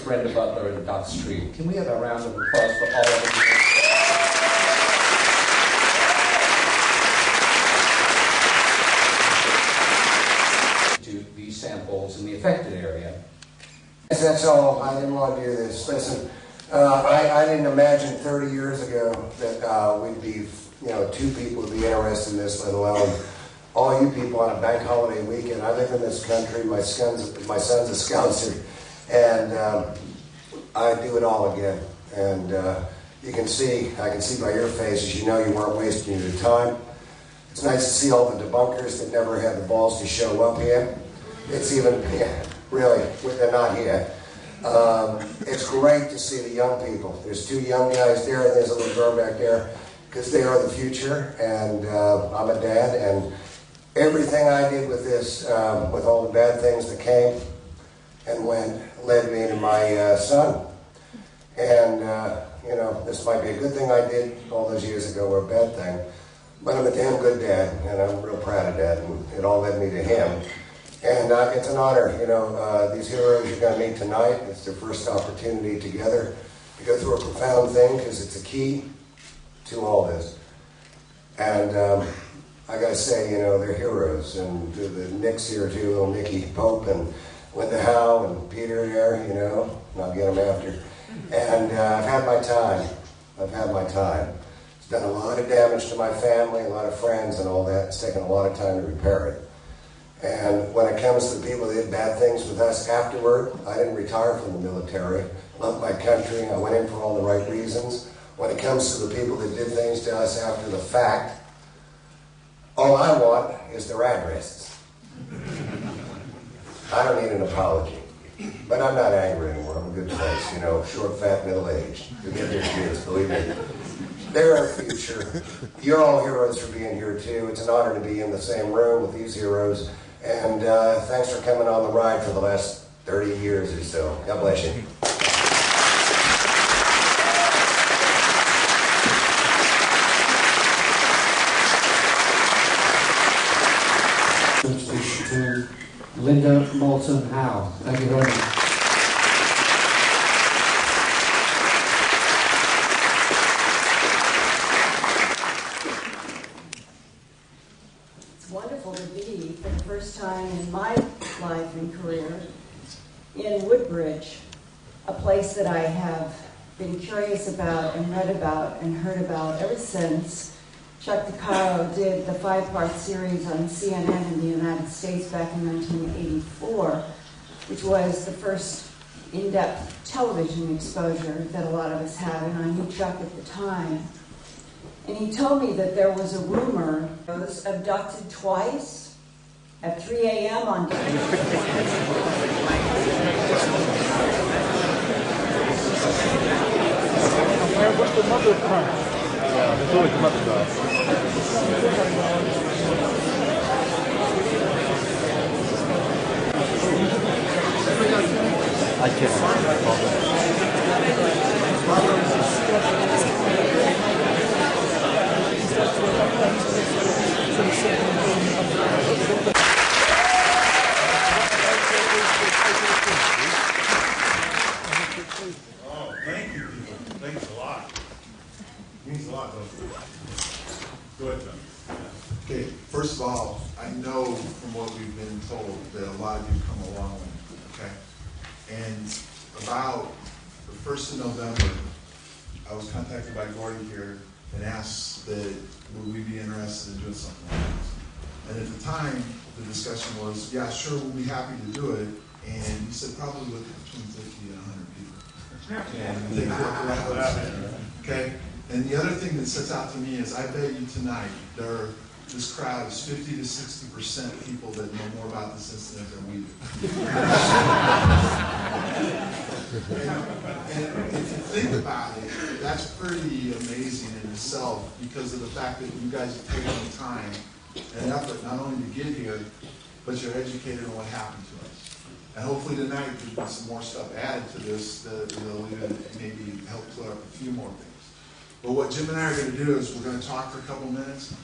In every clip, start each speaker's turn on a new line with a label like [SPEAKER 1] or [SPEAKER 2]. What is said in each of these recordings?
[SPEAKER 1] Brenda Butler and Dot Street. Can we have a round of applause for all of them? To these samples in the affected area.
[SPEAKER 2] Yes, that's all. I didn't want to do this. Listen, I didn't imagine 30 years ago that we'd be, two people would be interested in this, let alone all you people on a bank holiday weekend. I live in this country. My son's a Scouser, and I do it all again. And I can see by your faces, you know you weren't wasting your time. It's nice to see all the debunkers that never had the balls to show up here. It's even, really, they're not here. It's great to see the young people. There's two young guys there, and there's a little girl back there, because they are the future, and I'm a dad, and everything I did with this, with all the bad things that came and went, led me to my son. And, this might be a good thing I did all those years ago, or a bad thing, but I'm a damn good dad, and I'm real proud of that, and it all led me to him. And it's an honor, these heroes you're going to meet tonight. It's their first opportunity together to go through a profound thing, because it's a key to all this. And I got to say, they're heroes. And the Nick's here too, little Nicky Pope and Linda Howe and Peter there, I'll get them after. And I've had my time. It's done a lot of damage to my family, a lot of friends and all that. It's taken a lot of time to repair it. And when it comes to the people that did bad things with us afterward, I didn't retire from the military. Loved my country. I went in for all the right reasons. When it comes to the people that did things to us after the fact, all I want is their addresses. I don't need an apology. But I'm not angry anymore. I'm a good place, short, fat, middle-aged. Forget their kids, believe me. They're our future. You're all heroes for being here, too. It's an honor to be in the same room with these heroes. And thanks for coming on the ride for the last 30 years or so. God bless you.
[SPEAKER 1] To Linda Moulton Howe. Thank you very much.
[SPEAKER 3] It's wonderful to be, for the first time in my life and career, in Woodbridge, a place that I have been curious about and read about and heard about ever since Chuck DeCaro did the 5-part series on CNN in the United States back in 1984, which was the first in-depth television exposure that a lot of us had, and I knew Chuck at the time. And he told me that there was a rumor I was abducted twice at 3 a.m. on
[SPEAKER 4] What's the mother of crime? Yeah, there's always a mother stuff. I can't.
[SPEAKER 5] Oh, thank you. Thanks a lot. Means a lot, doesn't it? Go ahead, John.
[SPEAKER 6] Okay, first of all, I know from what we've been told that a lot of you come a long way, okay? And about the 1st of November, I was contacted by Gordy here and asked that would we be interested in doing something like this. And at the time, the discussion was, yeah, sure, we'll be happy to do it. And he said probably with between 50 and 100 people. And they work around, okay? And the other thing that sets out to me is, I bet you tonight, this crowd is 50 to 60% people that know more about this incident than we do. and if you think about it, that's pretty amazing in itself, because of the fact that you guys have taken the time and effort not only to get here, but you're educated on what happened to us. And hopefully tonight there's been some more stuff added to this that will even maybe help clear up a few more things. But what Jim and I are going to do is we're going to talk for a couple minutes.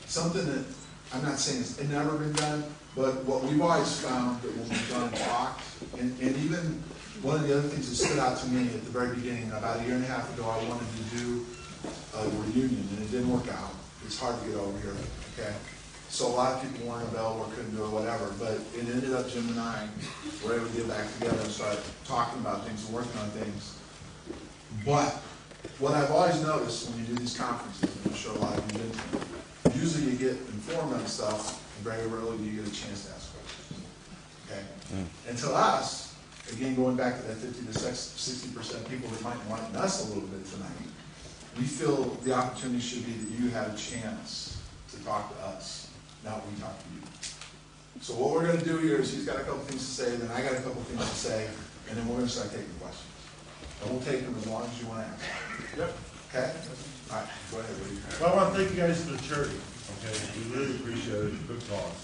[SPEAKER 6] Something that I'm not saying it's never been done, but what we've always found that when we've done talked, and even one of the other things that stood out to me at the very beginning, about a year and a half ago, I wanted to do a reunion, and it didn't work out. It's hard to get over here, okay? So a lot of people weren't available or couldn't do it or whatever, but it ended up Jim and I were able to get back together and start talking about things and working on things. But what I've always noticed when you do these conferences, and I'm sure a lot of you do, usually you get informed on stuff, and very rarely do you get a chance to ask questions. Okay? And to us, again, going back to that 50 to 60% people that might enlighten us a little bit tonight, we feel the opportunity should be that you have a chance to talk to us, not we talk to you. So what we're going to do here is he's got a couple things to say, then I got a couple things to say, and then we're going to start taking questions. And we'll take them as long as you want to ask.
[SPEAKER 5] Yep.
[SPEAKER 6] Okay? All right, go ahead, Lee.
[SPEAKER 5] Well, I want to thank you guys for the charity. Okay, we really appreciate it. Good cause.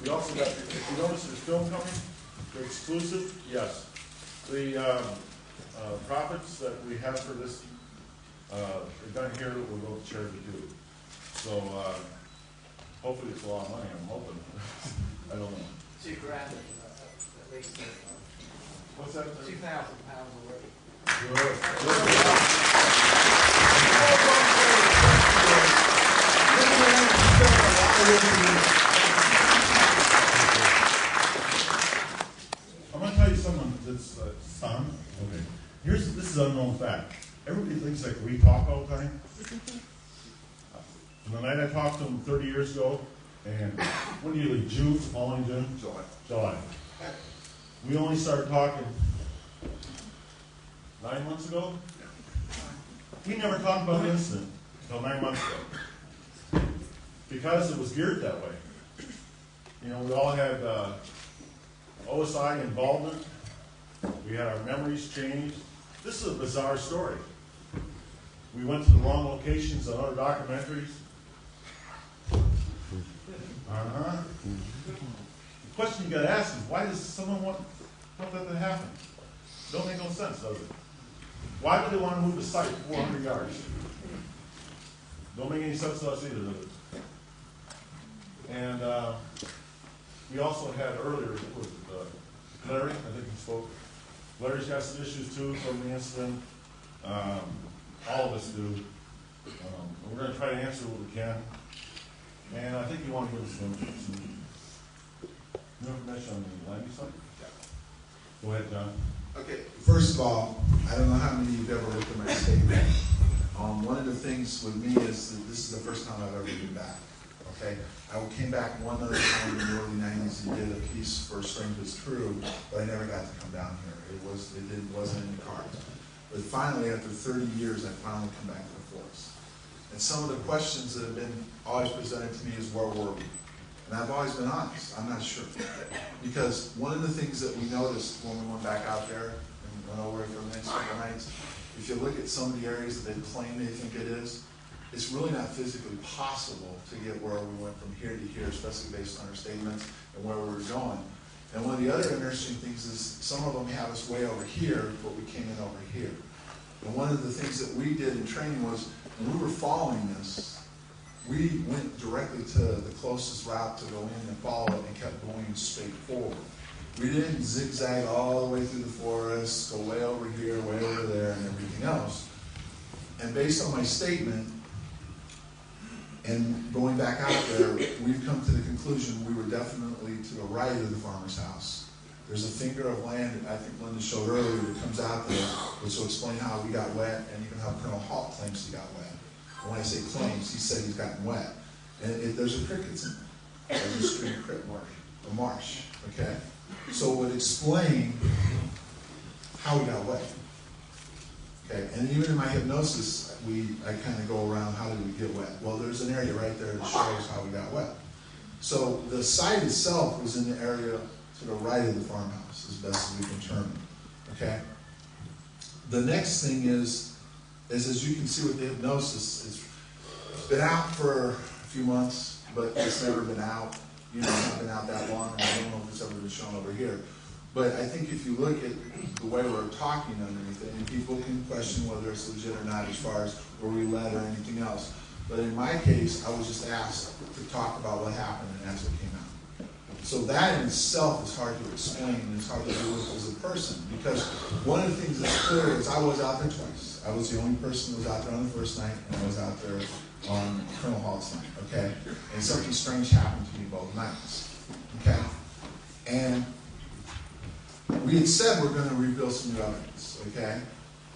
[SPEAKER 5] We also got, if you notice there's film coming, they're exclusive. Yes. The profits that we have for this event here will go to charity too. So hopefully it's a lot of money. I'm hoping. I don't know.
[SPEAKER 7] $2,000 at least.
[SPEAKER 5] What's that?
[SPEAKER 7] £2,000 already.
[SPEAKER 5] Good. I'm going to tell you something that's son. Okay. This is an unknown fact. Everybody thinks like we talk all the time. And the night I talked to him 30 years ago, and when do you leave? June? Following June? July. We only started talking 9 months ago. We never talked about the incident until 9 months ago. Because it was geared that way. You know, we all had OSI involvement. We had our memories changed. This is a bizarre story. We went to the wrong locations on other documentaries. The question you got to ask is, why does someone want that to happen? Don't make no sense, does it? Why would they want to move the site 400 yards? Don't make any sense to us either, does it? And we also had earlier, what was it, Larry, I think he spoke. Larry's got some issues too from the incident. All of us do. We're going to try to answer what we can. And I think you want to give us some information on the land use site? Go ahead, John.
[SPEAKER 6] Okay, first of all, I don't know how many of you have ever looked at my statement. One of the things with me is that this is the first time I've ever been back. Okay, I came back one other time in the early 90s and did a piece for Stranger's Crew, but I never got to come down here. It wasn't in the cards. But finally, after 30 years, I finally come back to the forest. And some of the questions that have been always presented to me is, where were we? And I've always been honest, I'm not sure. Because one of the things that we noticed when we went back out there and went over it for the next couple nights, if you look at some of the areas that they claim they think it is, it's really not physically possible to get where we went from here to here, especially based on our statements and where we were going. And one of the other interesting things is some of them have us way over here, but we came in over here. And one of the things that we did in training was, when we were following this, we went directly to the closest route to go in and follow it and kept going straight forward. We didn't zigzag all the way through the forest, go way over here, way over there, and everything else. And based on my statement, and going back out there, we've come to the conclusion we were definitely to the right of the farmer's house. There's a finger of land that I think Linda showed earlier that comes out there, which will explain how we got wet, and even how Colonel Hawk claims he got wet. And when I say claims, he said he's gotten wet. And there's a crickets in there. There's a stream of cricket marsh, a marsh, okay? So it would explain how we got wet. Okay, and even in my hypnosis, I kind of go around, how did we get wet? Well, there's an area right there that shows how we got wet. So the site itself was in the area to the right of the farmhouse, as best as we can determine. Okay? The next thing is as you can see with the hypnosis, it's been out for a few months, but it's never been out. You know, it's not been out that long, and I don't know if it's ever been shown over here. But I think if you look at the way we're talking underneath it, and people can question whether it's legit or not as far as where we led or anything else. But in my case, I was just asked to talk about what happened and as it came out. So that in itself is hard to explain and it's hard to deal with as a person, because one of the things that's clear is I was out there twice. I was the only person that was out there on the first night, and I was out there on Colonel Hall's night, okay? And something strange happened to me both nights, okay? And we had said we're going to reveal some new evidence, okay?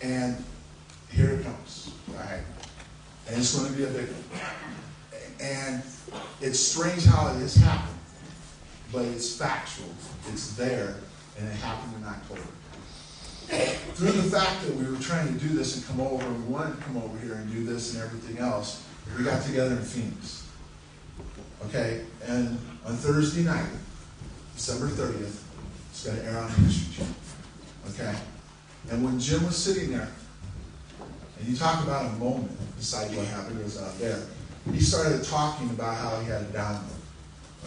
[SPEAKER 6] And here it comes, right? And it's going to be a big one. And it's strange how it has happened, but it's factual. It's there, and it happened in October. Through the fact that we were trying to do this and come over, and we wanted to come over here and do this and everything else, we got together in Phoenix. Okay? And on Thursday night, December 30th, it's going to air on the History Channel. Okay? And when Jim was sitting there, and you talk about a moment beside what happened was out there, he started talking about how he had a download.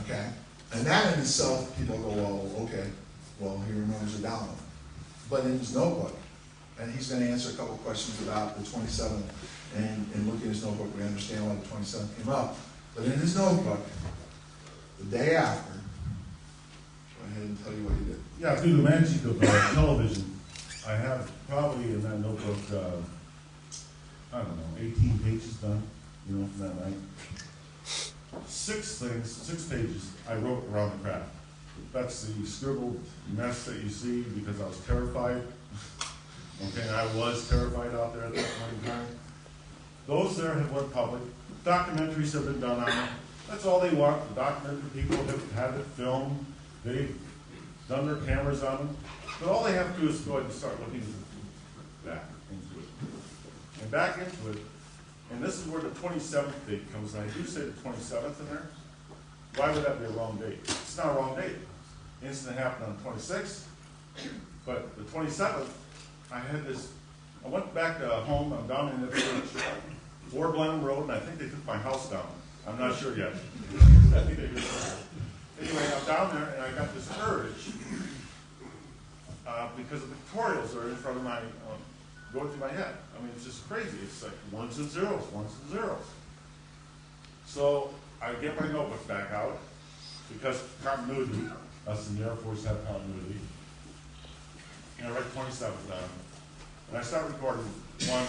[SPEAKER 6] Okay? And that in itself, people go, well, okay, well, he remembers a download. But in his notebook, and he's going to answer a couple of questions about the 27th, and looking at his notebook, we understand why the 27th came up. But in his notebook, the day after, go ahead and tell you what he did.
[SPEAKER 5] Yeah, through the magic of television, I have probably in that notebook, I don't know, 18 pages done, you know, from that night. 6 pages I wrote around the crap. That's the scribbled mess that you see because I was terrified. Okay, and I was terrified out there at that point in time. Those there have went public. Documentaries have been done on it. That's all they want. The documentary people have had it filmed. They've done their cameras on them. But all they have to do is go ahead and start looking back into it. And back into it, and this is where the 27th date comes in. I do say the 27th in there. Why would that be a wrong date? It's not a wrong date. The incident happened on the 26th, but the 27th, I went back to home. I'm down in the village, 4 Blenheim Road, and I think they took my house down. I'm not sure yet. I think they did. Anyway, I'm down there, and I got this urge because the pictorials are in front of my, going through my head. I mean, it's just crazy. It's like ones and zeros. So I get my notebook back out because continuity, us in the Air Force have continuity. And I write 27th down. And I start recording 1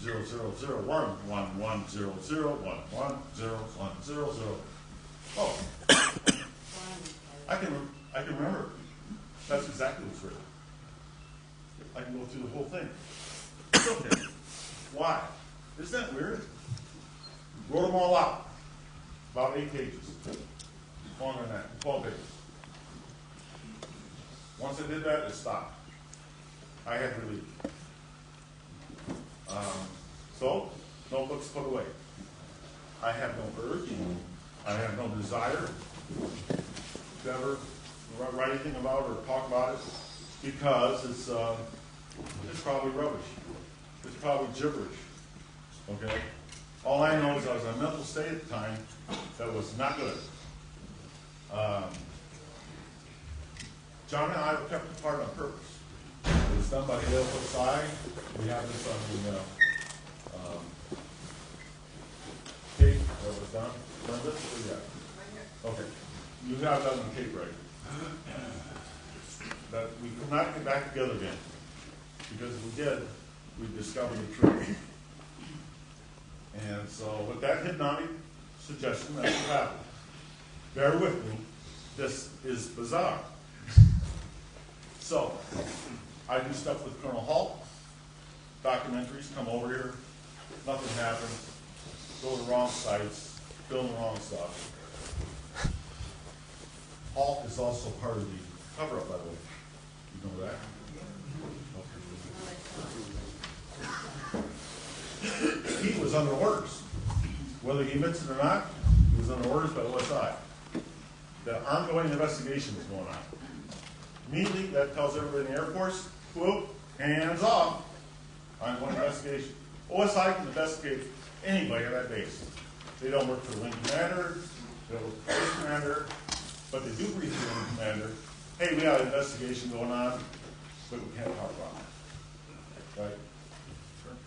[SPEAKER 5] 0 0 0 1 1 1 0 0 1 1 0 1 0 0. Oh, I can remember. That's exactly what's written. I can go through the whole thing. It's okay. Why? Isn't that weird? Wrote them all out. About 8 pages. Longer than that. 12 pages. Once I did that, it stopped. I had to leave. So, notebooks put away. I have no urge. I have no desire to ever write anything about or talk about it because it's probably rubbish. It's probably gibberish. Okay? All I know is I was in a mental state at the time that was not good. John and I were kept apart on purpose. It was done by the AFSI. We have this on the tape that was done. Remember this? Yeah. Okay. You have that on tape, right? That we could not get back together again. Because if we did, we'd discover the truth. And so with that hypnotic suggestion, that's what happened. Bear with me. This is bizarre. So, I do stuff with Colonel Hall. Documentaries, come over here. Nothing happens. Go to the wrong sites. Film the wrong stuff. Hall is also part of the cover-up, by the way. You know that? Okay. He was under orders. Whether he admits it or not, he was under orders by OSI. The ongoing investigation was going on. Immediately, that tells everybody in the Air Force, whoop, hands off, ongoing investigation. OSI can investigate anybody at that base. They don't work for the wing commander, they don't work for the base commander, but they do brief the wing commander, hey, we have an investigation going on, but we can't talk about it. Right? Sure.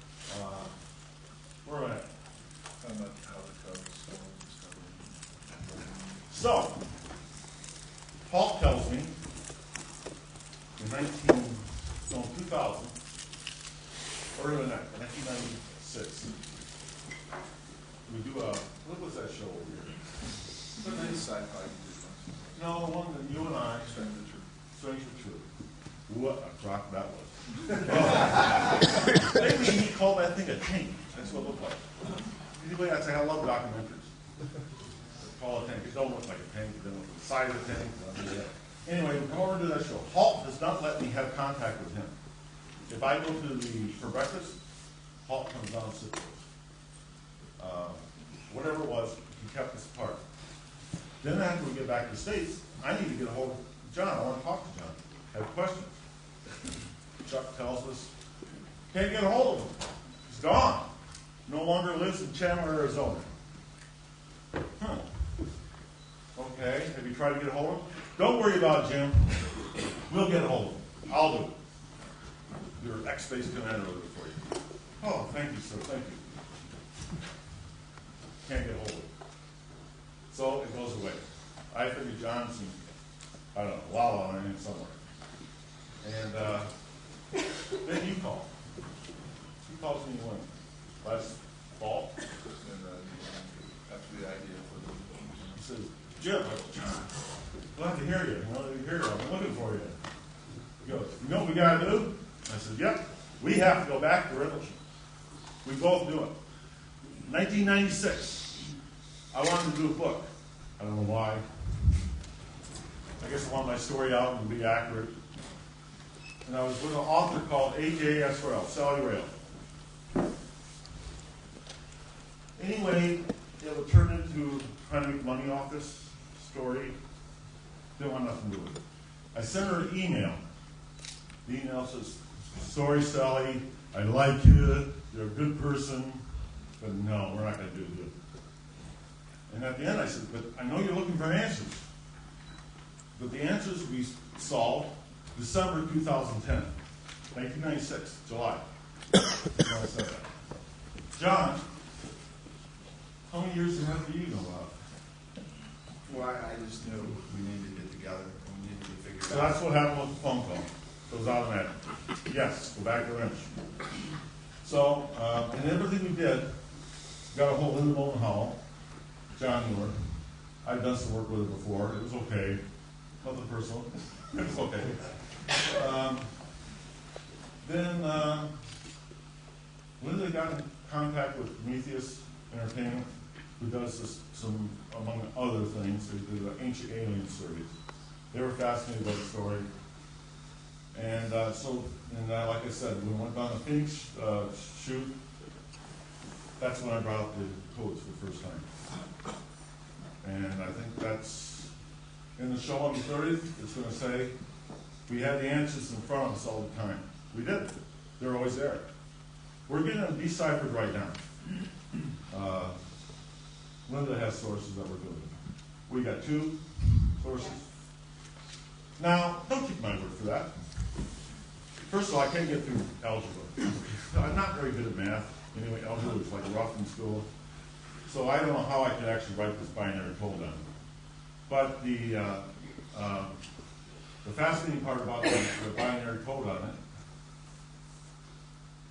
[SPEAKER 5] Where am I at? So, Paul tells me in 2000, earlier than that, 1996, we do what was that show over here?
[SPEAKER 6] Sci-fi.
[SPEAKER 5] No, the one that you and I, Stranger Truth. What a crock that was. Maybe he called that thing a tank. That's what it looked like. Anybody, I'd say I love documentaries. Call it a tank. It don't look like a tank. It doesn't look like the size of a tank. Anyway, we come over to that show. Halt does not let me have contact with him. If I go for breakfast, Halt comes down and sits with us. Whatever it was, he kept us apart. Then after we get back to the States, I need to get a hold of John. I want to talk to John. I have questions. Chuck tells us, can't get a hold of him. He's gone. No longer lives in Chandler, Arizona. Okay, have you tried to get a hold of him? Don't worry about it, Jim. We'll get a hold of him. I'll do it. Your ex-base commander will do it for you. Oh, thank you, sir. Thank you. Can't get a hold of him. So it goes away. I figured John's in, I don't know, Lala or anything somewhere. And then you call. He calls me when? Last fall?
[SPEAKER 6] After the idea for the.
[SPEAKER 5] He says, Jim, I go, John, glad to hear you. You know, to hear you. I've been looking for you. He goes, you know what we got to do? I said, yep. We have to go back to Rendlesham. We both do it. 1996. I wanted to do a book. I don't know why. I guess I want my story out and be accurate. And I was with an author called A.J. Esrael, Sally Rail. Anyway, it would turn into trying to make money off this story. Didn't want nothing to do with it. I sent her an email. The email says, sorry, Sally, I like you, you're a good person, but no, we're not going to do it. And at the end I said, but I know you're looking for answers. But the answers we solved December 2010, 1996, July. I said that. John, how many years and a half do you know about?
[SPEAKER 6] Well, I just knew we needed to get together and we needed to figure it
[SPEAKER 5] So
[SPEAKER 6] out.
[SPEAKER 5] that's what happened with the phone call. It was automatic. Yes, go back to Rendlesham. So, and everything we did, got a hold of Linda Bowman Howell, John Muir. I'd done some work with her before. It was okay. Nothing personal. It was okay. Then Linda got in contact with Prometheus Entertainment, who does this, some, among other things, they do the ancient alien surveys. They were fascinated by the story. And like I said, when we went down the Phoenix shoot, that's when I brought up the codes for the first time. And I think that's in the show on the 30th. It's going to say we had the answers in front of us all the time. We did. They're always there. We're getting them deciphered right now. Linda has sources that we're doing. We got 2 sources. Now, don't take my word for that. First of all, I can't get through algebra. I'm not very good at math. Anyway, algebra was like rough in school. So I don't know how I could actually write this binary code down. But the fascinating part about the binary code on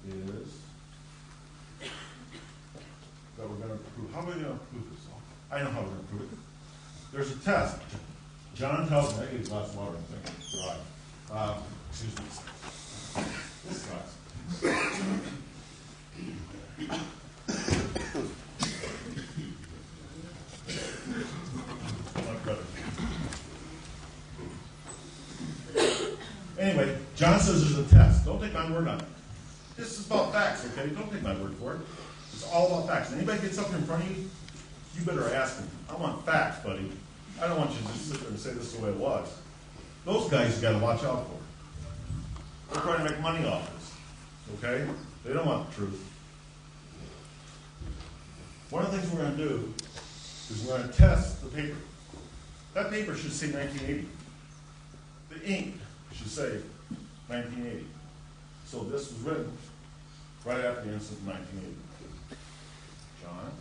[SPEAKER 5] it is that we're going to prove. How are we going to prove this? I know how we're going to prove it. There's a test. John tells me, I get a glass of water, I think. Right. Excuse me. This glass. Anyway, John says there's a test. Don't take my word on it. This is about facts, okay? Don't take my word for it. It's all about facts. Anybody gets up in front of you, you better ask them. I want facts, buddy. I don't want you to just sit there and say this is the way it was. Those guys you got to watch out for. They're trying to make money off this, okay? They don't want the truth. One of the things we're going to do is we're going to test the paper. That paper should say 1980. The ink should say 1980. So this was written right after the incident in 1980. John?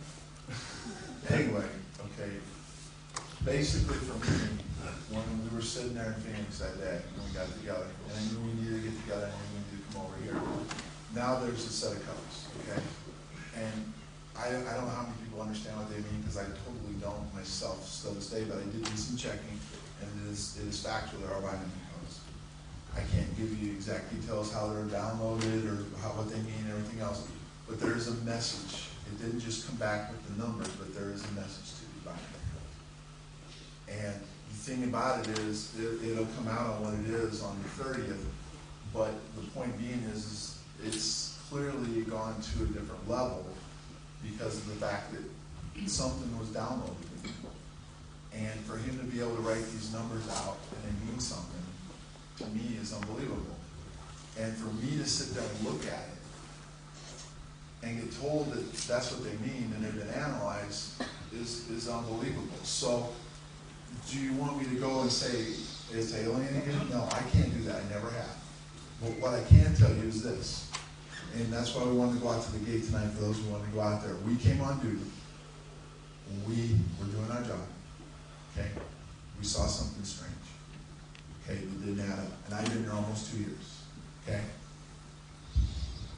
[SPEAKER 6] Anyway, okay, basically for me, when we were sitting there in Phoenix that day, and we got together, and I knew we needed to get together, and I knew we needed to come over here. Now there's a set of codes, okay? And I don't know how many people understand what they mean, because I totally don't myself still to this day, but I did do some checking, and it is factual, there are binding codes. I can't give you exact details how they're downloaded or what they mean and everything else, but there is a message. It didn't just come back with the numbers, but there is a message to the binding code. And the thing about it is, it'll come out on what it is on the 30th, but the point being is it's clearly gone to a different level because of the fact that something was downloaded. And for him to be able to write these numbers out and they mean something, to me is unbelievable. And for me to sit there and look at it and get told that that's what they mean and they've been analyzed is unbelievable. So do you want me to go and say, it's alien again? No, I can't do that. I never have. But what I can tell you is this, and that's why we wanted to go out to the gate tonight for those who wanted to go out there. We came on duty. We were doing our job. Okay? We saw something strange. Okay? It didn't add up. And I've been there almost 2 years. Okay?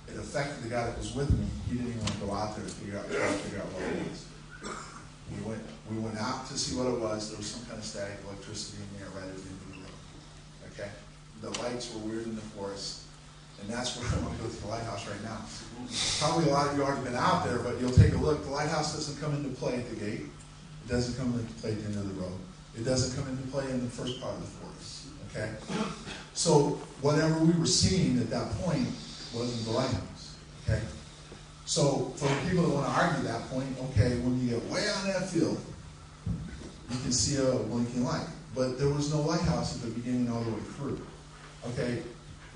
[SPEAKER 6] It affected the guy that was with me. He didn't even want to go out there to figure out what it was. We went out to see what it was. There was some kind of static electricity in there right at the end of the road. Okay? The lights were weird in the forest. And that's where I want to go to the lighthouse right now. Probably a lot of you already been out there, but you'll take a look. The lighthouse doesn't come into play at the gate. It doesn't come into play at the end of the road. It doesn't come into play in the first part of the forest. Okay? So whatever we were seeing at that point wasn't the lighthouse. Okay? So for the people that want to argue that point, okay, when you get way on that field, you can see a blinking light. But there was no lighthouse at the beginning all the way through. Okay?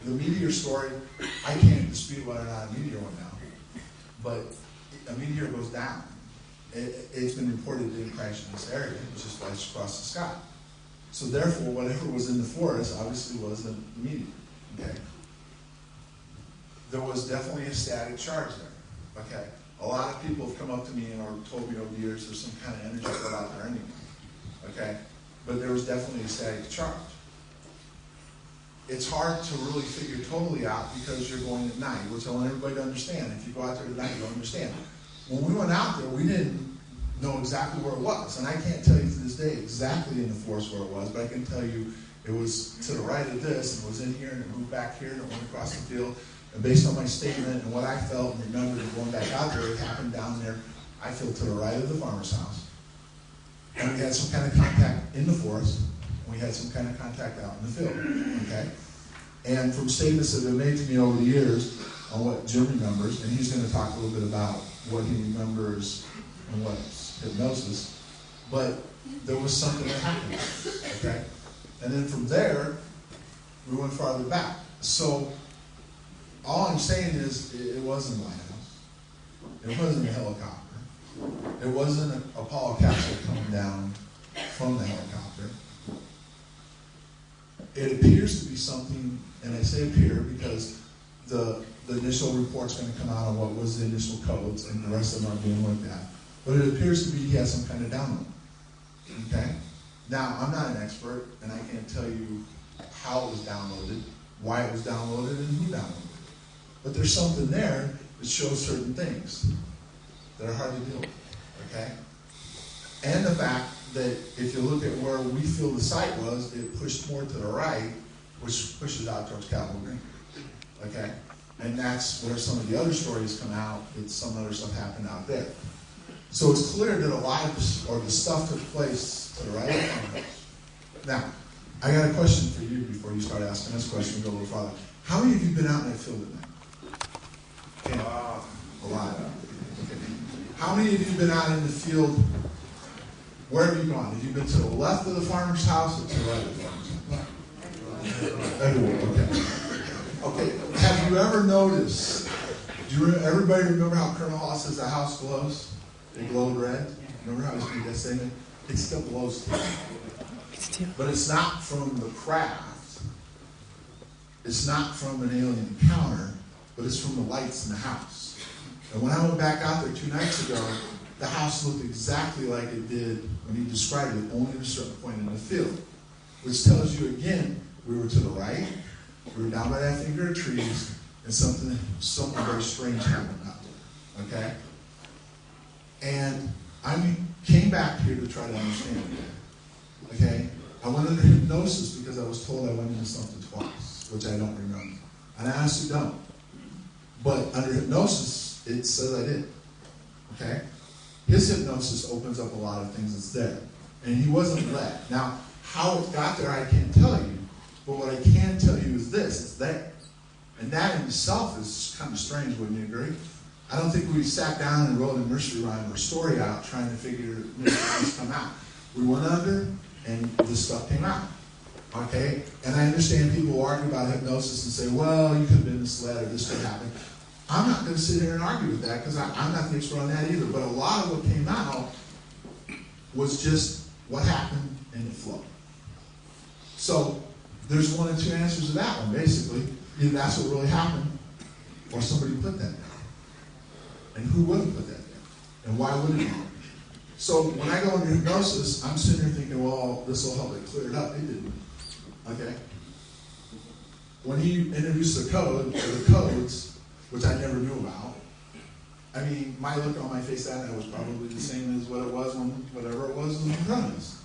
[SPEAKER 6] The meteor story, I can't dispute whether or not a meteor went down. But a meteor goes down. It's been reported it didn't crash in this area. It was just flashed across the sky. So therefore, whatever was in the forest obviously wasn't the meteor. Okay? There was definitely a static charge there. Okay? A lot of people have come up to me and told me over the years there's some kind of energy put out there anyway. Okay? But there was definitely a static charge. It's hard to really figure totally out because you're going at night. We're telling everybody to understand. If you go out there at night, you'll understand. When we went out there, we didn't know exactly where it was. And I can't tell you to this day exactly in the forest where it was, but I can tell you it was to the right of this, and it was in here, and it moved back here, and it went across the field. And based on my statement and what I felt and remembered going back out there, it happened down there, I feel to the right of the farmer's house. And we had some kind of contact in the forest. We had some kind of contact out in the field, okay? And from statements that have been made to me over the years on what Jim remembers, and he's going to talk a little bit about what he remembers and what's hypnosis, but there was something that happened, okay? And then from there, we went farther back. So all I'm saying is it wasn't a lighthouse. It wasn't a helicopter. It wasn't an Apollo capsule coming down from the helicopter. It appears to be something, and I say appear because the initial report's going to come out on what was the initial codes, and the rest of them are being looked at. But it appears to be he has some kind of download. Okay? Now, I'm not an expert, and I can't tell you how it was downloaded, why it was downloaded, and who downloaded it. But there's something there that shows certain things that are hard to deal with. Okay? And the fact that if you look at where we feel the site was, it pushed more to the right, which pushes out towards Capitol Green. Okay? And that's where some of the other stories come out, that some other stuff happened out there. So it's clear that a lot of this, or the stuff took place to the right of the farmhouse. Now, I got a question for you before you start asking this question and go a little farther. How many of you been out in that field at night? Okay. A lot. Okay. How many of you been out in the field? Where have you gone? Have you been to the left of the farmer's house or to the right of the farmer's house? Everywhere, okay. Okay, have you ever noticed, everybody remember how Colonel Hall says the house glows? It glowed red? Remember how he made that statement? It still glows today. But it's not from the craft. It's not from an alien encounter, but it's from the lights in the house. And when I went back out there 2 nights ago, the house looked exactly like it did when he described it, only at a certain point in the field. Which tells you again, we were to the right, we were down by that finger of trees, and something very strange happened out there. Okay? And I came back here to try to understand it. Okay? I went under hypnosis because I was told I went into something twice, which I don't remember. And I honestly don't. But under hypnosis, it says I did. Okay? His hypnosis opens up a lot of things that's there. And he wasn't led. Now, how it got there, I can't tell you. But what I can tell you is this, it's there. And that in itself is kind of strange, wouldn't you agree? I don't think we sat down and wrote a nursery rhyme or story out trying to figure things come out. We went under, and this stuff came out. Okay? And I understand people argue about hypnosis and say, well, you could have been misled or this could happen. I'm not going to sit here and argue with that because I'm not the expert on that either. But a lot of what came out was just what happened in the flow. So there's one or two answers to that one, basically. Either that's what really happened or somebody put that down. And who would have put that down? And why would it happen? So when I go into hypnosis, I'm sitting here thinking, well, this will help it clear it up. It didn't. Okay? When he introduced the code, or the codes, which I never knew about, I mean, my look on my face that night was probably the same as what it was when whatever it was in front of us.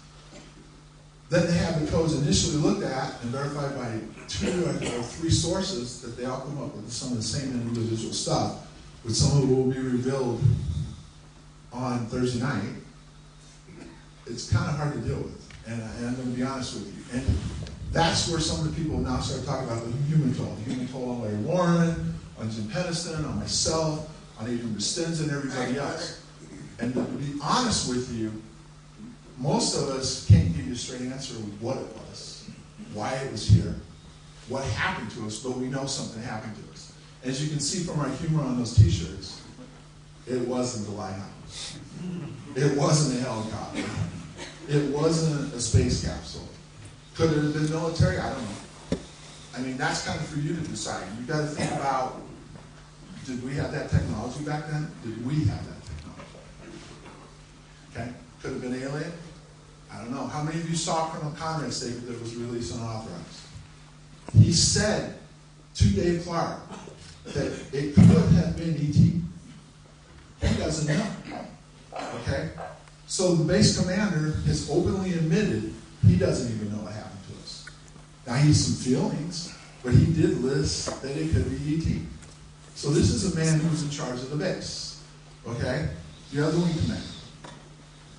[SPEAKER 6] Then they have the codes initially looked at and verified by 2 or 3 sources that they all come up with some of the same individual stuff, but some of it will be revealed on Thursday night. It's kind of hard to deal with, and I'm going to be honest with you. And that's where some of the people now start talking about the human toll on Larry Warren, on Jim Peniston, on myself, on even Bastins and everybody else. And to be honest with you, most of us can't give you a straight answer of what it was, why it was here, what happened to us, but we know something happened to us. As you can see from our humor on those t-shirts, it wasn't the lighthouse. It wasn't a helicopter. It wasn't a space capsule. Could it have been military? I don't know. I mean, that's kind of for you to decide. You've got to think about, did we have that technology back then? Did we have that technology? Okay? Could have been alien? I don't know. How many of you saw Colonel Conrad's statement that was released unauthorized? He said to Dave Clark that it could have been E.T. He doesn't know. Okay? So the base commander has openly admitted he doesn't even know what happened to us. Now he has some feelings, but he did list that it could be E.T. So this is a man who's in charge of the base. Okay? You have the wing commander.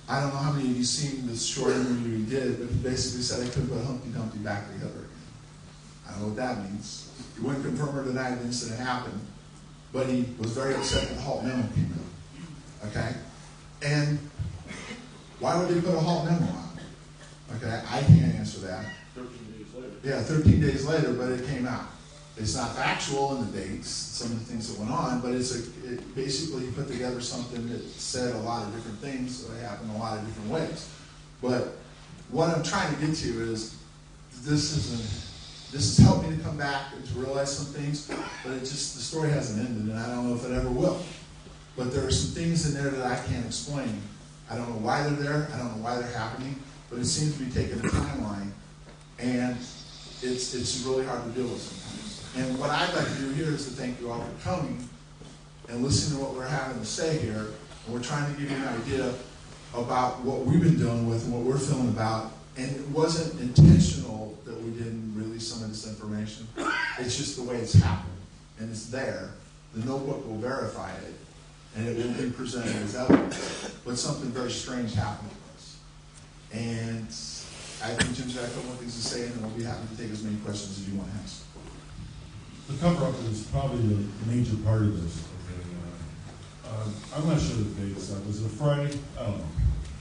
[SPEAKER 6] I don't know how many of you seen this short interview he did, but he basically said I could put Humpty Dumpty back together again. I don't know what that means. He wouldn't confirm or deny the incident happened, but he was very upset that the Halt memo came out. Okay? And why would they put a Halt memo out? Okay, I can't answer that.
[SPEAKER 5] 13 days later.
[SPEAKER 6] Yeah, 13 days later, but it came out. It's not factual in the dates, some of the things that went on, but it basically put together something that said a lot of different things that happened a lot of different ways. But what I'm trying to get to is this has helped me to come back and to realize some things, but the story hasn't ended, and I don't know if it ever will. But there are some things in there that I can't explain. I don't know why they're there, I don't know why they're happening, but it seems to be taking a timeline, and it's really hard to deal with sometimes. And what I'd like to do here is to thank you all for coming and listening to what we're having to say here. And we're trying to give you an idea about what we've been dealing with and what we're feeling about. And it wasn't intentional that we didn't release some of this information. It's just the way it's happened. And it's there. The notebook will verify it. And it will be presented as evidence. But something very strange happened to us. And I think Jim's got a couple more things to say, and then we'll be happy to take as many questions as you want to ask.
[SPEAKER 8] The cover-up is probably a major part of this. I'm not sure the dates. Was it Friday? I don't know.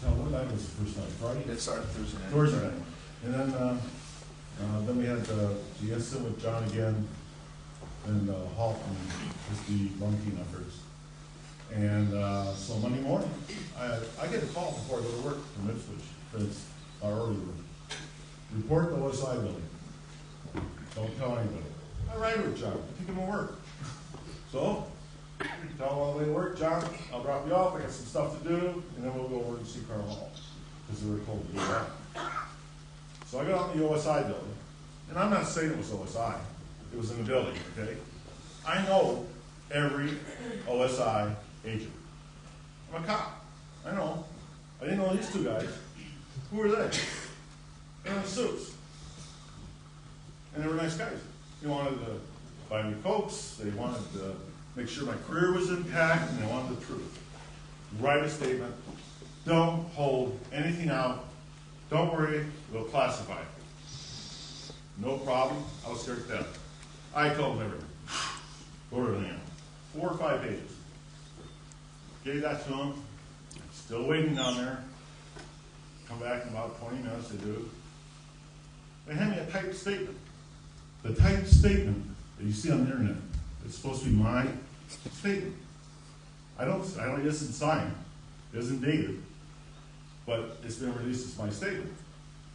[SPEAKER 8] Tell what night was the first night? Friday?
[SPEAKER 6] It started Thursday night.
[SPEAKER 8] Thursday night. And then we had the incident with John again, and Halt and just the bunking efforts. And so Monday morning, I get a call before I go to work from Ipswich, because our early work. Report the OSI building. Don't tell anybody. I ride with John. I take him to work. So Tell him on the way to work, John, I'll drop you off, I got some stuff to do, and then we'll go over and see Colonel Hall, because they were told to do that. So I got out in the OSI building, and I'm not saying it was OSI, it was in the building, okay? I know every OSI agent. I'm a cop, I know. I didn't know these two guys. Who are they? They're in suits. And they were nice guys. They wanted to buy me Cokes, they wanted to make sure my career was intact, and they wanted the truth. Write a statement. Don't hold anything out. Don't worry, we'll classify it. No problem. I was scared to death. I told them everything. Wrote everything out. 4 or 5 pages. Gave that to them. Still waiting down there. Come back in about 20 minutes, they do. They hand me a typed statement. The typed statement that you see on the internet, it's supposed to be my statement. I don't, it isn't signed, it isn't dated, but it's been released as my statement.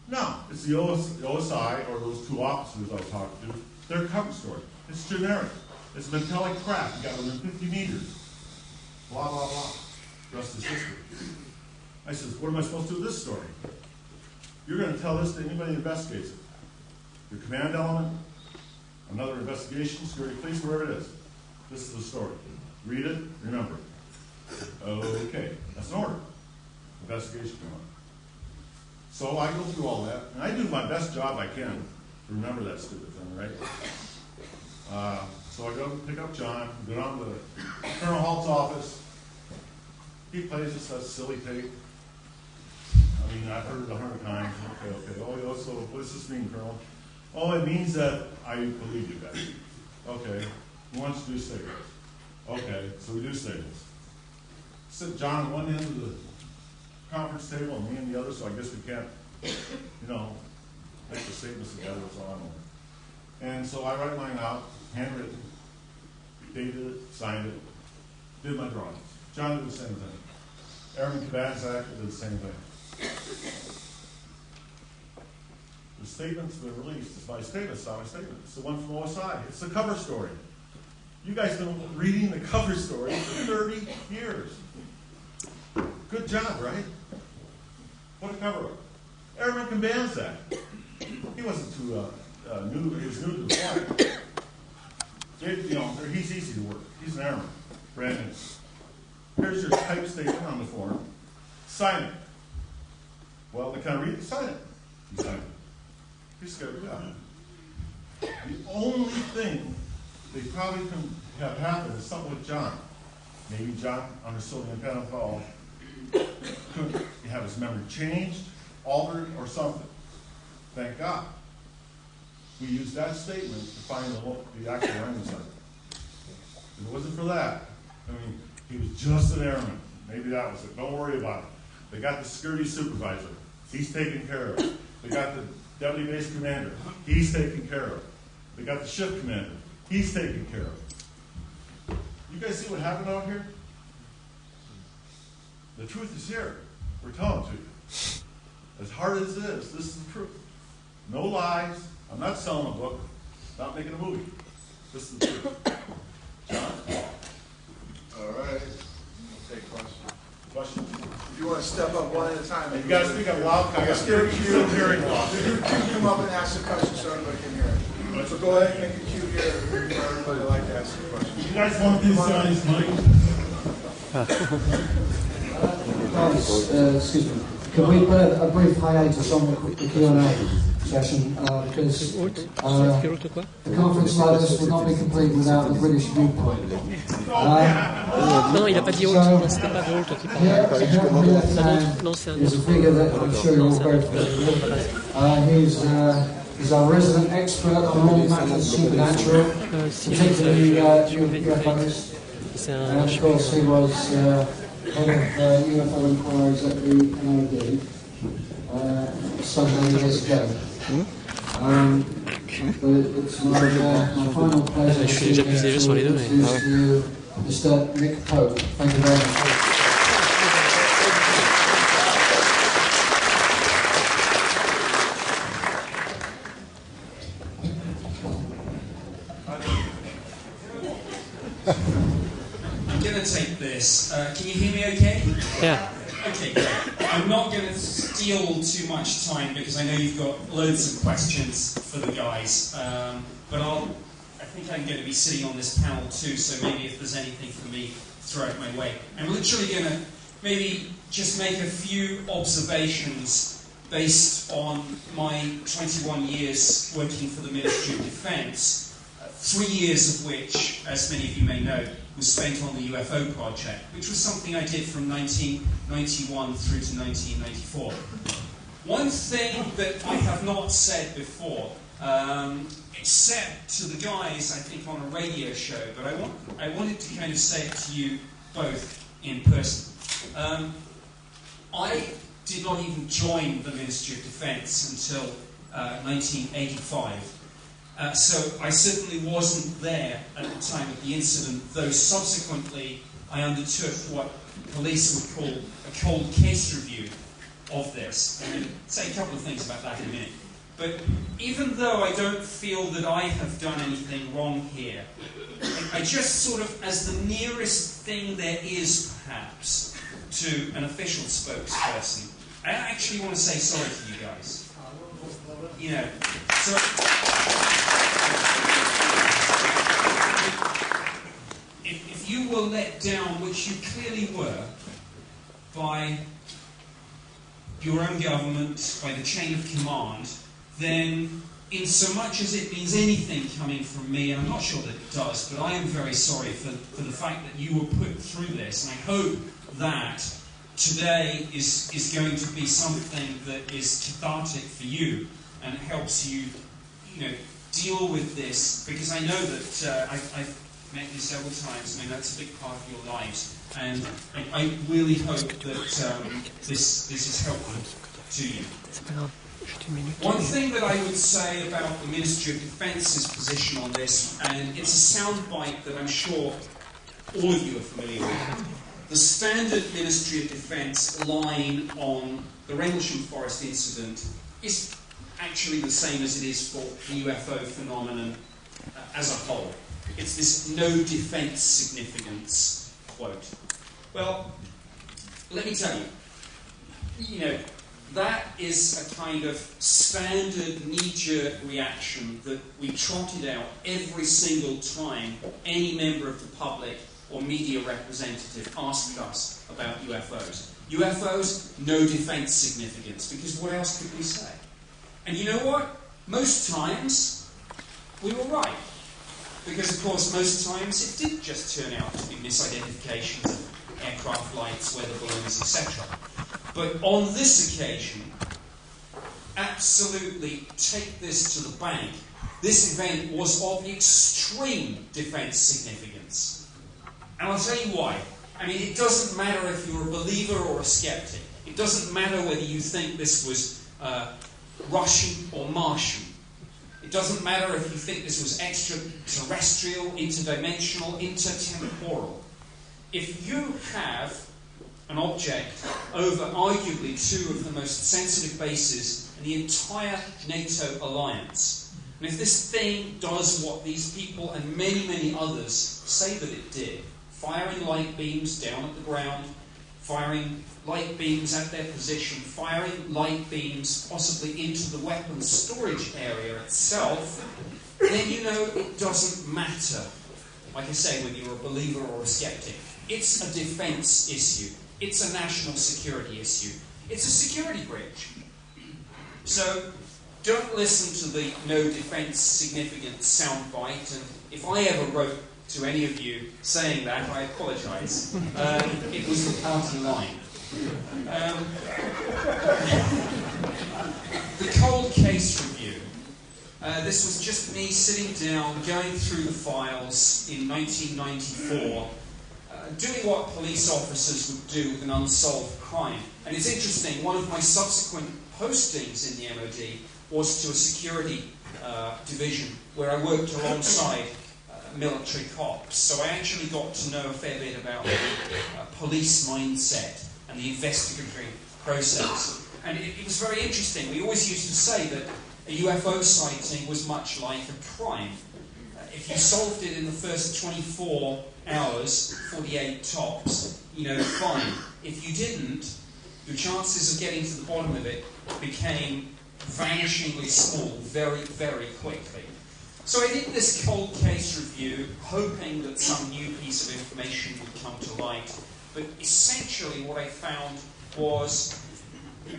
[SPEAKER 8] No, it's the OSI, or those 2 officers I was talking to, their cover story. It's generic. It's metallic craft, you got within 50 meters. Blah, blah, blah. The rest is history. I says, what am I supposed to do with this story? You're going to tell this to anybody who investigates it. Your command element, another investigation, security police, wherever it is. This is the story. Read it, remember it. Okay, that's an order. Investigation going on. So I go through all that, and I do my best job I can to remember that stupid thing, right? So I go pick up John, go down to Colonel Halt's office. He plays us that silly tape. I mean, I've heard it 100 times. Okay. Oh, so what does this mean, Colonel? Oh, it means that I believe you guys. Okay. We want you to do statements. Okay, so we do statements. Sit John on one end of the conference table and me on the other, so I guess we can't, make the statements together, that's all I know. And so I write mine out, handwritten, dated it, signed it, did my drawings. John did the same thing. Airman Kabazak did the same thing. The statement's been released. It's my statement. It's not my statement. It's the one from OSI. It's the cover story. You guys have been reading the cover story for 30 years. Good job, right? What a cover up. Airman Kabazak. He wasn't too new. He was new to the flight. He's easy to work. He's an airman. Brand new. Here's your type statement on the form. Sign it. Well, they kind of read it. Sign it. You sign it. He's scared to death. The only thing they probably can have happen is something with John. Maybe John, under sodium pentothal, could have his memory changed, altered, or something. Thank God. We used that statement to find the actual language of it. If it wasn't for that, he was just an airman. Maybe that was it. Don't worry about it. They got the security supervisor. He's taken care of it. They got the deputy base commander. He's taken care of it. They got the shift commander. He's taken care of it. You guys see what happened out here? The truth is here. We're telling it to you. As hard as it is, this is the truth. No lies. I'm not selling a book. Not making a movie. This is the truth. John?
[SPEAKER 6] All right. We'll take questions.
[SPEAKER 8] Questions?
[SPEAKER 6] If you want to step up one at a time.
[SPEAKER 8] You guys speak up loud. I got
[SPEAKER 6] scared
[SPEAKER 8] still hearing loss.
[SPEAKER 6] You come up and ask the question so everybody can hear it. So go ahead and make a cue here for everybody to like to ask the question.
[SPEAKER 8] You guys want this on his mic?
[SPEAKER 9] Excuse me. Can we put a brief hiatus on the Q&A session? Because the conference like this would not be complete without the British viewpoint.
[SPEAKER 10] Non, il n'a pas dit Holt, c'était pas de Holt qui parlait. Non, c'est un
[SPEAKER 9] He's a figure that I'm sure you're all very familiar with. He's our resident expert on all matters supernatural, particularly UFOs. And of course he was head of UFO inquiries at the NID so many years ago. But it's my final pleasure to introduce you Mr. Nick Pope. Thank you very much.
[SPEAKER 11] to take this. Can you hear me okay?
[SPEAKER 10] Yeah.
[SPEAKER 11] Okay, great. I'm not going to steal too much time because I know you've got loads of questions for the guys. But I think I'm going to be sitting on this panel too, so maybe if there's anything for me, throw it my way. I'm literally going to maybe just make a few observations based on my 21 years working for the Ministry of Defence, 3 years of which, as many of you may know, was spent on the UFO project, which was something I did from 1991 through to 1994. One thing that I have not said before, except to the guys, I think, on a radio show, but I wanted to kind of say it to you both in person. I did not even join the Ministry of Defence until 1985. So I certainly wasn't there at the time of the incident, though subsequently I undertook what police would call a cold case review of this. I'm going to say a couple of things about that in a minute. But even though I don't feel that I have done anything wrong here, I just sort of, as the nearest thing there is perhaps to an official spokesperson, I actually want to say sorry to you guys. You know, so if you were let down, which you clearly were, by your own government, by the chain of command, then in so much as it means anything coming from me, and I'm not sure that it does, but I am very sorry for the fact that you were put through this, and I hope that today is going to be something that is cathartic for you and helps you, deal with this, because I know that I've met you several times, and that's a big part of your lives, and I really hope that this is helpful to you. One thing that I would say about the Ministry of Defence's position on this, and it's a soundbite that I'm sure all of you are familiar with, the standard Ministry of Defence line on the Rendlesham Forest incident is actually the same as it is for the UFO phenomenon as a whole. It's this no defence significance quote. Well, let me tell you, that is a kind of standard knee-jerk reaction that we trotted out every single time any member of the public or media representative asked us about UFOs. UFOs, no defence significance, because what else could we say? And you know what? Most times, we were right. Because, of course, most times it did just turn out to be misidentifications of aircraft lights, weather balloons, etc. But on this occasion, absolutely take this to the bank. This event was of extreme defence significance. And I'll tell you why. I mean, it doesn't matter if you're a believer or a skeptic. It doesn't matter whether you think this was Russian or Martian. It doesn't matter if you think this was extraterrestrial, interdimensional, intertemporal. If you have an object over arguably two of the most sensitive bases in the entire NATO alliance, and if this thing does what these people and many, many others say that it did, firing light beams down at the ground, firing light beams at their position, firing light beams possibly into the weapons storage area itself, then you know it doesn't matter, like I say, whether you're a believer or a skeptic. It's a defence issue. It's a national security issue. It's a security breach. So don't listen to the no defence significance soundbite, and if I ever wrote to any of you saying that, I apologise. It was out of line. The cold case review. This was just me sitting down, going through the files in 1994, doing what police officers would do with an unsolved crime. And it's interesting, one of my subsequent postings in the MOD was to a security division where I worked alongside military cops. So I actually got to know a fair bit about the police mindset and the investigatory process. And it was very interesting. We always used to say that a UFO sighting was much like a crime. if you solved it in the first 24 hours, 48 tops, fine. If you didn't, your chances of getting to the bottom of it became vanishingly small very, very quickly. So I did this cold case review, hoping that some new piece of information would come to light. But essentially what I found was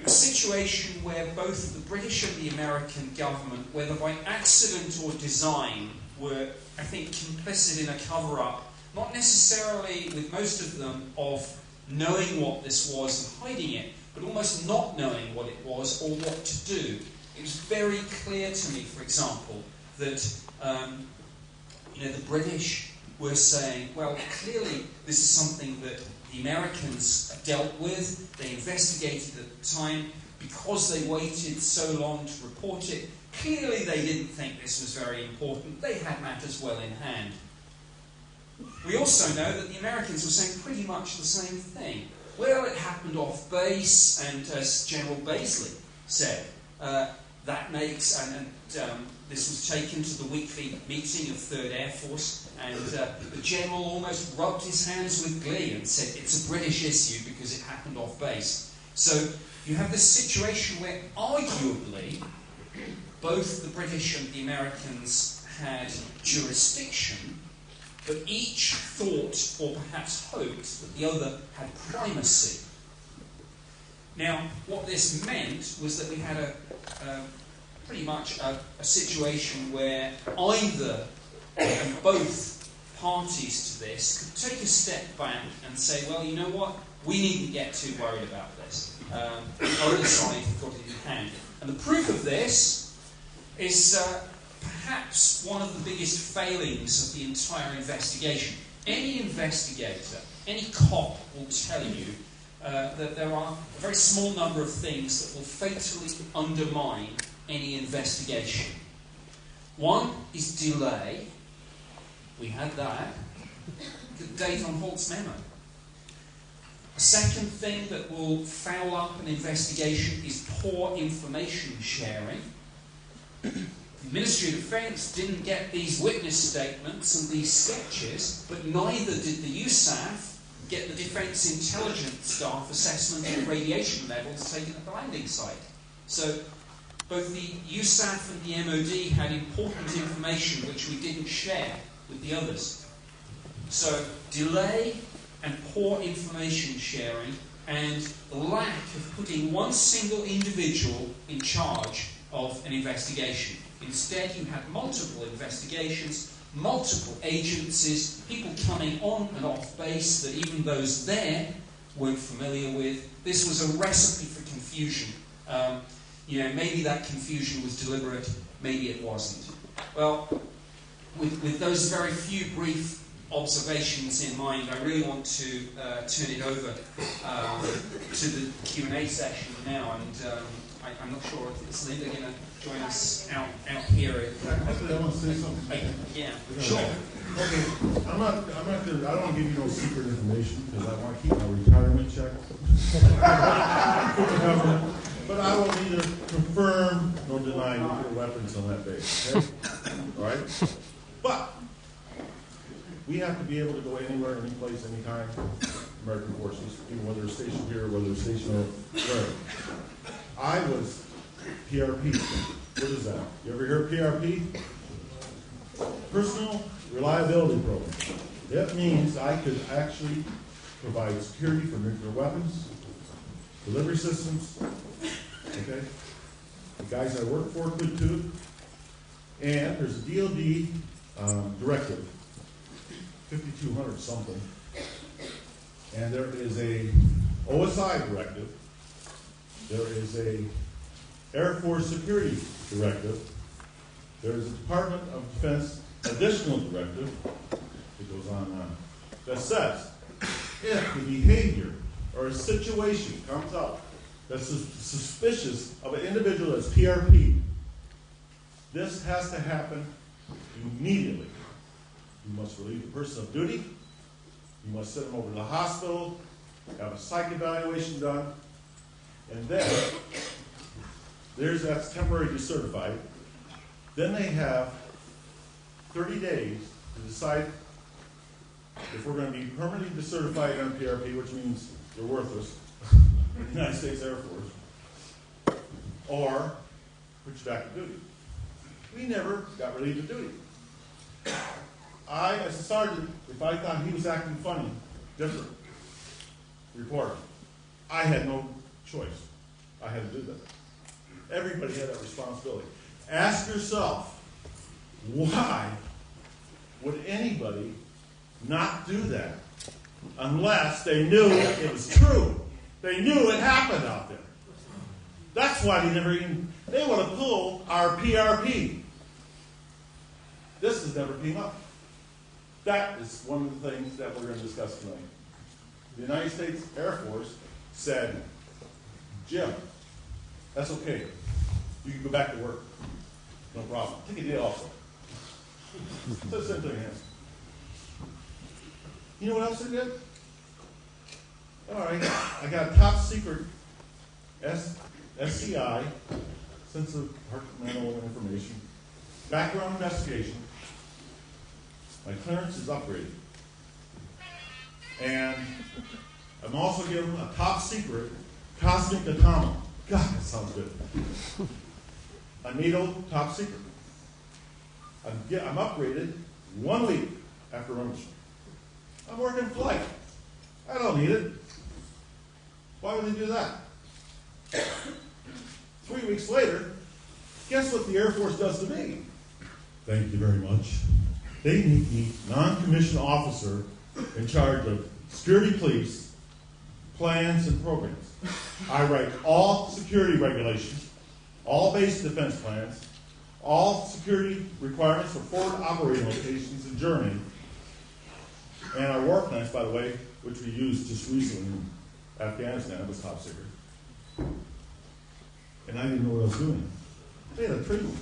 [SPEAKER 11] a situation where both the British and the American government, whether by accident or design, were, I think, complicit in a cover-up, not necessarily, with most of them, of knowing what this was and hiding it, but almost not knowing what it was or what to do. It was very clear to me, for example, that the British were saying, well, clearly this is something that the Americans dealt with, they investigated at the time, because they waited so long to report it, clearly they didn't think this was very important, they had matters well in hand. We also know that the Americans were saying pretty much the same thing. Well, it happened off base, and as General Baisley said, that makes, and this was taken to the weekly meeting of 3rd Air Force, and the General almost rubbed his hands with glee and said, it's a British issue because it happened off base. So you have this situation where arguably both the British and the Americans had jurisdiction, but each thought, or perhaps hoped, that the other had primacy. Now, what this meant was that we had pretty much a situation where either and both parties to this could take a step back and say, well, you know what, we needn't get too worried about this. The other side have got it in hand. And the proof of this is perhaps one of the biggest failings of the entire investigation. Any investigator, any cop will tell you that there are a very small number of things that will fatally undermine any investigation. One is delay. We had that. The date on Holt's memo. A second thing that will foul up an investigation is poor information sharing. The Ministry of Defence didn't get these witness statements and these sketches, but neither did the USAF get the Defence Intelligence Staff assessment of radiation levels taken at the landing site. So both the USAF and the MOD had important information which we didn't share with the others. So delay and poor information sharing and the lack of putting one single individual in charge of an investigation. Instead, you had multiple investigations, multiple agencies, people coming on and off base that even those there weren't familiar with. This was a recipe for confusion. Maybe that confusion was deliberate, maybe it wasn't. Well, with those very few brief observations in mind, I really want to turn it over to the Q&A session now, and I'm not sure if it's Linda going to join us out here.
[SPEAKER 8] Actually, I want to say something.
[SPEAKER 11] Yeah, sure.
[SPEAKER 8] Okay, I don't want to give you no secret information because I want to keep my retirement check for the government. But I will neither confirm nor deny nuclear weapons on that base. Okay? All right? But we have to be able to go anywhere, any place, anytime. American forces, even whether they're stationed here, whether they're stationed wherever. I was PRP. What is that? You ever hear of PRP? Personal Reliability Program. That means I could actually provide security for nuclear weapons, delivery systems. Okay? The guys I work for could too. And there's a DOD directive, 5200 something. And there is a OSI directive. There is a Air Force Security Directive. There is a Department of Defense additional directive that goes on that says if the behavior or a situation comes up that's suspicious of an individual that's PRP, this has to happen immediately. You must relieve the person of duty. You must send them over to the hospital, have a psych evaluation done, and then that's temporary decertified. Then they have 30 days to decide if we're going to be permanently decertified on PRP, which means you're worthless, in the United States Air Force, or put you back to duty. We never got relieved of duty. I, as a sergeant, if I thought he was acting funny, different, report him. I had no choice. I had to do that. Everybody had that responsibility. Ask yourself, why would anybody not do that unless they knew it was true? They knew it happened out there. That's why they want to pull our PRP. This has never came up. That is one of the things that we're going to discuss tonight. The United States Air Force said, Jim, that's okay. You can go back to work. No problem. Take a day off. So same thing here. You know what else they did? All right, I got a top secret SCI, sensitive departmental information, background investigation. My clearance is upgraded. And I'm also given a top secret cosmic atomic. God, that sounds good. A needle top secret. I'm upgraded 1 week after Rendlesham. I'm working flight. I don't need it. Why would they do that? 3 weeks later, guess what the Air Force does to me? Thank you very much. They make me non-commissioned officer in charge of security police, plans, and programs. I write all security regulations, all base defense plans, all security requirements for forward operating locations in Germany, and our war plans, by the way, which we used just recently in Afghanistan. It was top secret. And I didn't know what I was doing. They had to train me.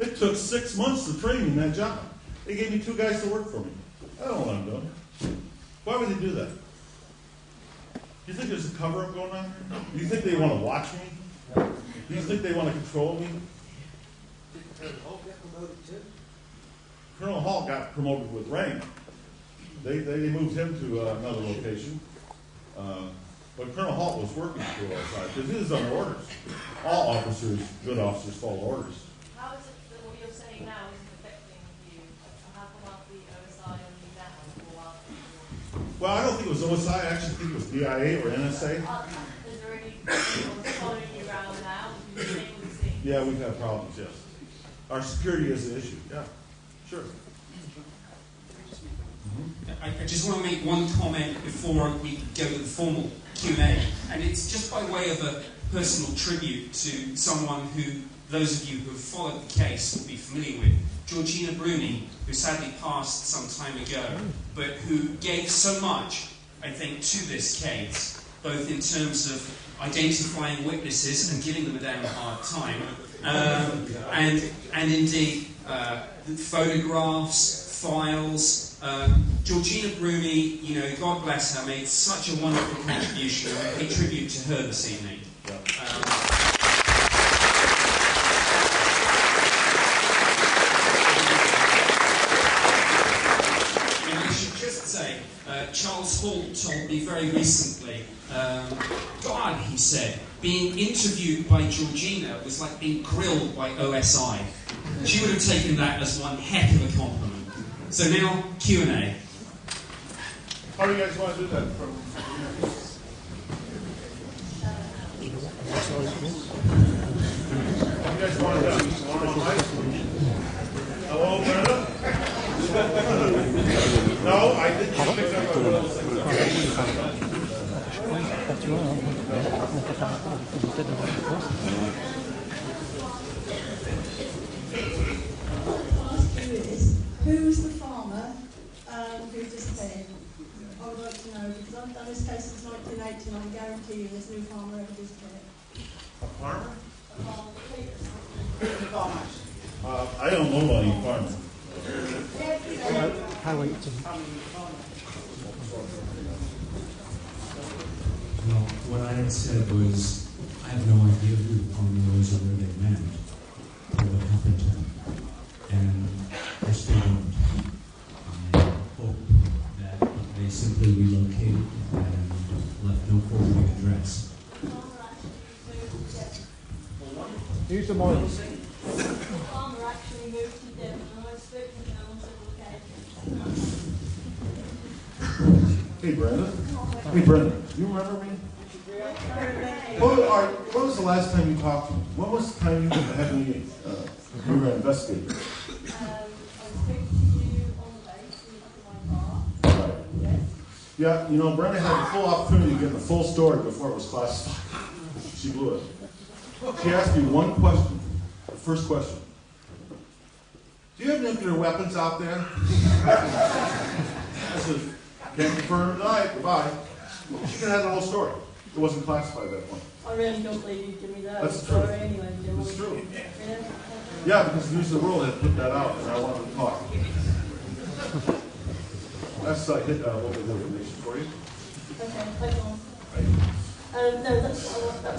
[SPEAKER 8] It took 6 months to train me in that job. They gave me 2 guys to work for me. I don't know what I'm doing. Why would they do that? Do you think there's a cover-up going on here? Do you think they want to watch me? Do you think they want to control me?
[SPEAKER 7] Did Colonel Hall get promoted too?
[SPEAKER 8] Colonel Hall got promoted with rank. They moved him to another location. But Colonel Hall was working for OSI because he was under orders. All officers, good officers, follow orders.
[SPEAKER 12] How is it that what you're saying now isn't affecting you? How come after the OSI only now or after?
[SPEAKER 8] Well, I don't think it was OSI. I actually think it was DIA or NSA.
[SPEAKER 12] Is there any people following you around now? Have you been able to see?
[SPEAKER 8] Yeah, we've had problems, yes. Our security is an issue, yeah. Sure.
[SPEAKER 11] I just want to make one comment before we go to the formal Q&A, and it's just by way of a personal tribute to someone who those of you who have followed the case will be familiar with, Georgina Bruni, who sadly passed some time ago, but who gave so much, I think, to this case, both in terms of identifying witnesses and giving them a damn hard time, and indeed photographs, files. Georgina Bruni, you know, God bless her, made such a wonderful contribution, and I pay tribute to her this evening. And I should just say, Charles Hall told me very recently, God, he said, being interviewed by Georgina was like being grilled by OSI. She would have taken that as one heck of a compliment. So now, Q&A.
[SPEAKER 8] How do you guys want to do that? How do you guys want to do it? Want on mic? Hello, Brenda? No, I didn't pick up a little thing.
[SPEAKER 13] Who's the farmer who disappeared? I would like to know, because I've done this case since 1980 and I guarantee you there's no farmer ever disappeared.
[SPEAKER 8] A farmer?
[SPEAKER 13] A farmer.
[SPEAKER 8] I don't know any farmers.
[SPEAKER 11] No, what I had said was, I have no idea who the farmer was or where they went, or what happened to them. And they're still
[SPEAKER 14] kid and left no forwarding address.
[SPEAKER 4] Use the mic.
[SPEAKER 13] The farmer actually moved to Devon, and I spoke to him on several occasions.
[SPEAKER 8] Hey, Brenda. Hey, Brenda. You remember me? When was the last time you talked to me? When was the time you had me, we were investigating?
[SPEAKER 13] I spoke to you on the base in my bar.
[SPEAKER 8] Right.
[SPEAKER 13] Yes.
[SPEAKER 8] Yeah, you know, Brenda had the full opportunity to get the full story before it was classified. She blew it. She asked me one question. The first question. Do you have nuclear weapons out there? I said, can't confirm or deny it. Goodbye. She could have the whole story. It wasn't classified at that point.
[SPEAKER 13] I really don't believe you give me that.
[SPEAKER 8] That's
[SPEAKER 13] story
[SPEAKER 8] true.
[SPEAKER 13] Anyway,
[SPEAKER 8] It's true.
[SPEAKER 13] Yeah.
[SPEAKER 8] Yeah, because the News of the World had put that out, and I wanted to talk. That's hit a little bit of information for you.
[SPEAKER 13] Okay, thank you. No, that was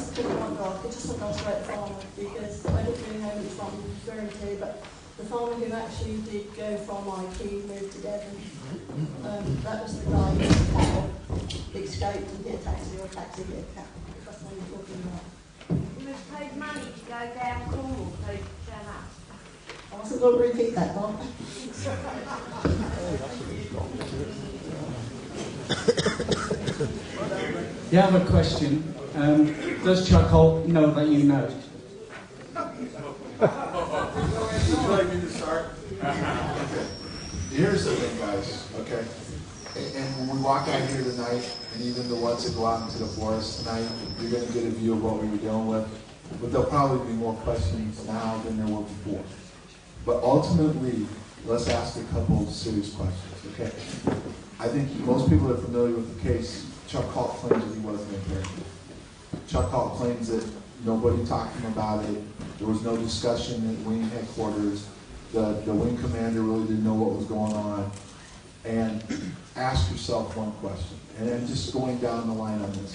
[SPEAKER 13] the thing I wanted to ask. I just want to ask about the farmer because I don't really know which farmer he was referring to, but the farmer who actually did go from IT, moved to Devon, that was the guy who escaped and hit a taxi or taxi hit a cab. That's what you're talking about.
[SPEAKER 12] You was paid money to go down Cornwall to turn up.
[SPEAKER 13] I wasn't going to repeat that, Mark.
[SPEAKER 9] The other question, does Chuck Holt know that you know?
[SPEAKER 6] Would you like me to start? Okay. Here's the thing, guys, okay? And when we walk out here tonight, and even the ones that go out into the forest tonight, you're going to get a view of what we were dealing with. But there'll probably be more questions now than there were before. But ultimately, let's ask a couple of serious questions, okay? I think most people are familiar with the case. Chuck Holt claims that he wasn't in there. Chuck Holt claims that nobody talked to him about it. There was no discussion at wing headquarters. The wing commander really didn't know what was going on. And ask yourself one question. And then just going down the line on this.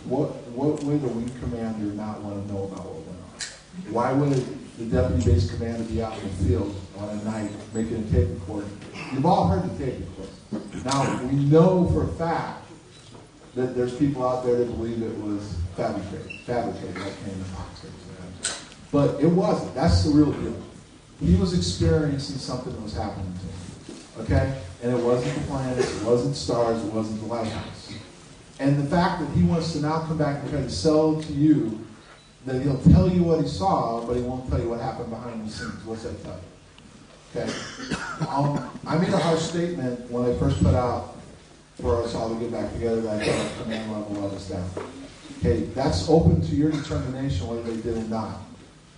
[SPEAKER 6] What would the wing commander not want to know about what went on? Why would the deputy base commander be out in the field on a night making a tape recording? You've all heard the tape recording. Now, we know for a fact that there's people out there that believe it was fabricated like came in Oxford. But it wasn't. That's the real deal. He was experiencing something that was happening to him. Okay? And it wasn't the planets, it wasn't stars, it wasn't the lighthouse. And the fact that he wants to now come back and try to sell to you that he'll tell you what he saw, but he won't tell you what happened behind the scenes. What's that tell you? Okay. I made a harsh statement when I first put out for us all to get back together that I thought command level let us down. Okay, that's open to your determination whether they did or not.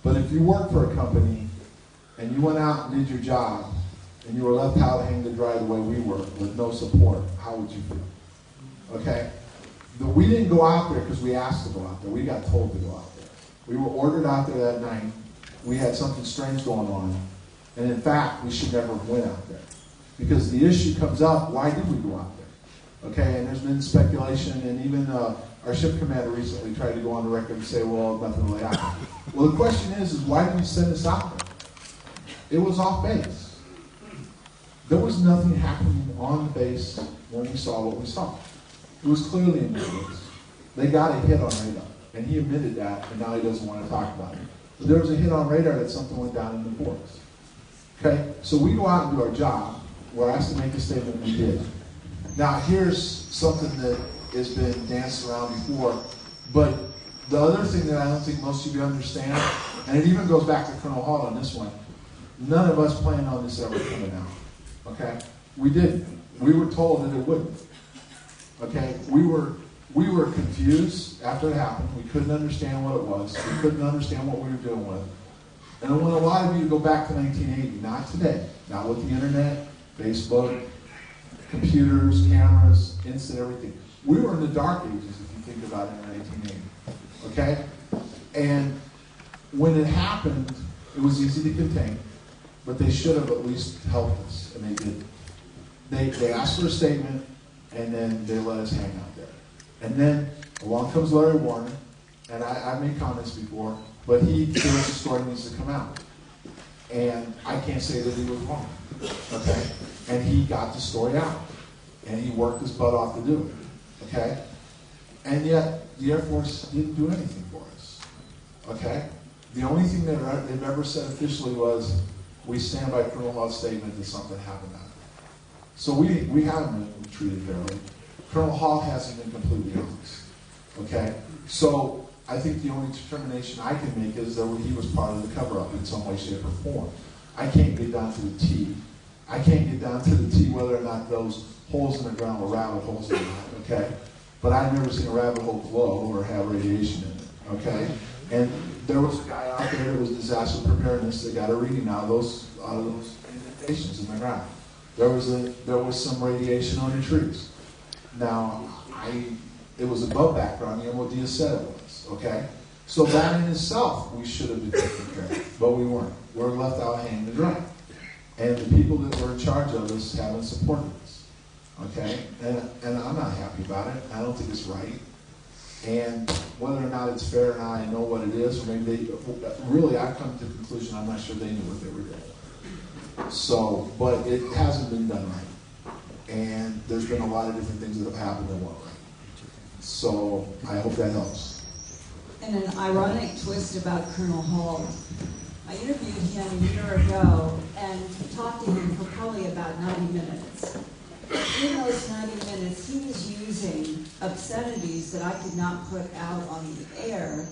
[SPEAKER 6] But if you work for a company and you went out and did your job and you were left out hanging to dry the way we were with no support, how would you feel? Okay? We didn't go out there because we asked to go out there. We got told to go out there. We were ordered out there that night. We had something strange going on. And in fact, we should never have went out there. Because the issue comes up, why did we go out there? Okay, and there's been speculation, and even our ship commander recently tried to go on the record and say, well, nothing really happened. Well, the question is why did we send us out there? It was off base. There was nothing happening on the base when we saw what we saw. It was clearly in the base. They got a hit on radar, and he admitted that, and now he doesn't want to talk about it. But there was a hit on radar that something went down in the forest. Okay, so we go out and do our job. We're asked to make a statement, and we did. Now, here's something that has been danced around before, but the other thing that I don't think most of you understand, and it even goes back to Colonel Hall on this one, none of us planned on this ever coming out. Okay, we didn't. We were told that it wouldn't. Okay, we were confused after it happened. We couldn't understand what it was. We couldn't understand what we were dealing with. And I want a lot of you to go back to 1980, not today, not with the internet, Facebook, computers, cameras, instant everything. We were in the dark ages, if you think about it, in 1980. Okay? And when it happened, it was easy to contain, but they should have at least helped us, and they didn't. They asked for a statement, and then they let us hang out there. And then along comes Larry Warner, and I've made comments before, but he feels the story needs to come out. And I can't say that he was wrong. Okay? And he got the story out. and he worked his butt off to do it, okay? And yet, the Air Force didn't do anything for us, okay? The only thing that they've ever said officially was, we stand by Colonel Hall's statement that something happened out there. So we haven't been treated fairly. Colonel Hall hasn't been completely honest, okay? So I think the only determination I can make is that he was part of the cover-up in some way, shape, or form. I can't get down to the T. I can't get down to the T whether or not those holes in the ground were rabbit holes or not, okay? But I've never seen a rabbit hole glow or have radiation in it, okay? And there was a guy out there that was disaster preparedness that got a reading out of those indentations in the ground. There was some radiation on the trees. Now, it was above background, the MOD has said it was, okay? So that in itself, we should have been taken care of, but we weren't. We're left out hanging to dry. And the people that were in charge of us haven't supported us, okay? And I'm not happy about it. I don't think it's right. And whether or not it's fair or not, I know what it is. Or maybe really, I've come to the conclusion I'm not sure they knew what they were doing. So, but it hasn't been done right. And there's been a lot of different things that have happened that weren't right. So I hope that helps.
[SPEAKER 3] And an ironic twist about Colonel Hall. I interviewed him a year ago and talked to him for probably about 90 minutes. In those 90 minutes, he was using obscenities that I could not put out on the air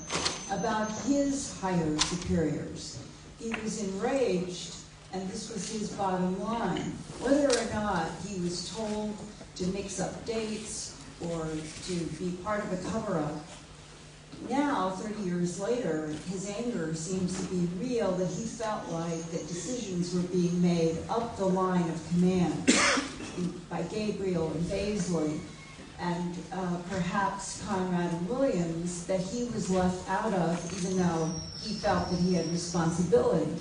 [SPEAKER 3] about his higher superiors. He was enraged, and this was his bottom line. Whether or not he was told to mix up dates or to be part of a cover-up, now, 30 years later, his anger seems to be real, that he felt like that decisions were being made up the line of command by Gabriel and Baisley and perhaps Conrad and Williams, that he was left out of, even though he felt that he had responsibility.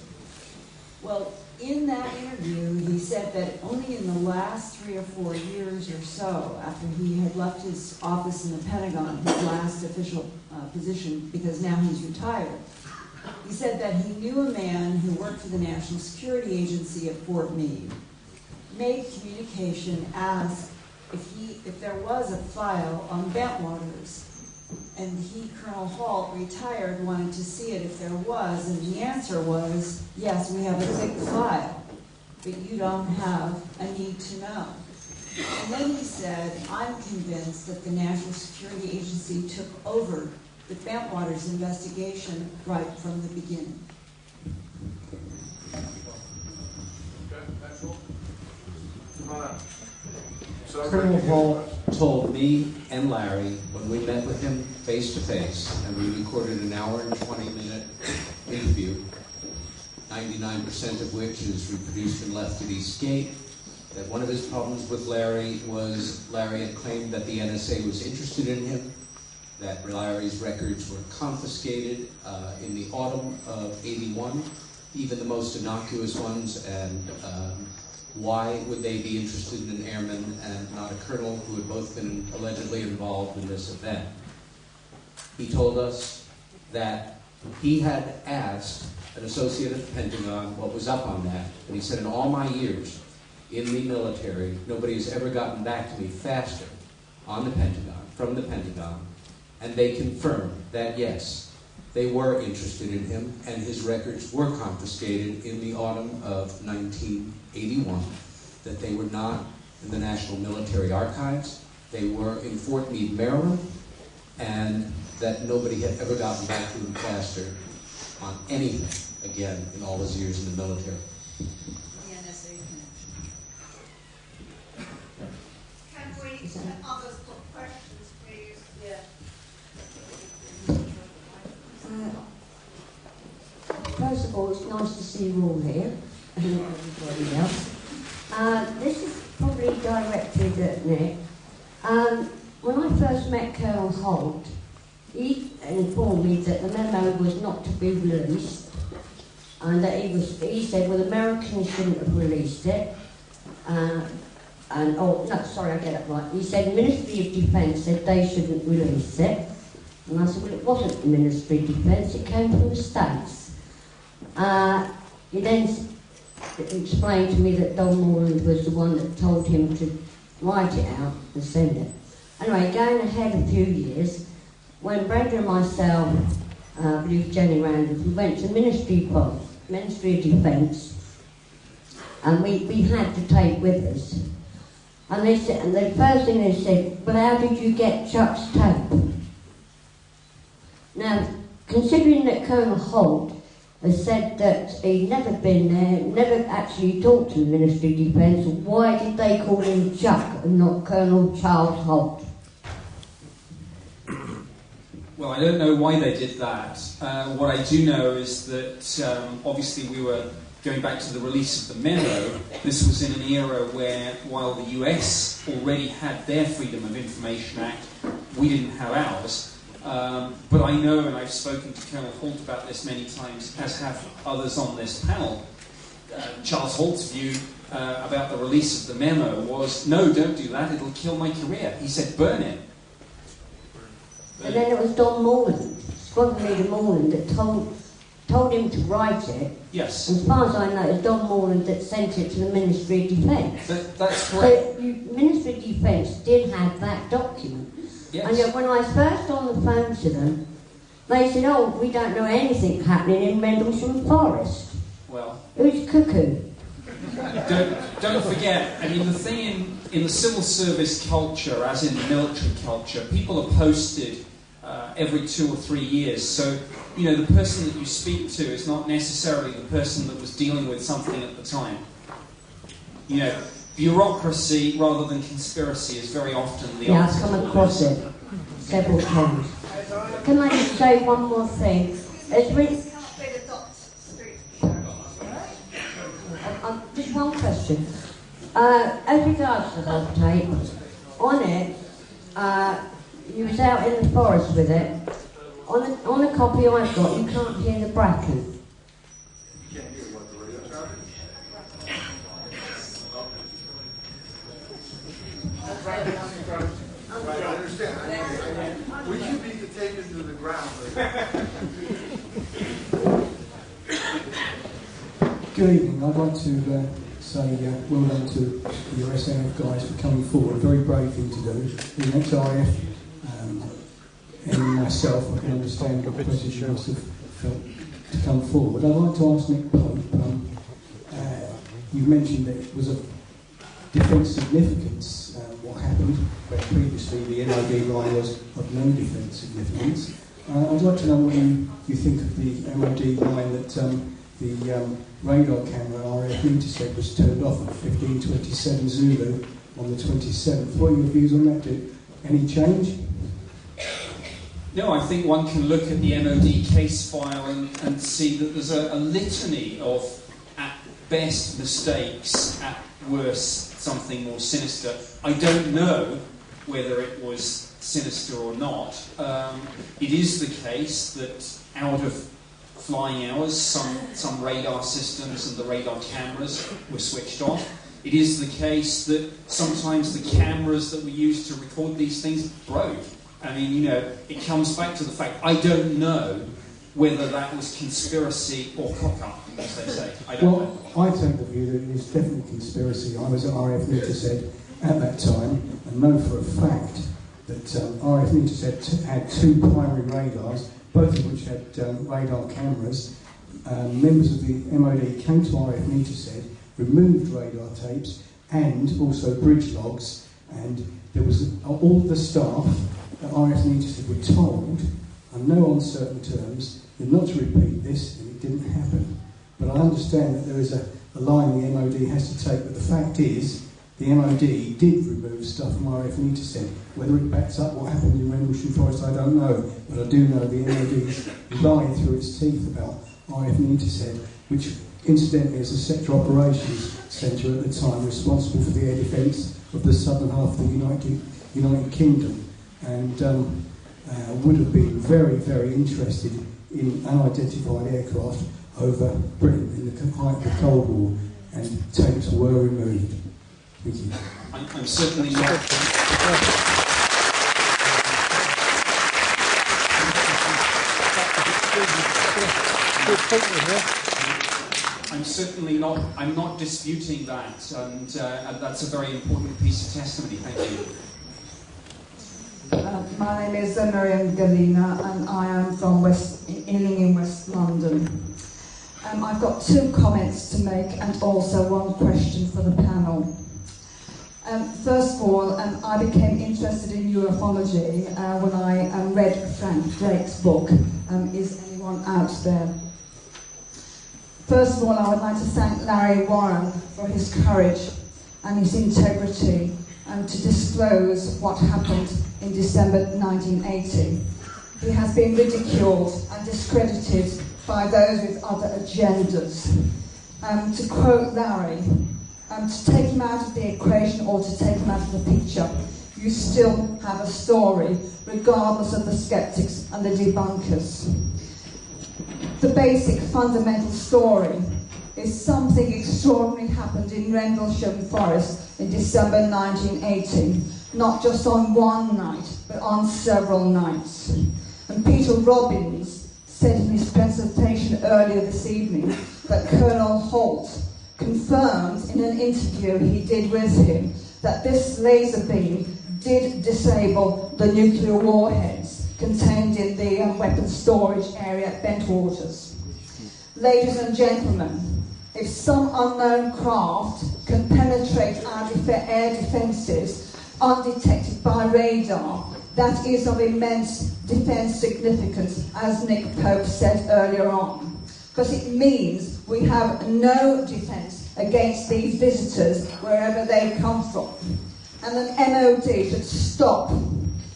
[SPEAKER 3] Well, in that interview, he said that only in the last 3 or 4 years or so, after he had left his office in the Pentagon, his last official position, because now he's retired, he said that he knew a man who worked for the National Security Agency at Fort Meade, made communication, asked if there was a file on Bentwaters, and he, Colonel Hall, retired, wanted to see it if there was, and the answer was, yes, we have a thick file, but you don't have a need to know. And then he said, I'm convinced that the National Security Agency took over the Bentwaters investigation right from the beginning.
[SPEAKER 1] Colonel Hall told me and Larry when we met with him face to face, and we recorded an hour and 20-minute interview, 99% of which is reproduced and left at Eastgate, that one of his problems with Larry was Larry had claimed that the NSA was interested in him, that Larry's records were confiscated in the autumn of '81, even the most innocuous ones, and why would they be interested in an airman and not a colonel who had both been allegedly involved in this event? He told us that he had asked an associate at the Pentagon what was up on that, and he said, in all my years in the military, nobody has ever gotten back to me faster on the Pentagon, from the Pentagon, and they confirmed that, yes, they were interested in him, and his records were confiscated in the autumn of 1981, that they were not in the National Military Archives, they were in Fort Meade, Maryland, and that nobody had ever gotten back to him faster on anything again in all his years in the military.
[SPEAKER 3] The NSA
[SPEAKER 12] Can we, others put questions, please? Yeah.
[SPEAKER 15] First of all, it's nice to see you all here, and everybody else. This is probably directed at Nick. When I first met Colonel Holt, he informed me that the memo was not to be released, and that he said, well, the Americans shouldn't have released it. I get it right. He said the Ministry of Defence said they shouldn't release it. And I said, well, it wasn't the Ministry of Defence, it came from the States. He then explained to me that Don Moreland was the one that told him to write it out and send it. Anyway, going ahead a few years, when Brenda and myself, I believe Jenny Randall, we went to Ministry of Defence, and we had to take with us. And they said, and the first thing they said, well, how did you get Chuck's tape? Now, considering that Colonel Holt has said that he'd never been there, never actually talked to the Ministry of Defence, why did they call him Chuck and not Colonel Charles Holt?
[SPEAKER 11] Well, I don't know why they did that. What I do know is that obviously we were going back to the release of the memo. This was in an era where, while the US already had their Freedom of Information Act, we didn't have ours. But I know, and I've spoken to Colonel Holt about this many times, as have others on this panel, Charles Holt's view about the release of the memo was, no, don't do that, it'll kill my career. He said, burn it.
[SPEAKER 15] And then it was Don Morland, Squadron Leader Morland, that told him to write it.
[SPEAKER 11] Yes.
[SPEAKER 15] And as far as I know, it was Don Morland that sent it to the Ministry of Defence.
[SPEAKER 11] That's correct.
[SPEAKER 15] So Ministry of Defence did have that document.
[SPEAKER 11] Yes.
[SPEAKER 15] And yet when I was first on the phone to them, they said, oh, we don't know anything happening in Rendlesham Forest.
[SPEAKER 11] Well,
[SPEAKER 15] it was cuckoo.
[SPEAKER 11] Don't forget, I mean, the thing in the civil service culture, as in the military culture, people are posted every 2 or 3 years. So, you know, the person that you speak to is not necessarily the person that was dealing with something at the time. You know, bureaucracy rather than conspiracy is very often the
[SPEAKER 15] Yeah,
[SPEAKER 11] answer.
[SPEAKER 15] I've come across it several times. Can I just say one more thing? Just one question. As regards to the whole tape, on it, you was out in the forest with it. On the copy I've got, you can't hear the bracken.
[SPEAKER 6] You can't hear what the radio traffic? Right, I understand. We should beat the tape into the ground.
[SPEAKER 9] Good evening. I'd like to say well done to your SNF guys for coming forward. Very brave thing to do. The ex-RAF and myself, I can understand what pressure you must have felt to come forward. I'd like to ask Nick Pope. You mentioned that it was of defence significance what happened, where previously the MOD line was of no defence significance. I'd like to know what you think of the MOD line that the radar camera RF intercept was turned off at 15:27 Zulu on the 27th. What are your views on that? Any change?
[SPEAKER 11] No, I think one can look at the MOD case file and see that there's a litany of, at best, mistakes, at worst, something more sinister. I don't know whether it was sinister or not. It is the case that out of flying hours, some radar systems and the radar cameras were switched off. It is the case that sometimes the cameras that were used to record these things broke. I mean, you know, it comes back to the fact, I don't know whether that was conspiracy or cock-up, as they say. I don't know.
[SPEAKER 9] I take the view that it is definitely conspiracy. I was at RF Intercept at that time and know for a fact that RF Intercept had 2 primary radars, both of which had radar cameras. Members of the MOD came to RF Intercept, removed radar tapes and also bridge logs, and there was all the staff at RF Intercept were told, on no uncertain terms, not to repeat this, and it didn't happen. But I understand that there is a line the MOD has to take, but the fact is, the MOD did remove stuff from RF Intercept. Whether it backs up what happened in Rendlesham Forest, I don't know, but I do know the MOD lied through its teeth about RF Intercept, which incidentally is a sector operations centre at the time responsible for the air defence of the southern half of the United Kingdom, and would have been very, very interested in unidentified aircraft over Britain in the height of the Cold War, and tapes were removed. Thank you.
[SPEAKER 11] I'm certainly not. I'm certainly not. I'm not disputing that, and that's a very important piece of testimony. Thank you.
[SPEAKER 16] My name is Miriam Galina, and I am from Ealing in West London. I've got 2 comments to make and also 1 question for the panel. First of all, I became interested in ufology when I read Frank Drake's book, Is Anyone Out There? First of all, I would like to thank Larry Warren for his courage and his integrity to disclose what happened in December 1980. He has been ridiculed and discredited by those with other agendas. To quote Larry, to take him out of the equation or to take him out of the picture, you still have a story, regardless of the skeptics and the debunkers. The basic fundamental story is something extraordinary happened in Rendlesham Forest in December 1980, not just on one night, but on several nights. And Peter Robbins said in his presentation earlier this evening that Colonel Holt confirmed in an interview he did with him that this laser beam did disable the nuclear warheads contained in the weapons storage area at Bentwaters. Ladies and gentlemen, if some unknown craft can penetrate our air defences undetected by radar, that is of immense defence significance, as Nick Pope said earlier on. But it means we have no defence against these visitors wherever they come from. And an MOD should stop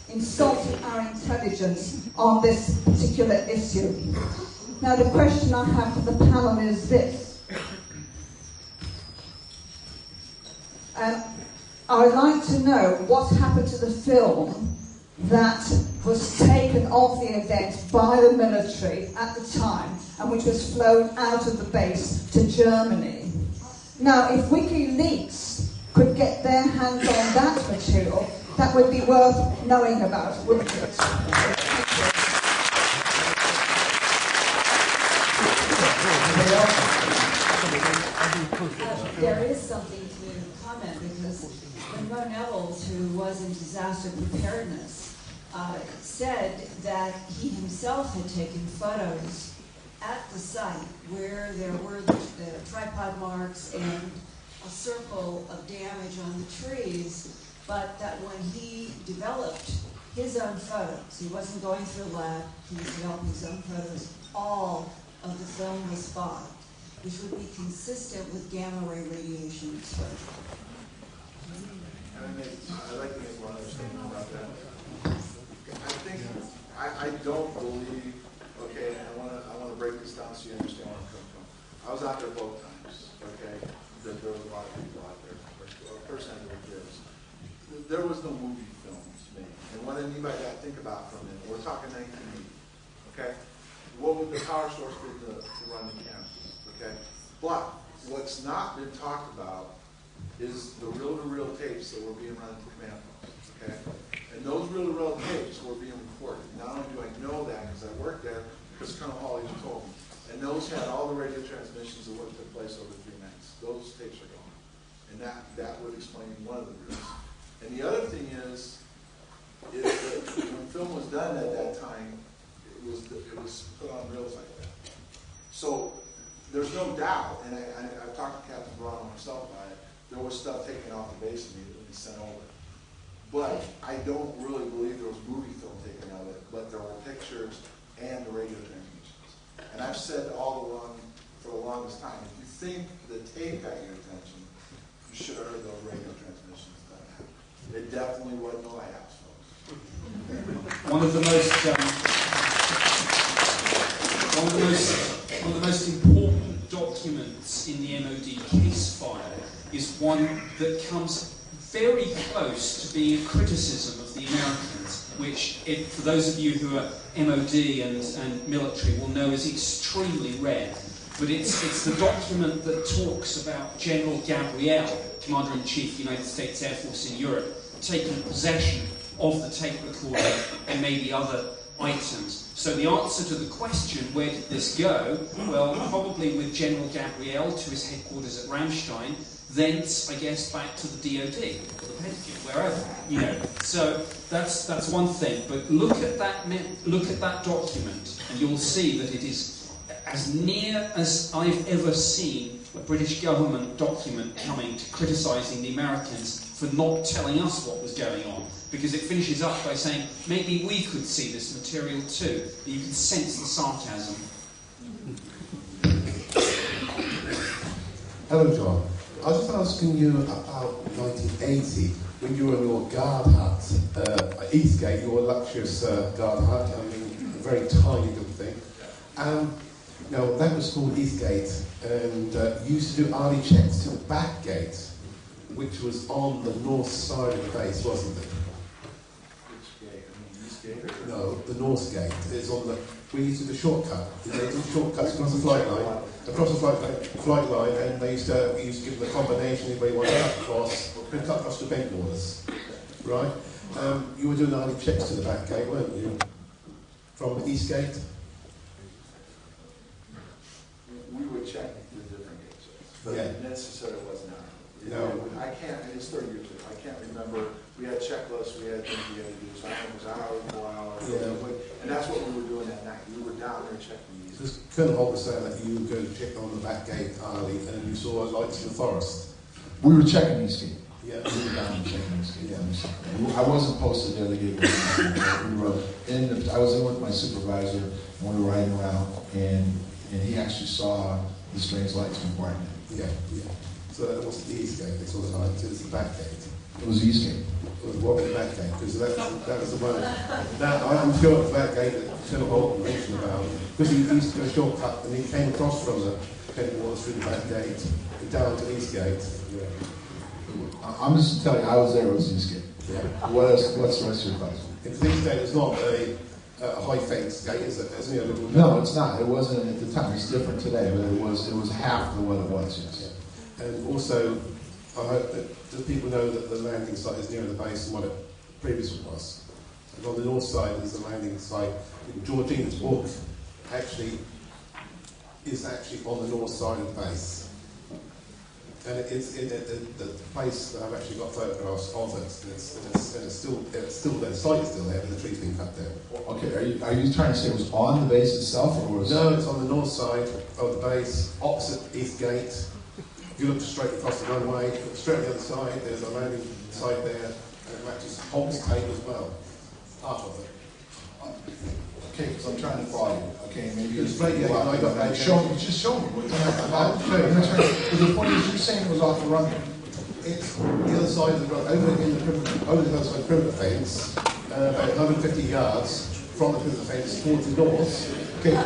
[SPEAKER 16] insulting our intelligence on this particular issue. Now the question I have for the panel is this. I would like to know what happened to the film that was taken of the event by the military at the time and which was flown out of the base to Germany. Now, if WikiLeaks could get their hands on that material, that would be worth knowing about, wouldn't it?
[SPEAKER 3] There is something to comment because when Ron Evels, who was in disaster preparedness, said that he himself had taken photos at the site where there were the tripod marks and a circle of damage on the trees, but that when he developed his own photos, he wasn't going through a lab, he was developing his own photos, all of the film was fogged, which would be consistent with gamma ray radiation exposure.
[SPEAKER 6] And I'd like to make one other statement about that. I don't believe, okay, I want to break this down so you understand where I'm coming from. I was out there both times, okay, there was a lot of people out there. First time there was no movie films made. And what I mean by that, think about for a minute. We're talking 1980, okay? What would the power source be to run the cameras, okay? But what's not been talked about is the reel-to-reel tapes that were being run to command posts, okay? And those reel-to-reel tapes were being recorded. Not only do I know that because I worked there, because Colonel Hawley told me. And those had all the radio transmissions of what took place over 3 nights. Those tapes are gone. And that would explain one of the reasons. And the other thing is that when film was done at that time, it was put on reels like that. So there's no doubt, and I've talked to Captain Brown myself about it, there was stuff taken off the base immediately and sent over. But I don't really believe there was movie film taken of it, but there were pictures and the radio transmissions. And I've said all along, for the longest time, if you think the tape got your attention, you should have heard those radio transmissions that happened. It definitely wasn't the lighthouse, folks.
[SPEAKER 11] One of the most important documents in the MOD case file is one that comes very close to being a criticism of the Americans, which, for those of you who are MOD and military will know is extremely rare. But it's the document that talks about General Gabriel, Commander-in-Chief of the United States Air Force in Europe, taking possession of the tape recorder and maybe other items. So the answer to the question, where did this go? Well, probably with General Gabriel to his headquarters at Ramstein, thence, I guess, back to the DOD, or the Pentagon, wherever, you know. So that's one thing. But look at that document, and you'll see that it is as near as I've ever seen a British government document coming to criticising the Americans for not telling us what was going on. Because it finishes up by saying, maybe we could see this material too. You can sense the sarcasm.
[SPEAKER 17] Hello, John. I was just asking you about 1980, when you were in your guard hut at Eastgate, your luxurious guard hut, I mean, a very tiny little thing. Now, that was called Eastgate, and you used to do hourly checks to the back gate, which was on the north side of the base, wasn't it? No, the North Gate. It's on the. We used to do the shortcut. They do shortcuts across the flight line, and we used to give them the combination anybody wanted to cut across, or cut across the bent waters, right? You were doing hourly checks to the back gate, weren't you? From the East Gate.
[SPEAKER 6] We would check the different gates, but
[SPEAKER 17] Yeah.
[SPEAKER 6] necessarily wasn't ours.
[SPEAKER 17] No.
[SPEAKER 6] I can't. It's 30 years ago. I can't remember. We had checklists. We had things we had to do. So I don't know if it was hour, 4 hours.
[SPEAKER 17] Yeah.
[SPEAKER 6] And that's what we were doing that night. We were down there checking these.
[SPEAKER 17] Because Colonel Holt was saying that you would go to check on the back gate hourly, and you saw lights in the forest.
[SPEAKER 18] We were checking Eastgate.
[SPEAKER 17] Yeah.
[SPEAKER 18] We were down and checking Eastgate. Yeah. I wasn't posted there to get I was in with my supervisor, and we were riding around, and he actually saw the strange lights before I did.
[SPEAKER 17] Yeah. So that wasn't the East Gate, they saw the lights, it was the back gate.
[SPEAKER 18] It was Eastgate.
[SPEAKER 17] What was the back gate? Because that was the one. Now, I'm sure the back gate that Colonel Bolton mentioned about, because he used to go shortcut and he came across from the headquarters through the back gate down to Eastgate. Yeah.
[SPEAKER 18] I'm just telling you, I was there, it was Eastgate.
[SPEAKER 17] Yeah.
[SPEAKER 18] What's the rest of your thoughts?
[SPEAKER 17] Because Eastgate is not a high fence gate, is it? Isn't it a little?
[SPEAKER 18] No, it's not. It wasn't at the time. It's different today, but it was half of what it was, yes.
[SPEAKER 17] Yeah. And also, I hope that the people know that the landing site is nearer the base than what it previously was. And on the north side is the landing site. Georgina's book is actually on the north side of the base. And it's the place that I've actually got photographs of it. And it's still there. The site is still there, but the tree's been cut down.
[SPEAKER 18] Okay, are you trying to say it was on the base itself, or was
[SPEAKER 17] No, it's on the north side of the base, opposite East Gate. You look straight across the runway, look straight on the other side, there's a landing site there, and it matches Holt's tape as well. Half of it.
[SPEAKER 18] Okay, because I'm trying to follow you. Okay, maybe
[SPEAKER 17] It's straight, yeah, I got that.
[SPEAKER 18] Just show me what you're talking about. Because the point is, you're saying it was off the runway.
[SPEAKER 17] It's the other side of the road, over the other side of the perimeter fence, about 150 yards from the perimeter fence towards the north.
[SPEAKER 18] Okay,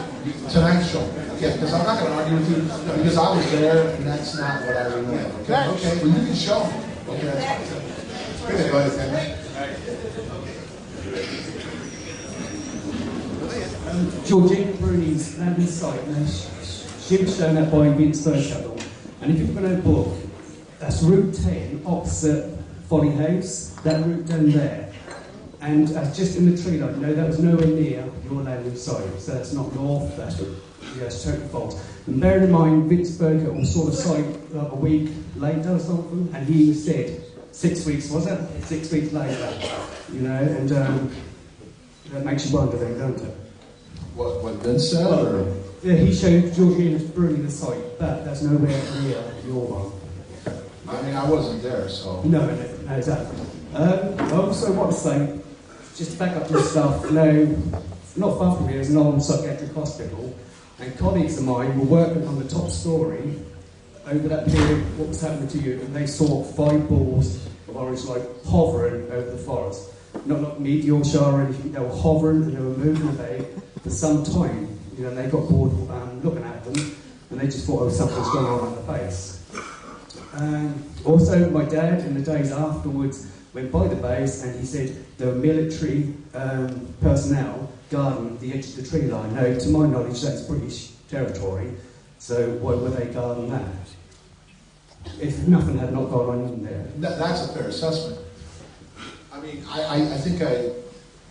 [SPEAKER 18] tonight show me. Okay, because I'm not going to argue with you, because I was there, and that's not what I remember. Okay, well, you can show me. Okay, that's fine.
[SPEAKER 17] Bring it, guys, then.
[SPEAKER 19] Georgina Bruni's landing site, now she was shown that by Vince Burchell. And if you've got a book, that's Route 10 opposite Folly House, that route down there. And just in the tree line, no, that was nowhere near your landing site. So that's not north, that's totally false. And bear in mind, Vince Burchell saw the site a week later or something, and he said, 6 weeks, was it? 6 weeks later, you know, and that makes you wonder then, don't it?
[SPEAKER 18] What Vince said, or?
[SPEAKER 19] Yeah, he showed Georgina Bruni the site, but that's nowhere near your one.
[SPEAKER 18] I mean, I wasn't there, so.
[SPEAKER 19] No, exactly. Also, what to say, just to back up your stuff, not far from here is an old psychiatric hospital, and colleagues of mine were working on the top story over that period, what was happening to you, and they saw 5 balls of orange light hovering over the forest. Not meteor shower or anything, they were hovering and they were moving away for some time. You know, they got bored looking at them, and they just thought, oh, something's going on at the base. Also, my dad, in the days afterwards, went by the base and he said there were military personnel guarding the edge of the tree line. Now, to my knowledge, that's British territory, so why were they guarding that? If nothing had not gone on in there.
[SPEAKER 18] That's a fair assessment. I mean, I think I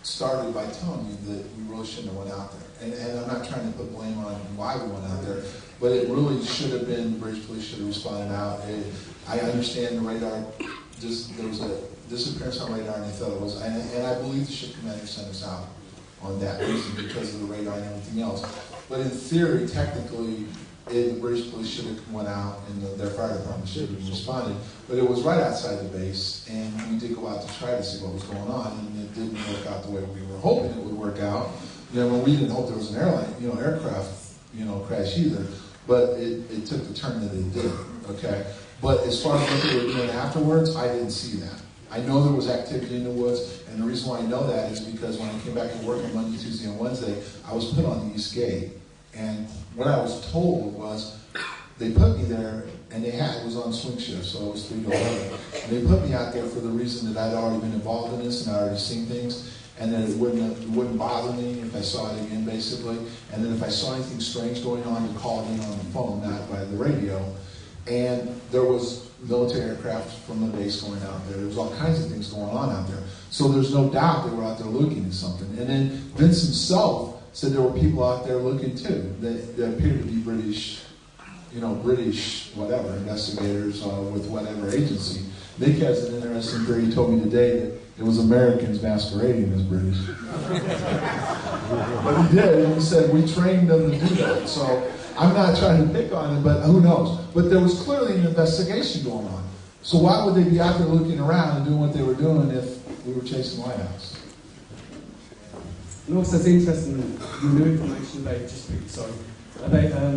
[SPEAKER 18] started by telling me that we really shouldn't have went out there. And I'm not trying to put blame on why we went out there, but it really should have been, the British police should have responded out. I understand the radar, there was a disappearance on radar and they thought it was, and I believe the ship commander sent us out on that reason because of the radar and everything else. But in theory, technically, the British police should have went out and their fire department should have responded. But it was right outside the base, and we did go out to try to see what was going on, and it didn't work out the way we were hoping it would work out. We didn't hope there was an aircraft, crash either, but it took the turn that it did, okay? But as far as what they were doing afterwards, I didn't see that. I know there was activity in the woods, and the reason why I know that is because when I came back to work on Monday, Tuesday, and Wednesday, I was put on the East Gate. And what I was told was they put me there, and it was on swing shift, so it was 3 to 11. And they put me out there for the reason that I'd already been involved in this and I'd already seen things, and that it wouldn't bother me if I saw it again, basically. And then if I saw anything strange going on, to call it in on the phone, not by the radio. And there was military aircraft from the base going out there. There was all kinds of things going on out there. So there's no doubt they were out there looking at something. And then Vince himself said there were people out there looking too that appeared to be British, whatever, investigators with whatever agency. Nick has an interesting theory. He told me today that it was Americans masquerading as British. But he did, and he said, we trained them to do that. So I'm not trying to pick on him, but who knows? But there was clearly an investigation going on. So why would they be out there looking around and doing what they were doing if we were chasing lighthouse?
[SPEAKER 19] And also it's interesting, the new information about,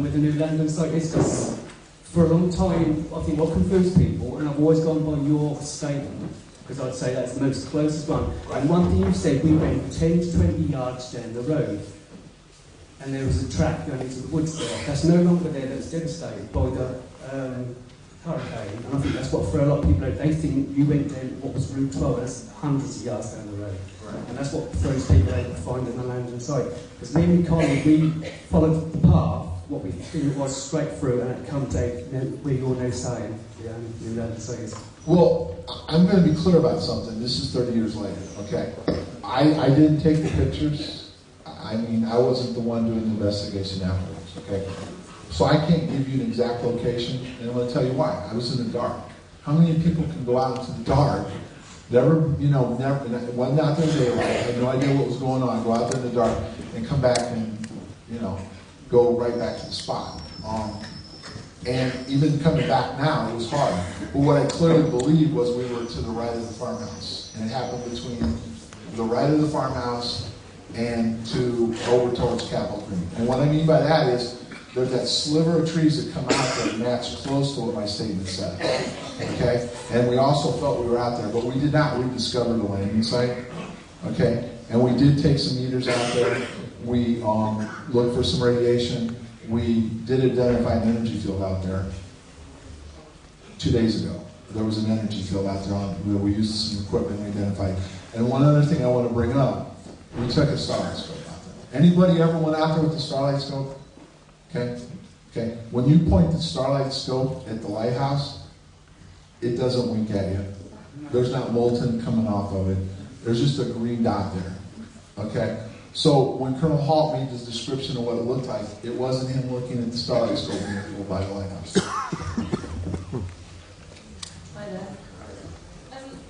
[SPEAKER 19] with the new landing site is because for a long time, I think what confused people, and I've always gone by your statement, because I'd say that's the most closest one. And one thing you said, we went 10 to 20 yards down the road, and there was a track going into the woods there. That's no longer there, that's devastated by the hurricane. And I think that's what for a lot of people, they think you went down what was Route 12, that's hundreds of yards down the road. And that's what throws people out to find in the landing site. Because me and my colleague, we followed the path, what we think it was straight through, and it comes out where you're now saying, the landing site is.
[SPEAKER 18] Well, I'm going to be clear about something. This is 30 years later, okay? I didn't take the pictures. I wasn't the one doing the investigation afterwards, okay? So I can't give you an exact location, and I'm going to tell you why. I was in the dark. How many people can go out into the dark? Never, wasn't out there in daylight, had no idea what was going on, go out there in the dark and come back and, go right back to the spot. And even coming back now, it was hard. But what I clearly believed was we were to the right of the farmhouse. And it happened between the right of the farmhouse and over towards Capitol Green. And what I mean by that is, there's that sliver of trees that come out that match close to what my statement said. Okay? And we also felt we were out there, but we did not rediscover the landing site. Okay? And we did take some meters out there. We looked for some radiation. We did identify an energy field out there 2 days ago. There was an energy field out there where we used some equipment we identified. And one other thing I want to bring up, we took a starlight scope out there. Anybody ever went out there with the starlight scope? Okay. When you point the starlight scope at the lighthouse, it doesn't wink at you. There's not molten coming off of it. There's just a green dot there. Okay? So when Colonel Halt made his description of what it looked like, it wasn't him looking at the starlight scope when he flew by the lighthouse.
[SPEAKER 12] Hi there.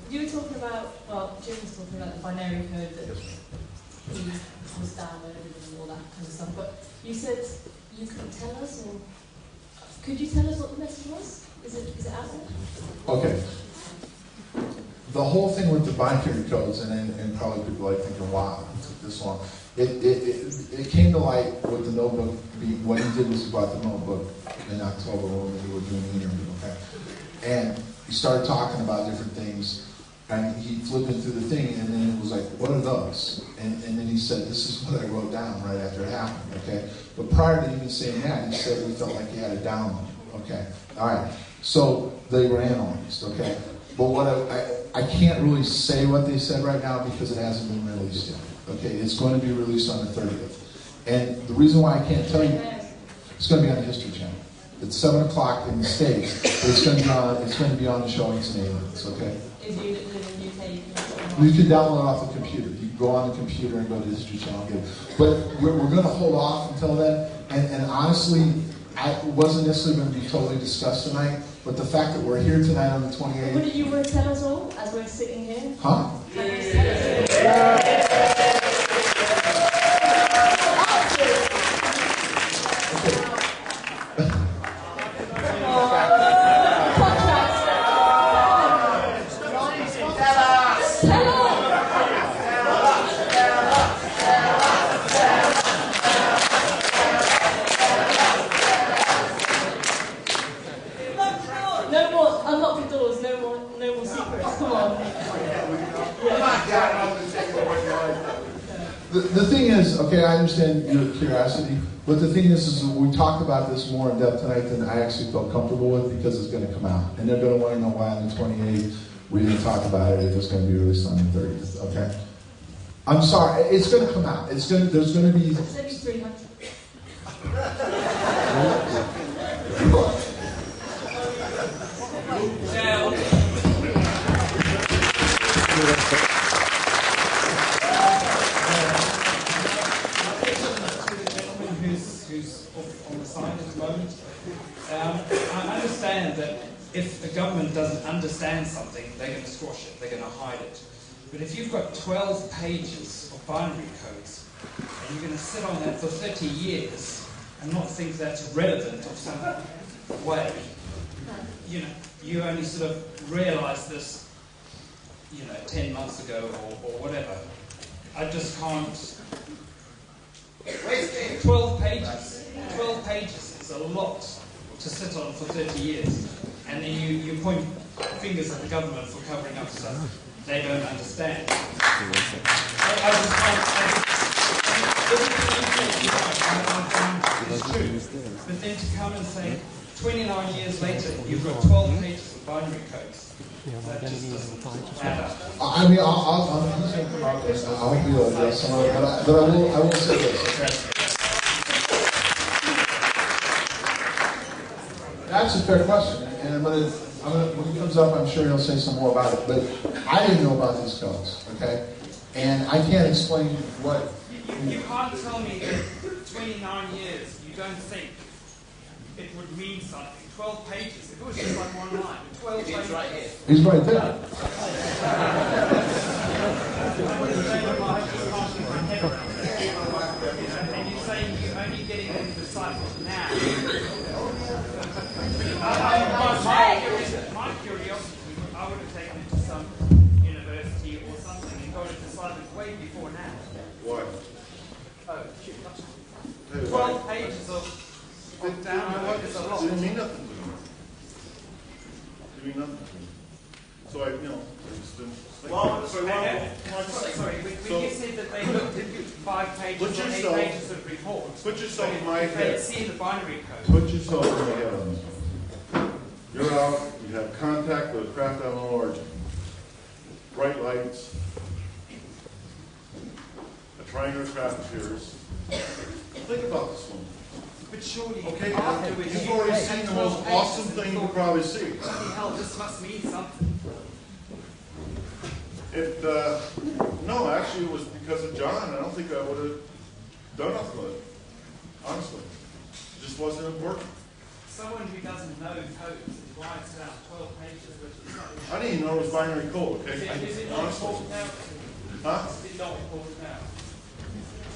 [SPEAKER 12] You were talking about, Jim was talking about the binary code that he was downloaded and all that kind of stuff, but you said you couldn't tell us, or could you tell us what the message was? Is it out there?
[SPEAKER 18] Okay. The whole thing with the binary codes, and probably people like thinking, wow, it took this long. It came to light with the notebook. What he did was he brought the notebook in October when we were doing the interview, okay? And he started talking about different things, and he flipped it through the thing, and then it was like, what are those? And then he said, this is what I wrote down right after it happened, okay? But prior to even saying that, he said we felt like he had a download, okay? All right, so they were analyzed, okay? But what I can't really say what they said right now because it hasn't been released yet, okay? It's going to be released on the 30th. And the reason why I can't tell you, it's going to be on the History Channel. It's 7 o'clock in the States. It's going to be on. It's going to be on the show in Canadian. It's okay.
[SPEAKER 12] If you live in the UK,
[SPEAKER 18] You can download it off the computer. You can go on the computer and go to the History Channel and get it. But we're going to hold off until then. And honestly, it wasn't necessarily going to be totally discussed tonight. But the fact that we're here tonight on the 28th.
[SPEAKER 12] Wouldn't you want to tell us all as we're sitting here?
[SPEAKER 18] Huh?
[SPEAKER 12] No more, unlock the doors, no more secrets, come on.
[SPEAKER 18] The thing is, okay, I understand your curiosity, but the thing is we talked about this more in depth tonight than I actually felt comfortable with because it's going to come out. And they're going to want to know why on the 28th we didn't talk about it if it's going to be released on the 30th, okay? I'm sorry, it's going to come out. There's going to be...
[SPEAKER 12] It's only 300.
[SPEAKER 19] Who's on the side at the moment. I understand that if the government doesn't understand something, they're going to squash it, they're going to hide it. But if you've got 12 pages of binary codes, and you're going to sit on that for 30 years and not think that's relevant of some way, you only sort of realise this, 10 months ago or whatever. I just can't... 12 pages. 12 pages is a lot to sit on for 30 years. And then you point fingers at the government for covering up stuff they don't understand. I just can't... It's true. But then to come and say, 29 years later, you've got 12 pages of binary codes. That just doesn't add up.
[SPEAKER 18] I mean, I'm just going to come out there. I won't be able to address some of it, but I will say this, okay? That's a fair question, and when it comes up, I'm sure you'll say some more about it. But I didn't know about these codes, okay? And I can't explain what...
[SPEAKER 11] You can't tell me that 29 years you don't think it would mean something. 12 pages. If it was just like one line. 12 pages. He's right here.
[SPEAKER 18] He's right there.
[SPEAKER 11] And you're saying you're only getting them to decipher now. My curiosity, I would have taken it to some university or something and got it decided way before now.
[SPEAKER 5] What?
[SPEAKER 11] Oh, 12 pages of download is a lot.
[SPEAKER 5] Didn't mean nothing to me. Didn't mean nothing to me. So I just didn't think.
[SPEAKER 11] Sorry, when you said that they looked at 5 pages or 8 pages of reports,
[SPEAKER 5] put yourself in my
[SPEAKER 11] if they
[SPEAKER 5] head.
[SPEAKER 11] had seen the binary code.
[SPEAKER 5] Put yourself in my head on this one. You're out, you have contact with a craft unknown origin. Bright lights, a triangular craft appears. Think about this one.
[SPEAKER 11] But surely,
[SPEAKER 5] okay,
[SPEAKER 11] afterwards,
[SPEAKER 5] you've already seen the most awesome thing you could probably see.
[SPEAKER 11] Bloody hell, this must mean something.
[SPEAKER 5] No, actually, it was because of John. I don't think I would have done nothing with it. Honestly, it just wasn't important.
[SPEAKER 11] Someone who doesn't know codes is why it's down 12 pages, which is not.
[SPEAKER 5] I didn't even know it was binary code. Okay,
[SPEAKER 11] Is it not
[SPEAKER 5] honestly.
[SPEAKER 11] important now?
[SPEAKER 5] Huh?
[SPEAKER 11] Is it not important now?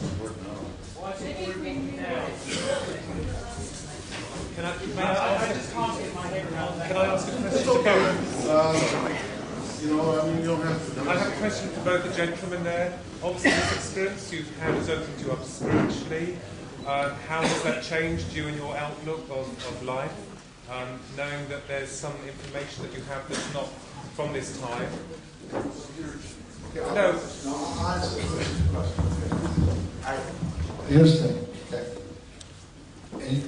[SPEAKER 5] Important now.
[SPEAKER 11] Why is it important now? I just can't get my head around that.
[SPEAKER 4] Can I ask a question?
[SPEAKER 5] It's okay. You don't have to.
[SPEAKER 4] I have a question for both the gentlemen there. Obviously, this experience you've had has opened you up spiritually. How has that changed you in your outlook of life? Knowing that there's some information that you have that's not from this time. No.
[SPEAKER 18] Here's the thing, okay?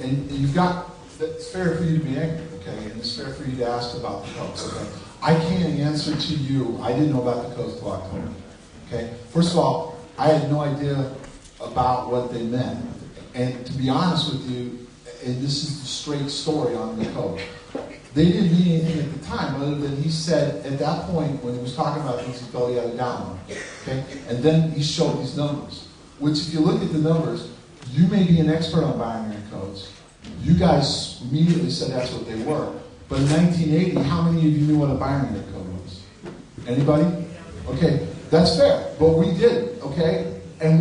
[SPEAKER 18] And you've got, it's fair for you to be angry, okay? And it's fair for you to ask about the codes, okay? I can't answer to you, I didn't know about the codes till October, okay? First of all, I had no idea about what they meant. And to be honest with you, and this is the straight story on the code. They didn't mean anything at the time, other than he said at that point when he was talking about things, he felt he had a download. Okay, and then he showed these numbers. Which, if you look at the numbers, you may be an expert on binary codes. You guys immediately said that's what they were. But in 1980, how many of you knew what a binary code was? Anybody? Okay, that's fair. But we did. Okay, and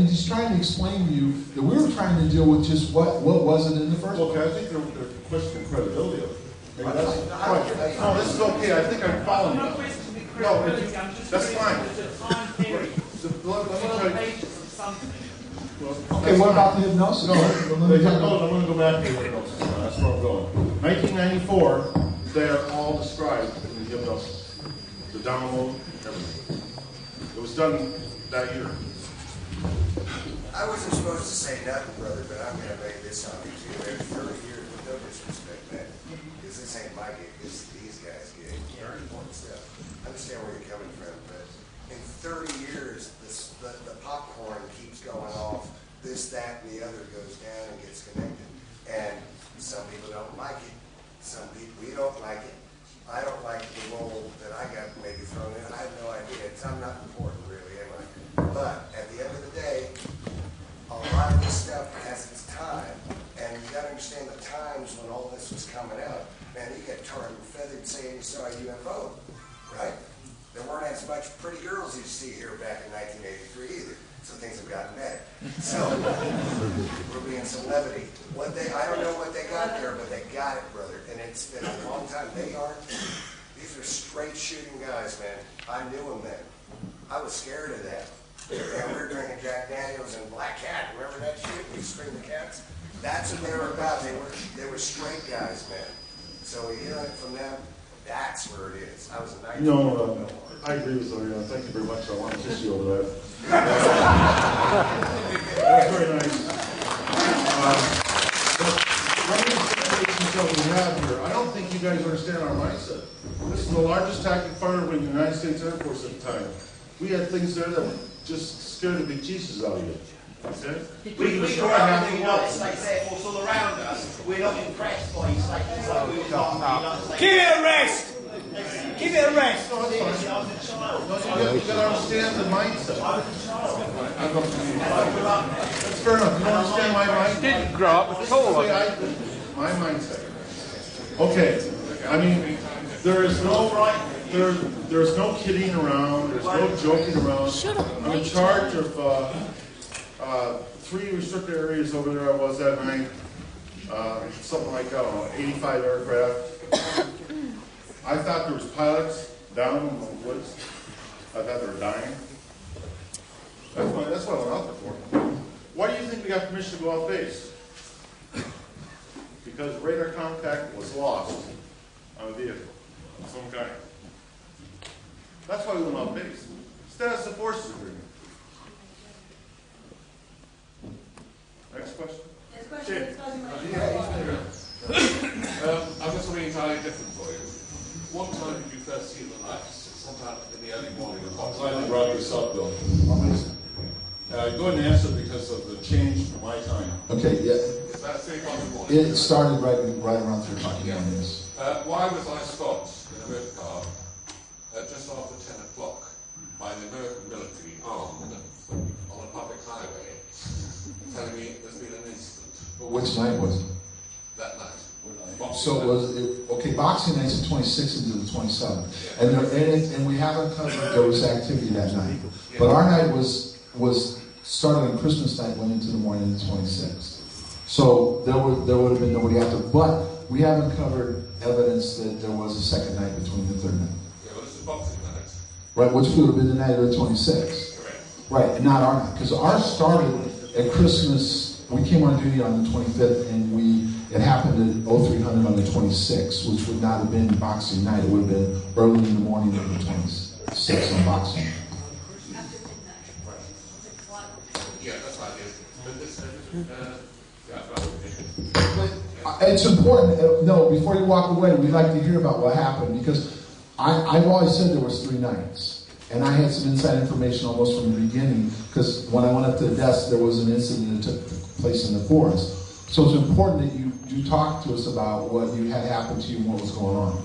[SPEAKER 18] he's trying to explain to you that we were trying to deal with just what was it in the first place.
[SPEAKER 8] Okay, I think they're questioning credibility of it. Maybe that's fine. No, this is okay. I think I'm following you. No, that's fine.
[SPEAKER 18] Okay, what about the hypnosis?
[SPEAKER 8] No, I'm going to go back to the hypnosis. That's where I'm going. 1994, they are all described in the hypnosis. The download, everything. It was done that year.
[SPEAKER 2] I wasn't supposed to say nothing, brother, but I'm going to make this obvious. You know, 30 years with no disrespect, man. Because this ain't my gig, this is these guys' gig. Very important stuff. I understand where you're coming from, but in 30 years, the popcorn keeps going off. This, that, and the other goes down and gets connected. And some people don't like it. Some people, we don't like it. I don't like the role that I got maybe thrown in. I have no idea. I'm not important, really, am I? But at the end of the day, a lot of this stuff has its time. And you got to understand the times when all this was coming out. Man, you get tarred and feathered saying you saw a UFO, right? There weren't as much pretty girls you see here back in 1983 either. So things have gotten better. So we're being some levity. I don't know what they got there, but they got it, brother. And it's been a long time. These are straight shooting guys, man. I knew them then. I was scared of that. And we were drinking Jack Daniels and Black Cat. Remember that shit? We screamed the cats. That's what they were about. They were straight guys, man. So hearing it from them, that's where it is. I was a 19-year-old.
[SPEAKER 8] I agree with you. Thank you very much. I want to kiss you over that. That's very nice. One of the situations that we have here, I don't think you guys understand our mindset. This is the largest tactic fighter wing in the United States Air Force at the time. We had things there that would just scare the big Jesus out of you. Okay?
[SPEAKER 7] We
[SPEAKER 8] destroy
[SPEAKER 7] got
[SPEAKER 8] half
[SPEAKER 7] the
[SPEAKER 8] the
[SPEAKER 7] United
[SPEAKER 8] world.
[SPEAKER 7] States Air Force all around us. We're not impressed by statements like we were part of the United States.
[SPEAKER 20] Give it a rest! Give it a rest!
[SPEAKER 8] No, it's fine.
[SPEAKER 7] I was a child.
[SPEAKER 8] You got to understand the mindset.
[SPEAKER 7] I was a child.
[SPEAKER 8] That's fair enough. You don't understand my mindset.
[SPEAKER 20] Didn't grow up at all.
[SPEAKER 8] My mindset. Okay. I mean, there is no there's no kidding around. There's no joking around. I'm in charge of 3 restricted areas over there. I was that night. Something like, I don't know, 85 aircraft. I thought there was pilots down in the woods. I thought they were dying. That's what I went out there for. Why do you think we got permission to go off base? Because radar contact was lost on a vehicle of some kind. That's why we went off base. Status of forces agreement. Next question.
[SPEAKER 13] Next question.
[SPEAKER 1] I've got something entirely different for you. What time did you first see the lights? Sometime in the early morning.
[SPEAKER 8] I'm glad you brought this up, Bill. Go ahead and answer because of the change from my time.
[SPEAKER 18] Okay, yeah.
[SPEAKER 1] Is that 3 o'clock in the morning?
[SPEAKER 18] It started right around 3 o'clock in the morning. Yes.
[SPEAKER 1] Why was I stopped in a motor car just after 10 o'clock by the American military armed on a public highway telling me there's been an incident?
[SPEAKER 18] Which night was it?
[SPEAKER 1] That night.
[SPEAKER 18] So Boxing Night's the 26th into the 27th, and we haven't covered there was activity that night. But our night was started on Christmas night, went into the morning of the 26th. So there would have been nobody out there, but we haven't covered evidence that there was a second night between the third night.
[SPEAKER 1] Yeah, well, this is Boxing Night.
[SPEAKER 18] Right, which would have been the night of the 26th.
[SPEAKER 1] Correct.
[SPEAKER 18] Right, and not our night, because ours started at Christmas. We came on duty on the 25th, and it happened at 0300 on the 26th, which would not have been Boxing Night. It would have been early in the morning of the 26th on Boxing Night.
[SPEAKER 1] Yeah, that's right. But this,
[SPEAKER 18] It's important. No, before you walk away, we'd like to hear about what happened, because I've always said there was 3 nights. And I had some inside information almost from the beginning, because when I went up to the desk, there was an incident that took place in the forest. So it's important that you talk to us about what you had happen to you and what was going on.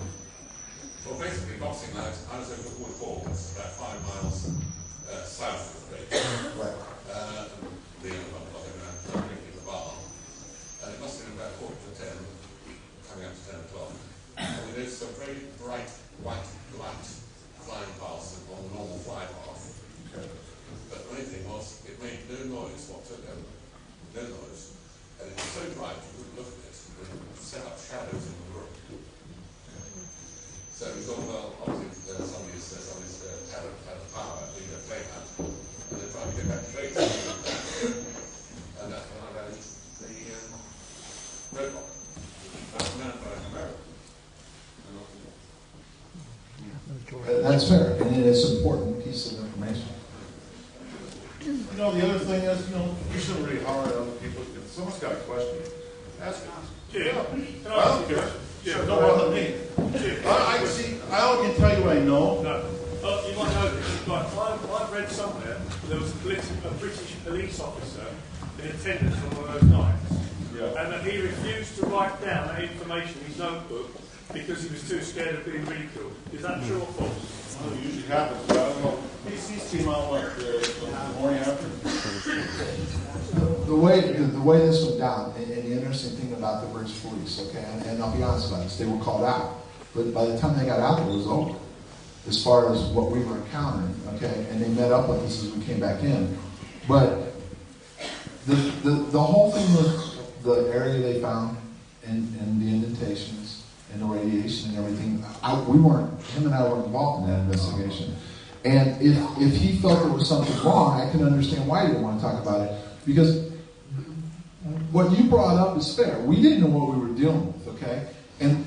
[SPEAKER 21] Well, basically, boxing night, I was over at Wood Hall, it's about 5 miles south of the beach.
[SPEAKER 18] Right.
[SPEAKER 21] The drinking the bar. And it must have been about 10:15, coming up to 10 o'clock. And we noticed some very bright white light flying past on the normal fly path. Okay. But the main thing was, it made no noise whatsoever. No noise. And it was so bright you couldn't look at it. It set up shadows in the room. So we thought, well, obviously somebody's had a power, being a playhouse, and they're trying to get back to base. And that's when I ran into the roadblock. That's man by America.
[SPEAKER 18] That's fair, and it's an important piece of information.
[SPEAKER 5] You know, the other thing is, you shouldn't really holler at other people. If someone's got a question, ask it. Yeah. I don't care. Yeah, don't bother me. I can tell you what I know.
[SPEAKER 22] No. You might know this, but I've read somewhere there was a British police officer in attendance on one of those nights. Yeah. And that he refused to write down that information in his notebook because he was too scared of being ridiculed. Is that true or false?
[SPEAKER 5] Well, it usually happens, but I don't know. PC's came out the morning after.
[SPEAKER 18] The way this went down, and the interesting thing about the British police, okay, and I'll be honest about this, they were called out. But by the time they got out, it was over. As far as what we were encountering, okay, and they met up with us as we came back in. But the whole thing with the area they found and the indentations and the radiation and everything, him and I weren't involved in that investigation. And if he felt there was something wrong, I can understand why he didn't want to talk about it. Because what you brought up is fair. We didn't know what we were dealing with, okay? And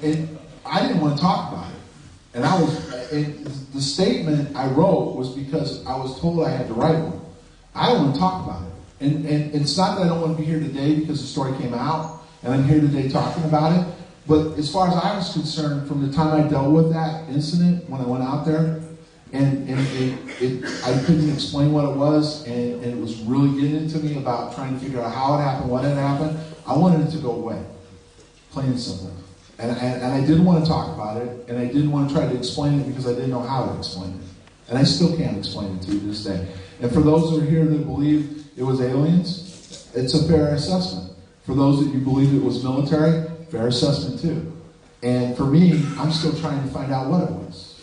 [SPEAKER 18] I didn't want to talk about it. And the statement I wrote was because I was told I had to write one. I don't want to talk about it. And it's not that I don't want to be here today because the story came out, and I'm here today talking about it. But as far as I was concerned, from the time I dealt with that incident, when I went out there, and I couldn't explain what it was, and it was really getting into me about trying to figure out how it happened, what had happened. I wanted it to go away, plain and simple. And I didn't want to talk about it, and I didn't want to try to explain it because I didn't know how to explain it. And I still can't explain it to you to this day. And for those who are here that believe it was aliens, it's a fair assessment. For those that you believe it was military, fair assessment too. And for me, I'm still trying to find out what it was.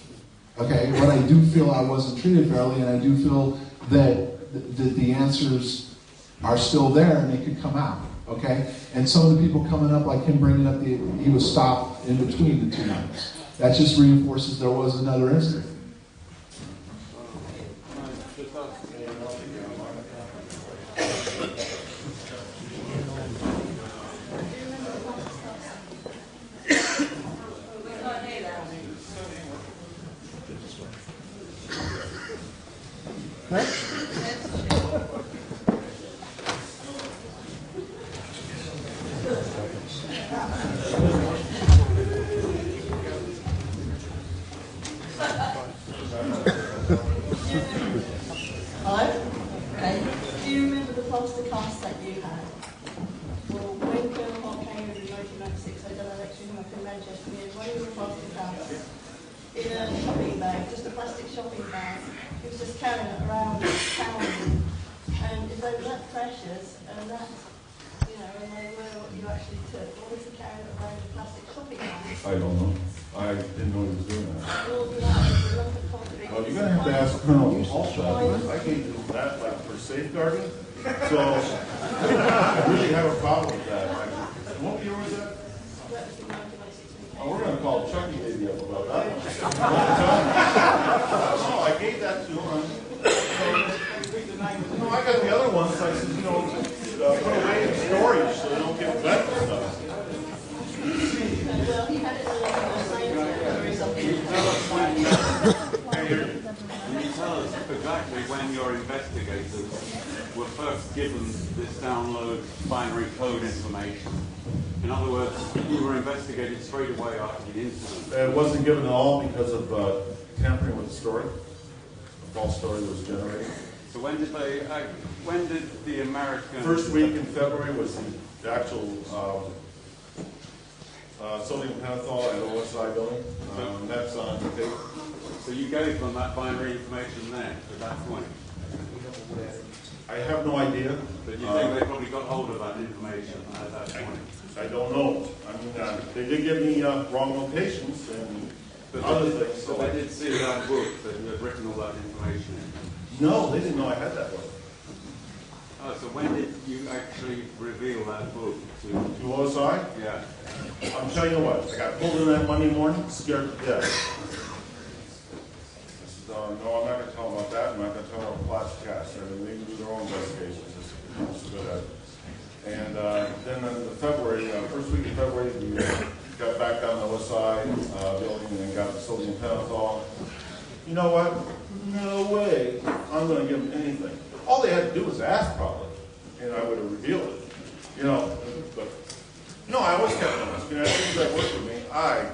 [SPEAKER 18] Okay, but I do feel I wasn't treated fairly, and I do feel that the answers are still there and they could come out. Okay, and some of the people coming up, like him bringing up he was stopped in between the two nights. That just reinforces there was another incident.
[SPEAKER 13] Hello? Okay. Do you remember the plaster cast that you had? Well, when Colonel Hart came over in 1996, I done an lecture him up in Manchester, and he had one of your plaster casts in a shopping bag, just a plastic shopping bag. He was just carrying it around town. And if they were that precious, and that, and they were what you actually took, what was he carrying it around in a plastic shopping bag?
[SPEAKER 5] I don't know. I didn't know he was doing that.
[SPEAKER 13] Well,
[SPEAKER 5] Well, you're going to have to ask Colonel Hall. I gave you that for safeguarding. So I really have a problem with that. What year was that? Oh, we're going to call Chucky maybe up about that. No, I gave that to him. No, I got the other ones. I said, put away in storage so they don't get wet and stuff.
[SPEAKER 13] Well, he had it or something.
[SPEAKER 23] Can you tell us exactly when your investigators were first given this download binary code information? In other words, you were investigated straight away after the incident.
[SPEAKER 5] It wasn't given at all because of tampering with the story. A false story was generated.
[SPEAKER 23] So when did the American...
[SPEAKER 5] First week in February was the the actual sodium pentothal at OSI building. That's on tape.
[SPEAKER 23] So you gave them that binary information then, at that point?
[SPEAKER 5] I have no idea.
[SPEAKER 23] But you think they probably got hold of that information at that point?
[SPEAKER 5] I don't know. I mean, they did give me wrong locations and other things.
[SPEAKER 23] So they did see that book that you had written all that information in?
[SPEAKER 5] No, they didn't know I had that book.
[SPEAKER 23] Oh, so when did you actually reveal that book to
[SPEAKER 5] OSI?
[SPEAKER 23] Yeah.
[SPEAKER 5] I'm telling you what, I got pulled in that Monday morning, scared to death. I said, no, I'm not going to tell them about that. I'm not going to tell them about plastic cast. They can do their own investigations. I'm so good at it. And then in February, first week of February, we got back down to OSI building and got the sodium pentothal. You know what? No way I'm going to give them anything. All they had to do was ask, probably, and I would have revealed it. You know, but no, I always kept notes. You know, as soon as that worked with me, I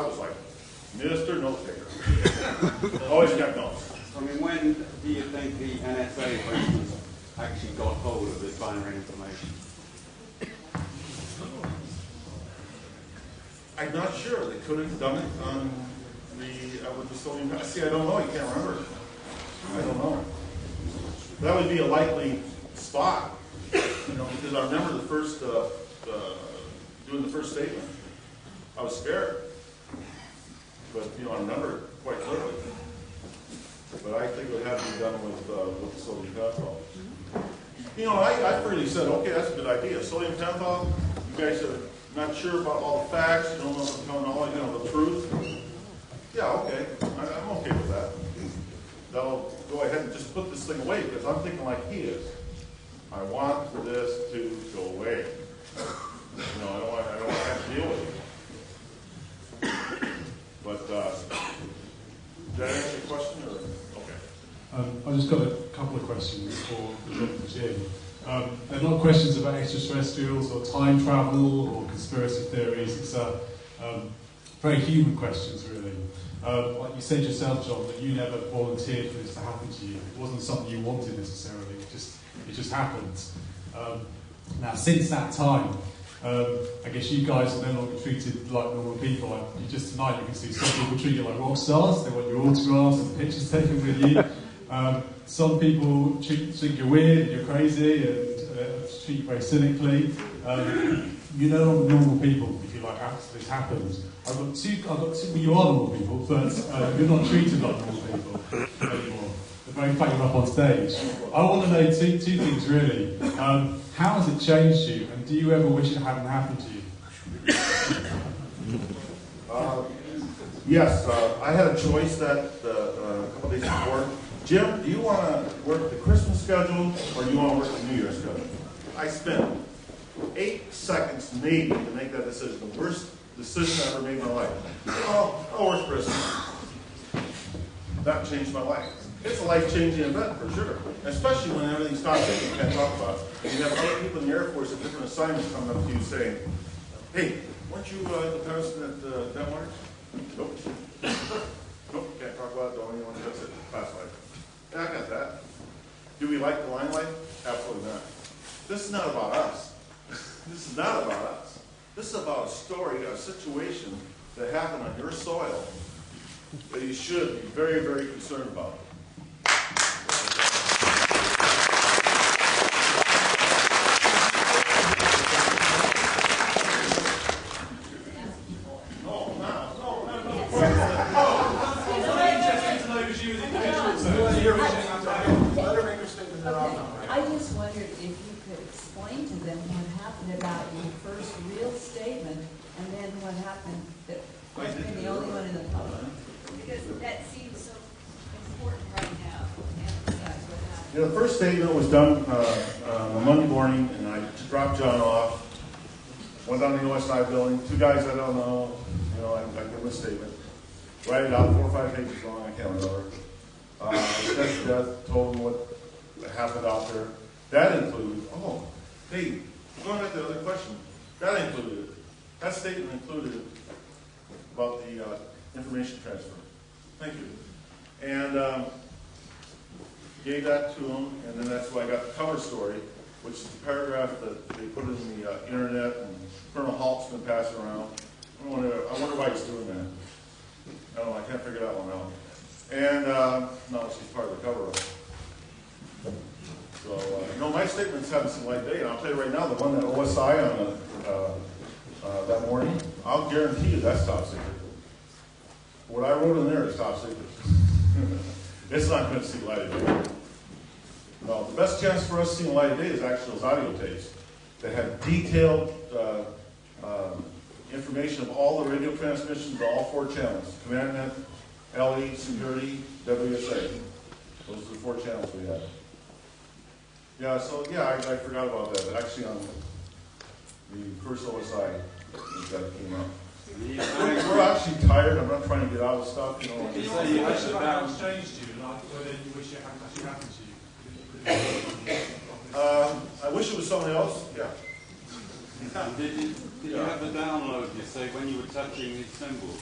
[SPEAKER 5] was like, Mr. Note Taker. Always kept notes.
[SPEAKER 23] I mean, when do you think the NSA, for instance, actually got hold of this binary information?
[SPEAKER 5] I'm not sure. They could have done it on with the sodium. See, I don't know. You can't remember. I don't know. That would be a likely spot, you know, because I remember the first doing the first statement. I was scared, but you know, I remember it quite clearly. But I think it would have to be done with the sodium pentothal. You know, I freely said, okay, that's a good idea. Sodium pentothal. You guys are not sure about all the facts. You don't know if I'm telling all the truth. Yeah, okay. I'm okay with that. They'll go ahead and just put this thing away because I'm thinking like he is. I want this to go away. You know, I don't want to have to deal with it. But did that answer your question? Or? Okay.
[SPEAKER 10] I just got a couple of questions for Jim. They're not questions about extraterrestrials or time travel or conspiracy theories. It's very human questions, really. Like you said yourself, John, that you never volunteered for this to happen to you. It wasn't something you wanted necessarily. It just happened. Now, since that time, I guess you guys are no longer treated like normal people. Like just tonight, you can see some people treat you like rock stars. They want your autographs and pictures taken with you. Some people think you're weird and you're crazy and treat you very cynically. You're no longer normal people, if you like, after this happens. I've got two, well, you are normal people, but you're not treated like normal people anymore. The very fact you're up on stage. I want to know two things, really. How has it changed you, and do you ever wish it hadn't happened to you?
[SPEAKER 5] Yes, I had a choice that a couple days before. Jim, do you want to work the Christmas schedule or do you want to work the New Year schedule? I spent 8 seconds maybe to make that decision. The worst decision I ever made in my life. Oh, I'll work Christmas. That changed my life. It's a life-changing event for sure, especially when everything stops and you can't talk about it. You have other people in the Air Force at different assignments coming up to you saying, hey, weren't you the person at Denmark? Nope. Nope, can't talk about it, don't even want to touch it. Classified. Yeah, I got that. Do we like the limelight? Absolutely not. This is not about us. This is not about us. This is about a story, a situation that happened on your soil that you should be very, very concerned about.
[SPEAKER 3] I just wondered if you could explain to them what happened about your first real statement and then what happened that was being the only one in the public.
[SPEAKER 14] Because that seems so important right now to emphasize what happened.
[SPEAKER 5] You know, the first statement was done on Monday morning, and I dropped John off, went down to the OSI building, 2 guys I don't know, you know, I give them a statement, write it out, 4 or 5 pages long, I can't remember. Sketched to death, told them what happened out there. That included, hey, going back to the other question, that statement included about the information transfer. Thank you. And gave that to them, and then that's why I got the cover story, which is the paragraph that they put in the internet, and Colonel Halt's going to pass it around. I wonder why he's doing that. I don't know, I can't figure that one out. And no, she's part of the cover-up. So, my statement's having some light day, and I'll tell you right now, the one that OSI on that morning, I'll guarantee you that's top secret. What I wrote in there is top secret. It's not going to see light of day. No, the best chance for us seeing light of day is actually those audio tapes that have detailed information of all the radio transmissions to all 4 channels: Commandment, LE, Security, WSA. Those are the 4 channels we have. Yeah, so I forgot about that. But actually on the first OSI that came out. We're actually tired. I'm not trying to get out of stuff.
[SPEAKER 10] Can you say how it's changed you, like whether you wish it hadn't actually happened to you?
[SPEAKER 5] I wish it was somebody else. Yeah.
[SPEAKER 23] Did you have the download, you say, when you were touching these symbols?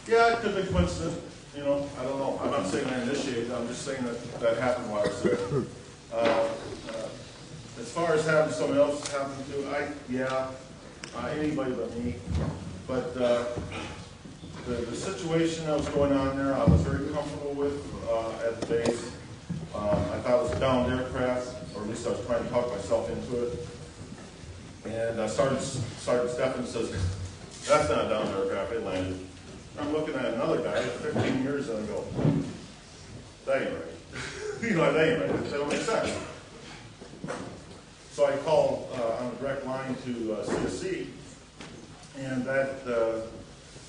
[SPEAKER 5] Yeah, it could be coincident. I don't know. I'm not saying I initiated. I'm just saying that happened while I was there. As far as having someone else happen to, anybody but me. But the situation that was going on there, I was very comfortable with at the base. I thought it was a downed aircraft, or at least I was trying to talk myself into it. And Sergeant Stephan says, "That's not a downed aircraft, it landed." I'm looking at another guy 15 years and I go, "That ain't right." That ain't right. That don't make sense. So I called on the direct line to CSC, and that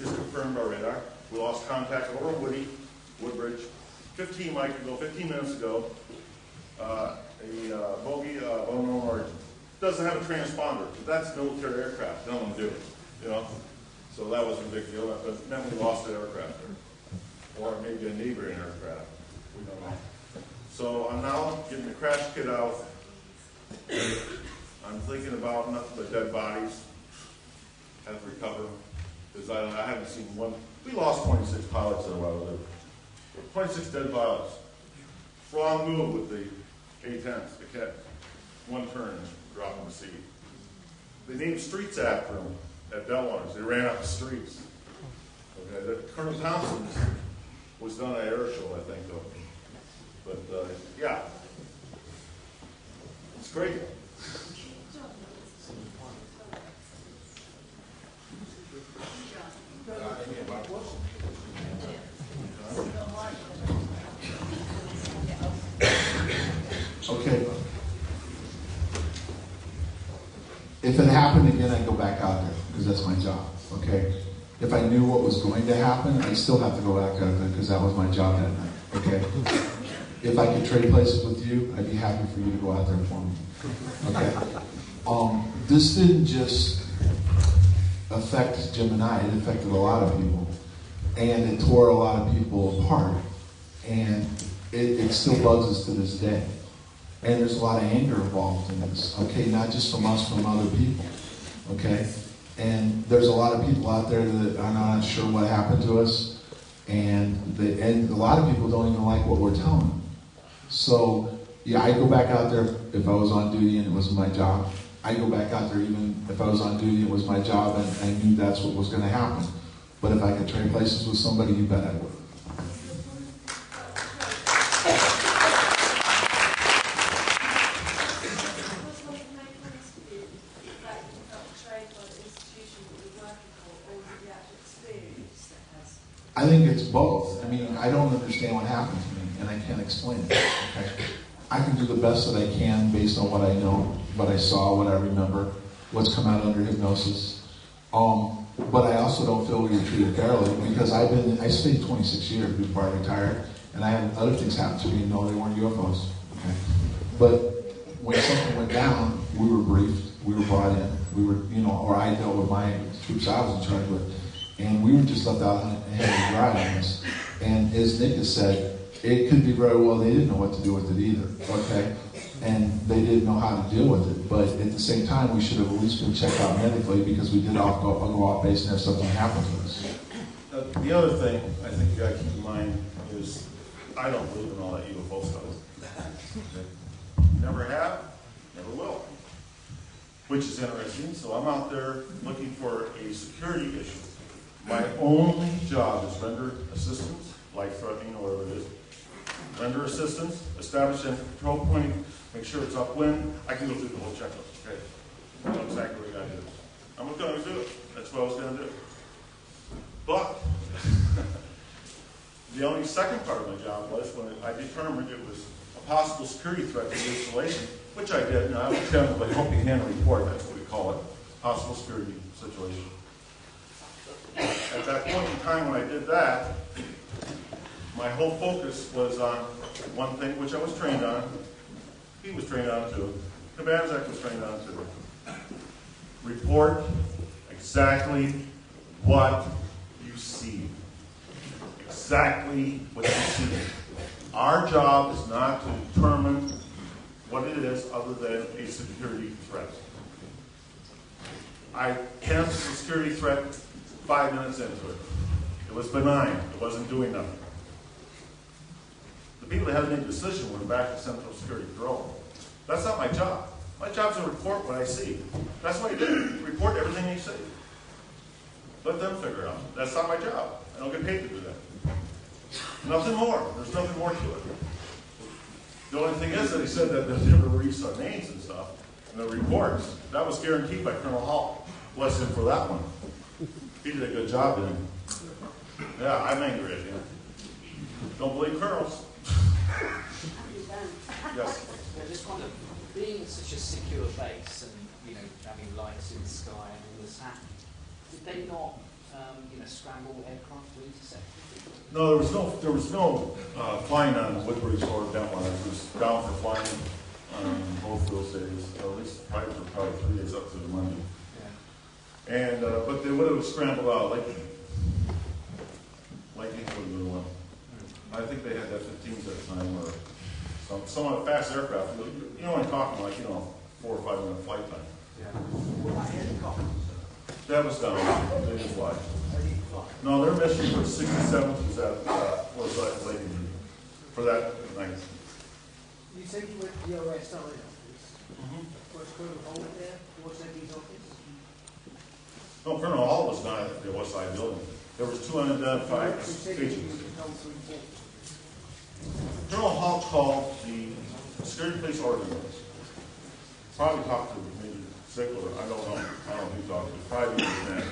[SPEAKER 5] is confirmed by radar. We lost contact over Woodbridge, 15 minutes ago. A bogey of unknown origin. Doesn't have a transponder, but that's military aircraft. They don't want to do it, So that wasn't a big deal. But it meant we lost the aircraft there. Or maybe a neighboring aircraft. We don't know. So I'm now getting the crash kit out. I'm thinking about nothing but dead bodies. Have to recover them. Because I haven't seen one. We lost 26 pilots in a while there. 26 dead pilots. Wrong move with the A-10s. They kept one turn and dropped them to sea. They named streets after them at Delaware. They ran out the streets. Okay. Colonel Thompson's was done at air show, I think, though. But it's great.
[SPEAKER 18] Okay. If it happened again, I'd go back out there because that's my job. Okay. If I knew what was going to happen, I'd still have to go back out there because that was my job that night. Okay. If I could trade places with you, I'd be happy for you to go out there for me. Okay. This didn't just affect Jim and I; it affected a lot of people, and it tore a lot of people apart, and it still bugs us to this day. And there's a lot of anger involved in this, okay? Not just from us, from other people, okay? And there's a lot of people out there that are not sure what happened to us, and a lot of people don't even like what we're telling them. So, I'd go back out there if I was on duty and it was my job. I'd go back out there even if I was on duty and it was my job and I knew that's what was going to happen. But if I could trade places with somebody, you bet I would. I think it's both. I mean, I don't understand what happened to me, and I can't explain it. Okay? I can do the best that I can based on what I know, what I saw, what I remember, what's come out under hypnosis. But I also don't feel we were treated fairly because I stayed 26 years before I retired, and I had other things happen to me. No, they weren't UFOs. Okay? But when something went down, we were briefed, we were brought in, we were, or I dealt with my troops I was in charge with. And we were just left out and had to dry on this. And as Nick has said, it could be very well they didn't know what to do with it either, okay? And they didn't know how to deal with it. But at the same time, we should have at least been checked out medically because we did go off base and have something happen to us.
[SPEAKER 5] The other thing I think you got to keep in mind is I don't believe in all that UFO stuff. Never have, never will. Which is interesting, so I'm out there looking for a security issue. My only job is render assistance, life-threatening or whatever it is. Render assistance, establish a control point, make sure it's upwind. I can go through the whole checklist, okay? I know exactly what I gotta do. I'm gonna do it. That's what I was gonna do. But, the only second part of my job was when I determined it was a possible security threat to the installation, which I did, and I would tell them, but hope you hand report, that's what we call it, possible security situation. At that point in time when I did that, my whole focus was on one thing, which I was trained on. He was trained on too. Kabanzak was trained on too. Report exactly what you see. Exactly what you see. Our job is not to determine what it is other than a security threat. I canceled the security threat 5 minutes into it. It was benign. It wasn't doing nothing. The people that had to make a decision went back to Central Security Bureau. That's not my job. My job is to report what I see. That's what I do. Report everything you see. Let them figure it out. That's not my job. I don't get paid to do that. Nothing more. There's nothing more to it. The only thing is that he said that they never released our names and stuff in the reports. That was guaranteed by Colonel Hall. Bless him for that one. He did a good job in it. Yeah, I'm angry at him. Don't believe colonels. Yes.
[SPEAKER 9] I just wonder, being such a secure base and, you know, having lights in the sky and all this happening, did they not, scramble aircraft to intercept?
[SPEAKER 5] No, there was no flying on Woodbridge or Denmark. It was down for flying on both of those days. At least flights were probably 3 days up to the Monday. Yeah. And but they would have scrambled out Lightning. Lightning would have been one. I think they had F-15s at the time, or somewhat fast aircraft. You know, I'm talking like 4 or 5 minute flight time.
[SPEAKER 9] Yeah. What about helicopters?
[SPEAKER 5] That was down. They didn't fly. No, their mission for 67th was at Lightning for that night.
[SPEAKER 9] You said you went to the OSI office. Was Colonel Hall there? Was that his office?
[SPEAKER 5] No, Colonel Hall was not at the OSI building. There was 2 unidentified agents. Colonel Hall called the security police ordinance. Probably talked to maybe Zickler. I don't know. I don't know who he talked to. Probably the man.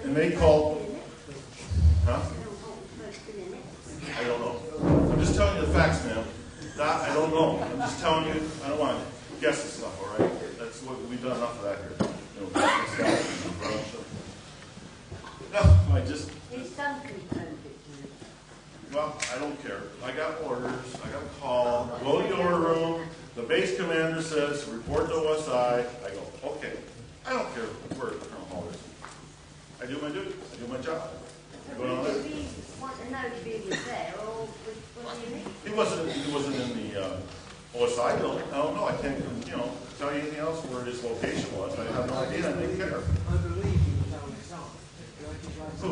[SPEAKER 5] And they called. Huh? I don't know. I'm just telling you the facts, ma'am. I don't know. I'm just telling you. I don't want to guess this stuff. All right. That's what we've done enough of that here. No, I just. Well, I don't care. I got orders. I got a call. Go to the order room. The base commander says, report to OSI. I go, okay. I don't care where Colonel Hall is. I do my duty. I do my job.
[SPEAKER 14] Did he want to know if he was there, or was he in it?
[SPEAKER 5] He wasn't in the OSI building. I don't know. I can't, tell you anything else where his location was. I have no idea. I didn't care.
[SPEAKER 9] I believe he was on his own.
[SPEAKER 5] Who?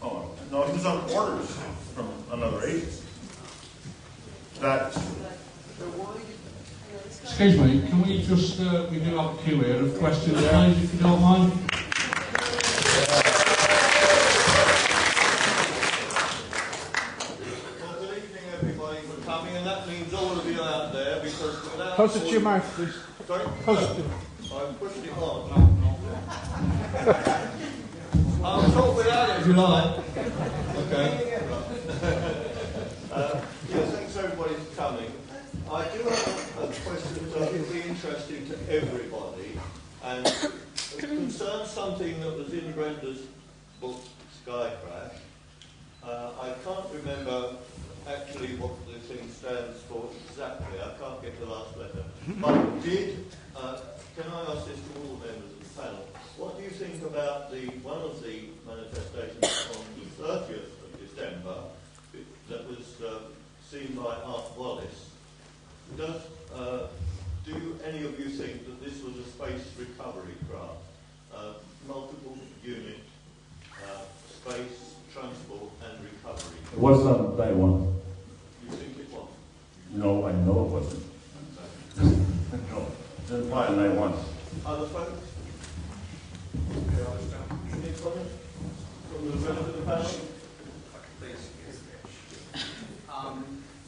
[SPEAKER 5] Oh, no, he was on orders from another agency. That's true.
[SPEAKER 10] Excuse me, can we just, we do have a queue here of questions, please, if you don't mind.
[SPEAKER 22] Well, good evening, everybody, for coming, and that means all of you out there, because without...
[SPEAKER 20] Closer to your mouth, please.
[SPEAKER 22] Sorry?
[SPEAKER 20] Closer.
[SPEAKER 22] I'm pushing it on. I'll talk without it if you like. Okay. Yes, thanks everybody for coming. I do have a question that will be interesting to everybody, and it concerns something that was in Brenda's book, Sky Crash. I can't remember actually what the thing stands for exactly. I can't get the last letter. But can I ask this to all the members of the panel? What do you think about one of the manifestations on the 30th of December that was seen by Art Wallace? Do any of you think that this was a space recovery craft? Multiple unit, space, transport and recovery.
[SPEAKER 8] It wasn't on that one.
[SPEAKER 22] You think it was? anything from it? From the rest of the panel?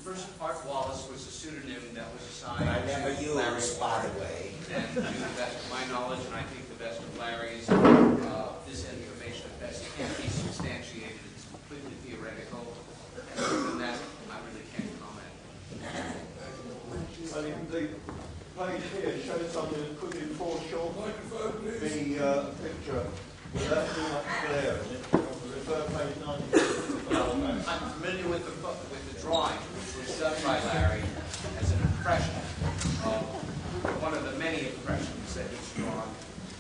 [SPEAKER 1] First, Art Wallace was a pseudonym that was assigned
[SPEAKER 7] I never
[SPEAKER 1] to
[SPEAKER 7] used,
[SPEAKER 1] Larry
[SPEAKER 7] by the way.
[SPEAKER 1] And to the best of my knowledge, and I think the best of Larry's, this information at best can't be substantiated. It's completely theoretical. And other than that, I really can't comment.
[SPEAKER 22] I mean, the page here shows something that could be foreshortened. The picture without too much glare in it. Refer page 96.
[SPEAKER 1] I'm familiar with the drawing, which was done by Larry as an impression of one of the many impressions that he's drawn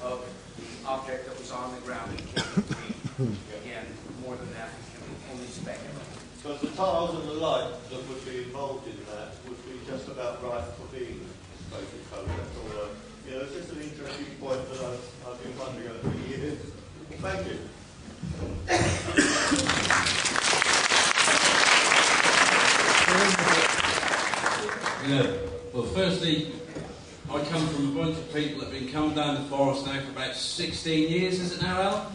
[SPEAKER 1] of the object that was on the ground in King. Again, more than that, we can only speculate.
[SPEAKER 22] Because the tiles and the light that would be involved in that would be just about right for being basic colour. That's all. It's just an interesting point that I've been wondering over the years. Thank you.
[SPEAKER 6] Well, firstly, I come from a bunch of people that have been coming down the forest now for about 16 years, is it now, Al?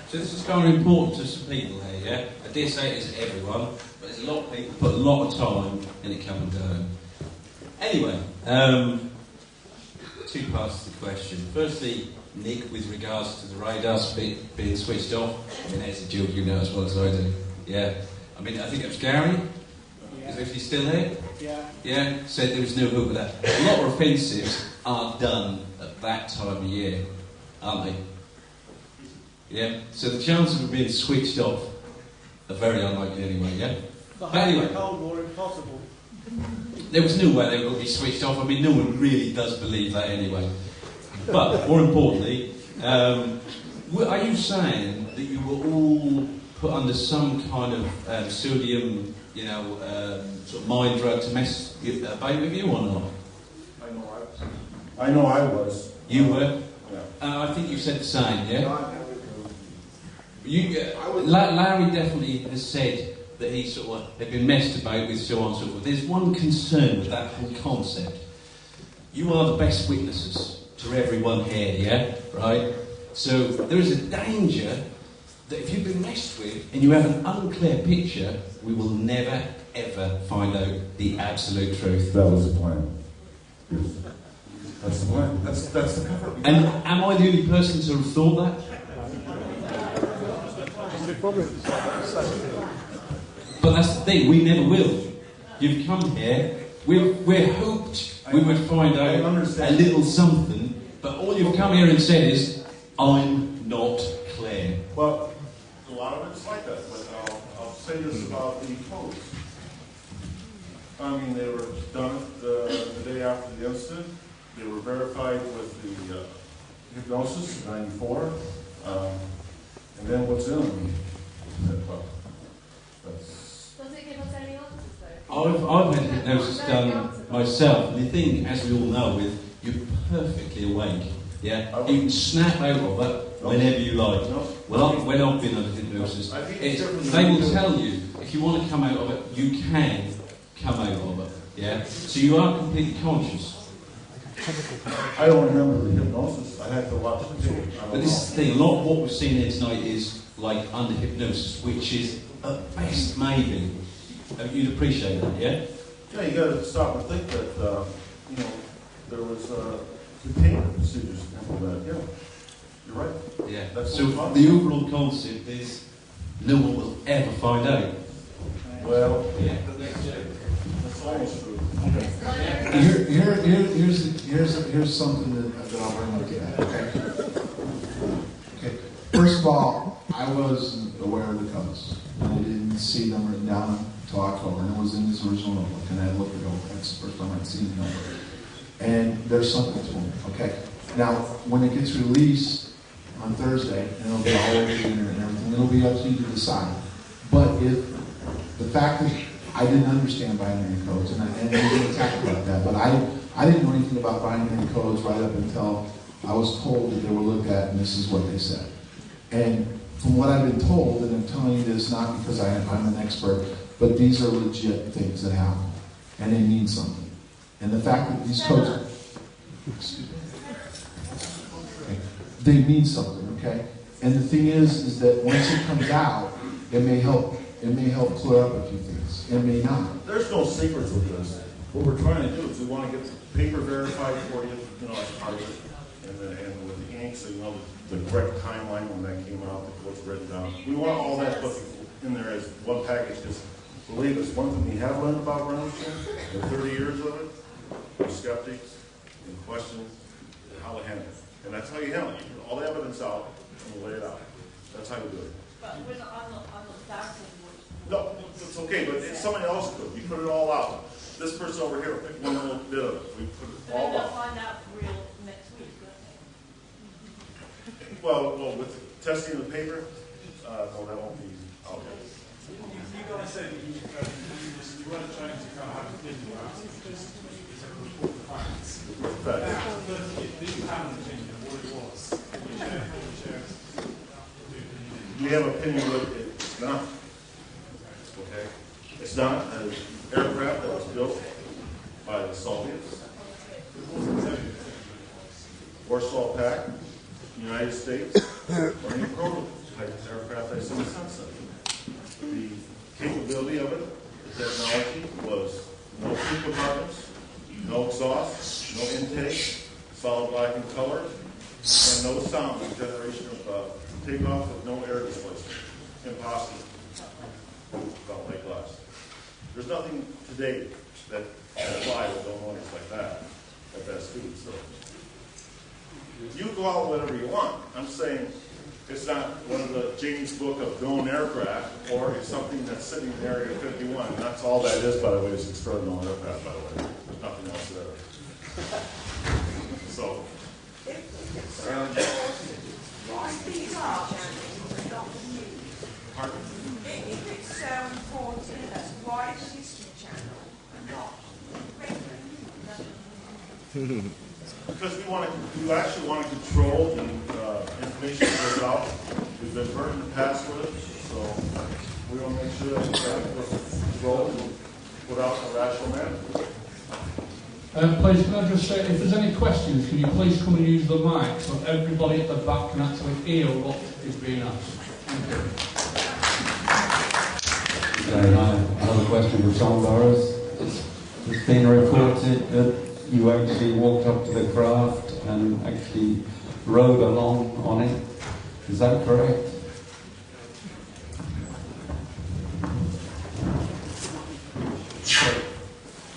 [SPEAKER 6] So this is kind of important to some people here, yeah? I dare say it is everyone, but there's a lot of people put a lot of time in it coming down. Anyway, two parts to the question. Firstly, Nick, with regards to the radar being switched off, I mean, that's a joke, you know as well as I do. Yeah. I mean, I think it was Gary. Is if he's still here?
[SPEAKER 20] Yeah.
[SPEAKER 6] Yeah, said there was no hope of that. A lot of offensives are done at that time of year, aren't they? Yeah? So the chances of being switched off are very unlikely anyway, yeah?
[SPEAKER 20] But
[SPEAKER 6] anyway,
[SPEAKER 20] Cold War impossible.
[SPEAKER 6] there was no way they were going to be switched off. I mean, no one really does believe that anyway. But, more importantly, are you saying that you were all put under some kind of sodium, sort of mind drug to mess with you or not?
[SPEAKER 8] I know I was.
[SPEAKER 6] You were?
[SPEAKER 8] Yeah.
[SPEAKER 6] I think you said the same, yeah? Larry definitely has said that he sort of had been messed about with so on and so forth. There's one concern with that whole concept. You are the best witnesses to everyone here, yeah? Right? So there is a danger that if you've been messed with and you have an unclear picture, we will never, ever find out the absolute truth.
[SPEAKER 8] That was the plan. Yes. That's the plan. That's the cover.
[SPEAKER 6] And am I the only person to have thought that? But that's the thing, we never will. You've come here, we're hoped we would find out a little something, but all you've come here and said is, I'm not clear.
[SPEAKER 8] Well, a lot of it's like that, but I'll say this about the codes. I mean, they were done the day after the incident. They were verified with the hypnosis in '94. And then what's in them?
[SPEAKER 12] Does it give us any answers though?
[SPEAKER 6] I've had hypnosis done myself, and the thing, as we all know, is you're perfectly awake. Yeah, you can snap out of it whenever you like. Well, when I've been under hypnosis, they will tell you if you want to come out of it, you can come out of it. Yeah, so you are completely conscious.
[SPEAKER 8] I don't remember the hypnosis. I had to watch the tape.
[SPEAKER 6] But this is the thing. A lot of what we've seen here tonight is like under hypnosis, which is at best maybe. You'd appreciate that, yeah?
[SPEAKER 8] Yeah, you got to stop and think that there was containment procedures and all that. Yeah, you're right.
[SPEAKER 6] Yeah.
[SPEAKER 8] That's
[SPEAKER 6] So the overall concept is no one will ever find out.
[SPEAKER 8] Well,
[SPEAKER 6] yeah.
[SPEAKER 8] That's almost true.
[SPEAKER 18] Here's something that I'll bring up to that. Okay. First of all, I wasn't aware of the codes. I didn't see them written down until October, and it was in this original notebook, and I looked it over. That's the first time I'd seen the notebook. And there's something to them. Okay. Now, when it gets released on Thursday, and it'll be all over the internet and everything, it'll be up to you to decide. But if the fact that I didn't understand binary codes, and we didn't talk about that, but I didn't know anything about binary codes right up until I was told that they were looked at, and this is what they said. And from what I've been told, and I'm telling you this not because I'm an expert, but these are legit things that happen, and they mean something. And the fact that these codes, okay, they mean something, okay? And the thing is that once it comes out, it may help clear up a few things. It may not.
[SPEAKER 8] There's no secrets with this. What we're trying to do is we want to get the paper verified for you, as part of it, and with the ink, so you know the correct timeline when that came out, what's written down. We want all that put in there as one package, because believe us, one thing we have learned about Rendlesham, in 30 years of it, we're skeptics and questions how to handle it. And that's how you handle it. You put all the evidence out and lay it out. That's how you do it.
[SPEAKER 14] But we're not, I'm not doubting what.
[SPEAKER 8] No, it's okay, but if somebody else could, you put it all out. This person over here, pick one little bit of it. We put it all
[SPEAKER 14] They'll
[SPEAKER 8] out.
[SPEAKER 14] find out real next week, won't they?
[SPEAKER 8] Well, with the testing of the paper, no, that won't be out yet.
[SPEAKER 10] You guys said that you weren't trying to kind of have a opinion about it, just it's a report of facts. But do you have an opinion of what it was?
[SPEAKER 8] We have an opinion what it's not. Okay? It's not an aircraft that was built by the Soviets. Warsaw Pact, United States, or any prototype aircraft that's in the sunset. The capability of it, the technology was no fuel compartments, no exhaust, no intake, solid black in color, and no sound generation of takeoff with no air displacement. Impossible. Felt like glass. There's nothing today that can fly with no noise like that at that speed. So you go out whatever you want. I'm saying it's not one of the James Book of known aircraft, or it's something that's sitting in Area 51. And that's all that is, by the way, is extraordinary aircraft, by the way. There's nothing else there. So.
[SPEAKER 14] Why these are not new?
[SPEAKER 8] Pardon?
[SPEAKER 14] If it's haunted, why is History Channel not regular?
[SPEAKER 8] Because we actually want to control the information that goes out. We've been burnt in the past with it, so we want to make sure that we control and put out a rational manner.
[SPEAKER 15] Please, can I just say, if there's any questions, can you please come and use the mic so everybody at the back can actually hear what is being asked?
[SPEAKER 16] Another question for Tom Burrows. It's been reported that you actually walked up to the craft and actually rode along on it. Is that correct?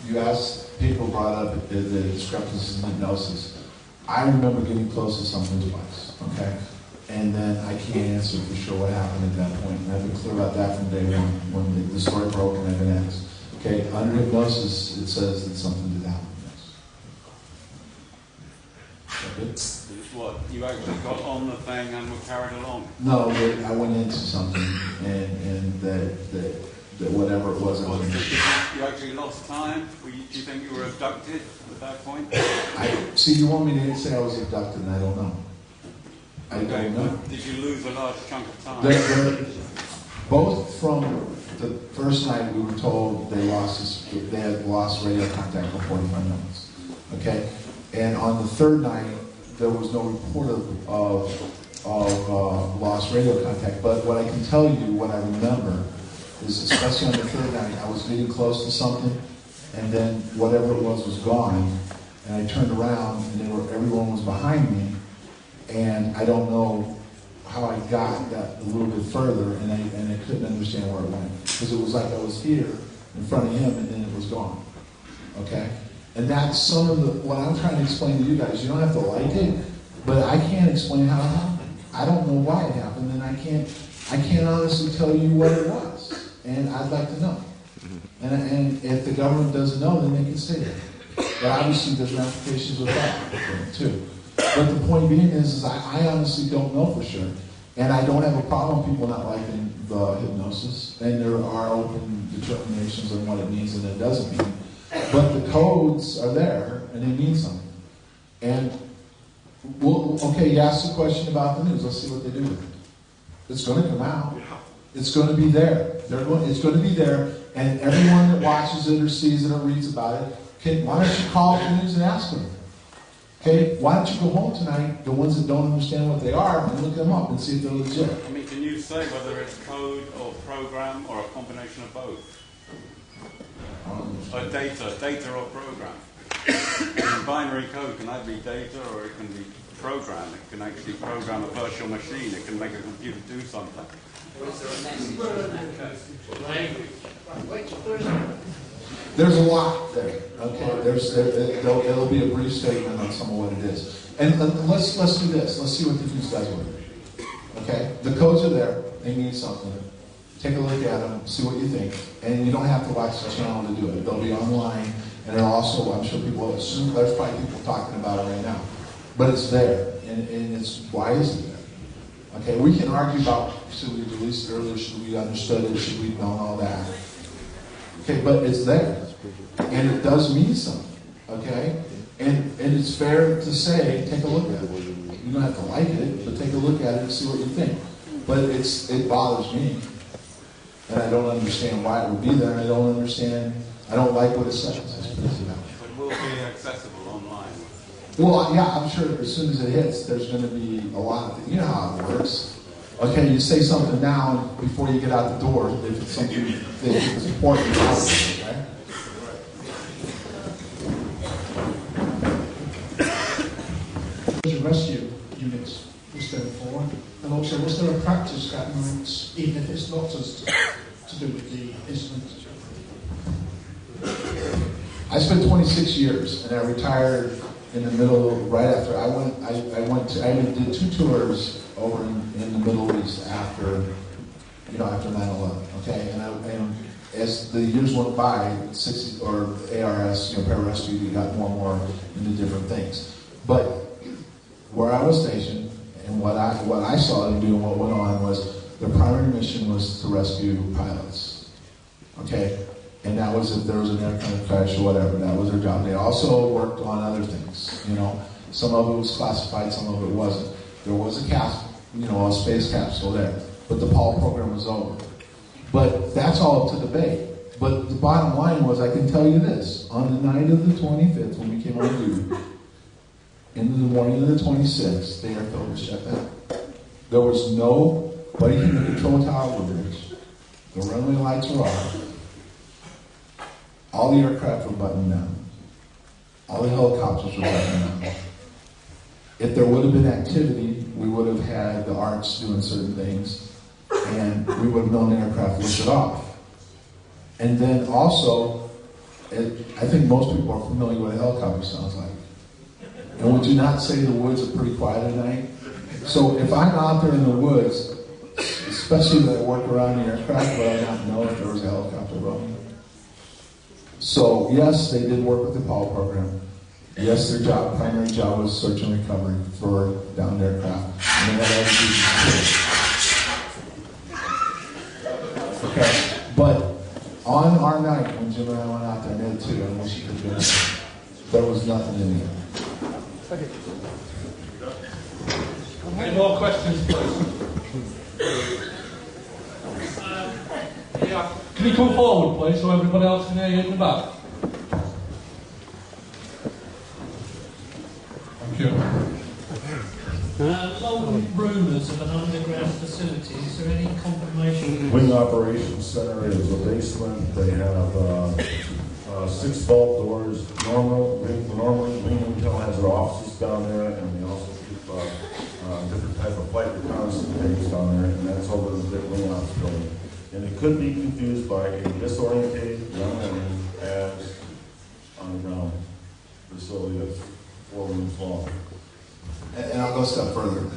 [SPEAKER 18] You asked, people brought up the discrepancies in hypnosis. I remember getting close to something twice, okay? And then I can't answer for sure what happened at that point. And I've been clear about that from day one when the story broke and I've been asked. Okay, under hypnosis, it says that something did happen.
[SPEAKER 23] It's what, you actually got on the thing and were carried along?
[SPEAKER 18] No, I went into something and that whatever it was, I went into.
[SPEAKER 23] You actually lost time? Do you think you were abducted at that point?
[SPEAKER 18] See, you want me to say I was abducted and I don't know. I don't know.
[SPEAKER 23] Did you lose a large chunk of time?
[SPEAKER 18] Both from the first night we were told they had lost radio contact for 45 minutes. Okay? And on the third night, there was no report of lost radio contact. But what I can tell you, what I remember, is especially on the third night, I was getting close to something, and then whatever it was gone, and I turned around, and everyone was behind me, and I don't know how I got that a little bit further, and I couldn't understand where it went. Because it was like I was here in front of him, and then it was gone. Okay? And that's some of what I'm trying to explain to you guys. You don't have to like it, but I can't explain how it happened. I don't know why it happened, and I can't honestly tell you what it was. And I'd like to know. And if the government doesn't know, then they can say that. But obviously there's ramifications with that too. But the point being is I honestly don't know for sure. And I don't have a problem with people not liking the hypnosis. And there are open determinations on what it means and it doesn't mean. But the codes are there, and they mean something. And, okay, you asked a question about the news. Let's see what they do with it. It's going to come out. It's going to be there. It's going to be there, and everyone that watches it or sees it or reads about it, why don't you call the news and ask them? Okay, why don't you go home tonight, the ones that don't understand what they are, and look them up and see if they're legit.
[SPEAKER 23] I mean, can you say whether it's code or program or a combination of both? Data or program? In binary code, can that be data or it can be program? It can actually program a virtual machine. It can make a computer do something.
[SPEAKER 9] Or is there a message in that code? Language.
[SPEAKER 18] There's a lot there. Okay, there'll be a brief statement on some of what it is. And let's do this. Let's see what the fuse does with it. Okay, the codes are there. They mean something. Take a look at them, see what you think. And you don't have to watch the channel to do it. They'll be online, and they're also, I'm sure people assume, there's probably people talking about it right now. But it's there, and it's, why is it there? Okay, we can argue about, should we release it earlier, should we understood it, should we know all that. Okay, but it's there. And it does mean something. Okay? And it's fair to say, take a look at it. You don't have to like it, but take a look at it and see what you think. But it bothers me. And I don't understand why it would be there, and I don't like what it says.
[SPEAKER 23] It will be accessible online.
[SPEAKER 18] Well, yeah, I'm sure as soon as it hits, there's going to be a lot of things. You know how it works. Okay, you say something now, and before you get out the door, if it's something that is important, okay?
[SPEAKER 11] Rescue units was there for, and also was there a practice at night, even if it's not as to do with the instrument?
[SPEAKER 18] I spent 26 years, and I retired in the middle, right after I did 2 tours over in the Middle East after 9/11. Okay, and as the years went by, ARS, pararescue, we got more and more into different things. But where I was stationed and what I saw them do and what went on was their primary mission was to rescue pilots. Okay, and that was if there was an aircraft crash or whatever. That was their job. They also worked on other things. Some of it was classified, some of it wasn't. There was a space capsule there, but the Apollo program was over. But that's all up to debate. But the bottom line was, I can tell you this: on the night of the 25th, when we came on duty, into the morning of the 26th, the airfield was shut down. There was nobody in the control tower bridge. The runway lights were off. All the aircraft were buttoned down. All the helicopters were buttoned down. If there would have been activity, we would have had the ARCs doing certain things, and we would have known the aircraft lifted off. And then also, I think most people are familiar with what a helicopter sounds like. And would you not say the woods are pretty quiet at night? So if I'm out there in the woods, especially that I work around the aircraft, would I not know if there was a helicopter above me? So yes, they did work with the Apollo program. Yes, their primary job was search and recovery for downed aircraft. And they had other duties too. Okay, but on our night when Jim and I went out there, and Ed too, I wish you could have been there was nothing in there.
[SPEAKER 15] Any more questions, please? Can you come forward, please, so everybody else can hear you in the back? Thank you.
[SPEAKER 17] Long rumours of an underground facility. Is there any confirmation?
[SPEAKER 8] Wing Operations Center is a basement. They have 6 vault doors. Normally, Wing Intel has their offices down there, and they also keep different type of flight reconnaissance things down there, and that's over in the Wing Ops building. And it could be confused by a disorientated young woman as underground facility that's 4 rooms long.
[SPEAKER 18] And I'll go a step further.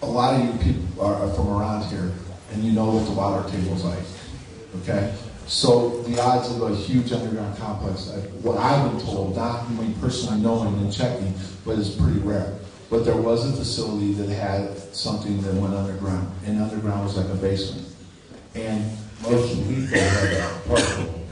[SPEAKER 18] A lot of you people are from around here, and you know what the water table's like. Okay? So the odds of a huge underground complex, what I've been told, not me personally knowing and checking, but it's pretty rare. But there was a facility that had something that went underground, and underground was like a basement. And
[SPEAKER 8] Marshall Heath had a partial.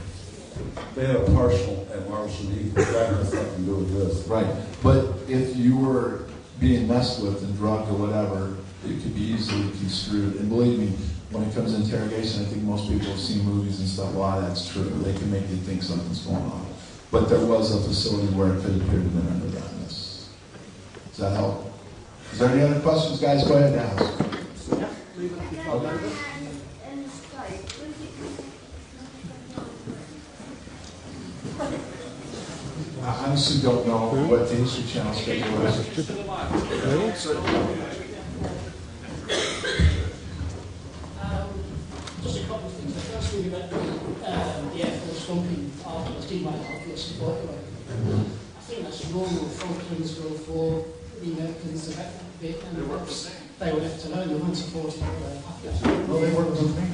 [SPEAKER 8] They had a partial at Marshall Heath. That has nothing to do with this.
[SPEAKER 18] Right. But if you were being messed with and drugged or whatever, it could be easily construed. And believe me, when it comes to interrogation, I think most people have seen movies and stuff. A lot of that's true. They can make you think something's going on. But there was a facility where it could appear to have been underground. Does that help? Is there any other questions, guys? Go ahead and ask. I honestly don't know what the History Channel schedule is.
[SPEAKER 11] Just a couple of things. The first thing about the Air Force dumping after the steam after support. I think that's normal. Falklands World War, the Americans, the Vietnam Wars, they were left alone. They weren't supporting the
[SPEAKER 8] No, they worked with me.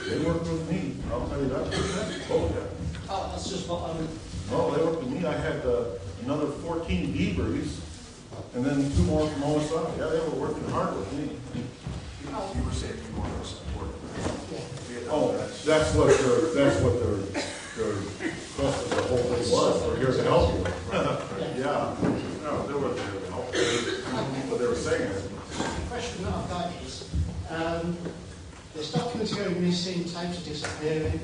[SPEAKER 8] They worked with me. I'll tell you that. Oh, yeah.
[SPEAKER 11] Oh, that's just what I mean.
[SPEAKER 8] No, they worked with me. I had another 14 debriefs, and then 2 more from OSI. Yeah, they were working hard with me.
[SPEAKER 18] You were saying you wanted to support.
[SPEAKER 8] Oh, that's what their thrust of the whole thing was. We're here to help you. Yeah. No, they were there to help. What they were saying is.
[SPEAKER 11] The question that I've got is, there's documents going missing, tapes are disappearing.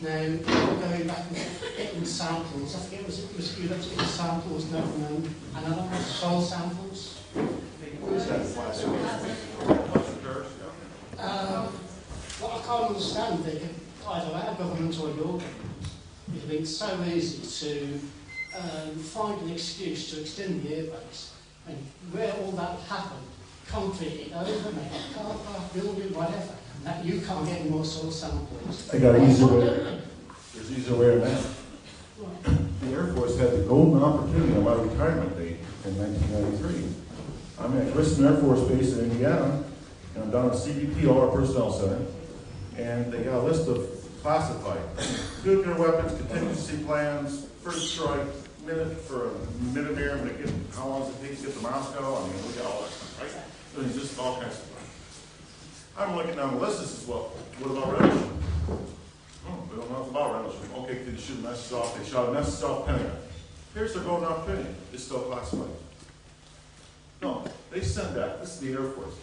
[SPEAKER 11] Now, going back and getting samples, I think it was you that took samples, no, and another one was soil samples. What I can't understand, they can either our government or your government. It's been so easy to find an excuse to extend the airbase, and where all that happened, concrete it over, make a car park, building, whatever, and that you can't get any more soil samples.
[SPEAKER 8] I got an easier way. There's an easier way of that. The Air Force had the golden opportunity on my retirement date in 1993. I'm at Grissom Air Force Base in Indiana, and I'm down at CBP, all our personnel center, and they got a list of classified nuclear weapons, contingency plans, first strike, minute for a minute air, how long does it take to get to Moscow? I mean, we got all that stuff, right? So it's just all kinds of stuff. I'm looking down the list. This is what about Rendlesham? Oh, we don't know nothing about Rendlesham. Okay, did you shoot a message off? They shot a message off Pentagon. Here's their golden opportunity. It's still classified. No, they send that. This is the Air Force.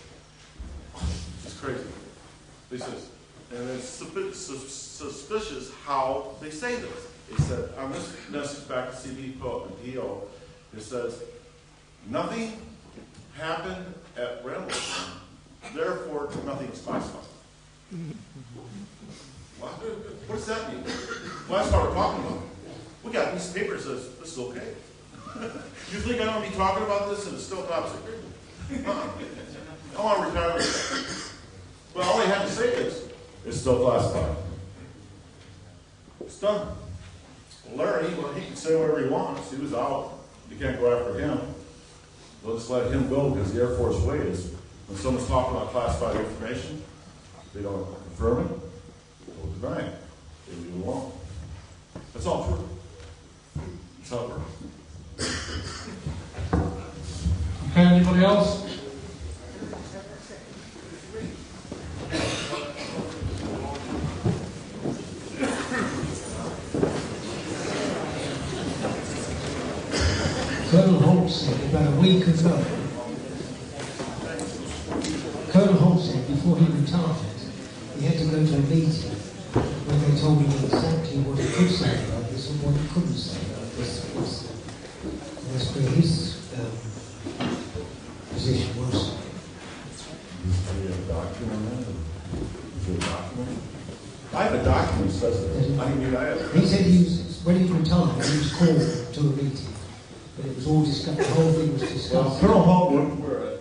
[SPEAKER 8] It's crazy. They says, and it's suspicious how they say this. They said, on this message back to CBP and PO, it says, nothing happened at Rendlesham, therefore nothing is classified. What does that mean? Well, that's what we're talking about. We got a piece of paper that says, this is okay. You think I'm going to be talking about this and it's still top secret? I want to retire with that. Well, all they had to say is, it's still classified. It's done. Larry, well, he can say whatever he wants. He was out. You can't go after him. We'll just let him go because the Air Force way is when someone's talking about classified information, they don't confirm it, they'll deny it. They leave it alone. That's all true. That's how it works.
[SPEAKER 15] Okay, anybody else?
[SPEAKER 2] Colonel Holt said about a week ago, Colonel Holt said before he retired, he had to go to a meeting where they told him exactly what he could say about this and what he couldn't say about this. And that's where his position was.
[SPEAKER 8] Is there a document? Is there a document? I have a document that says that.
[SPEAKER 2] He said when he retired, he was called to a meeting. But it was all discussed, the whole thing was discussed.
[SPEAKER 8] Well, Colonel Holt, we're at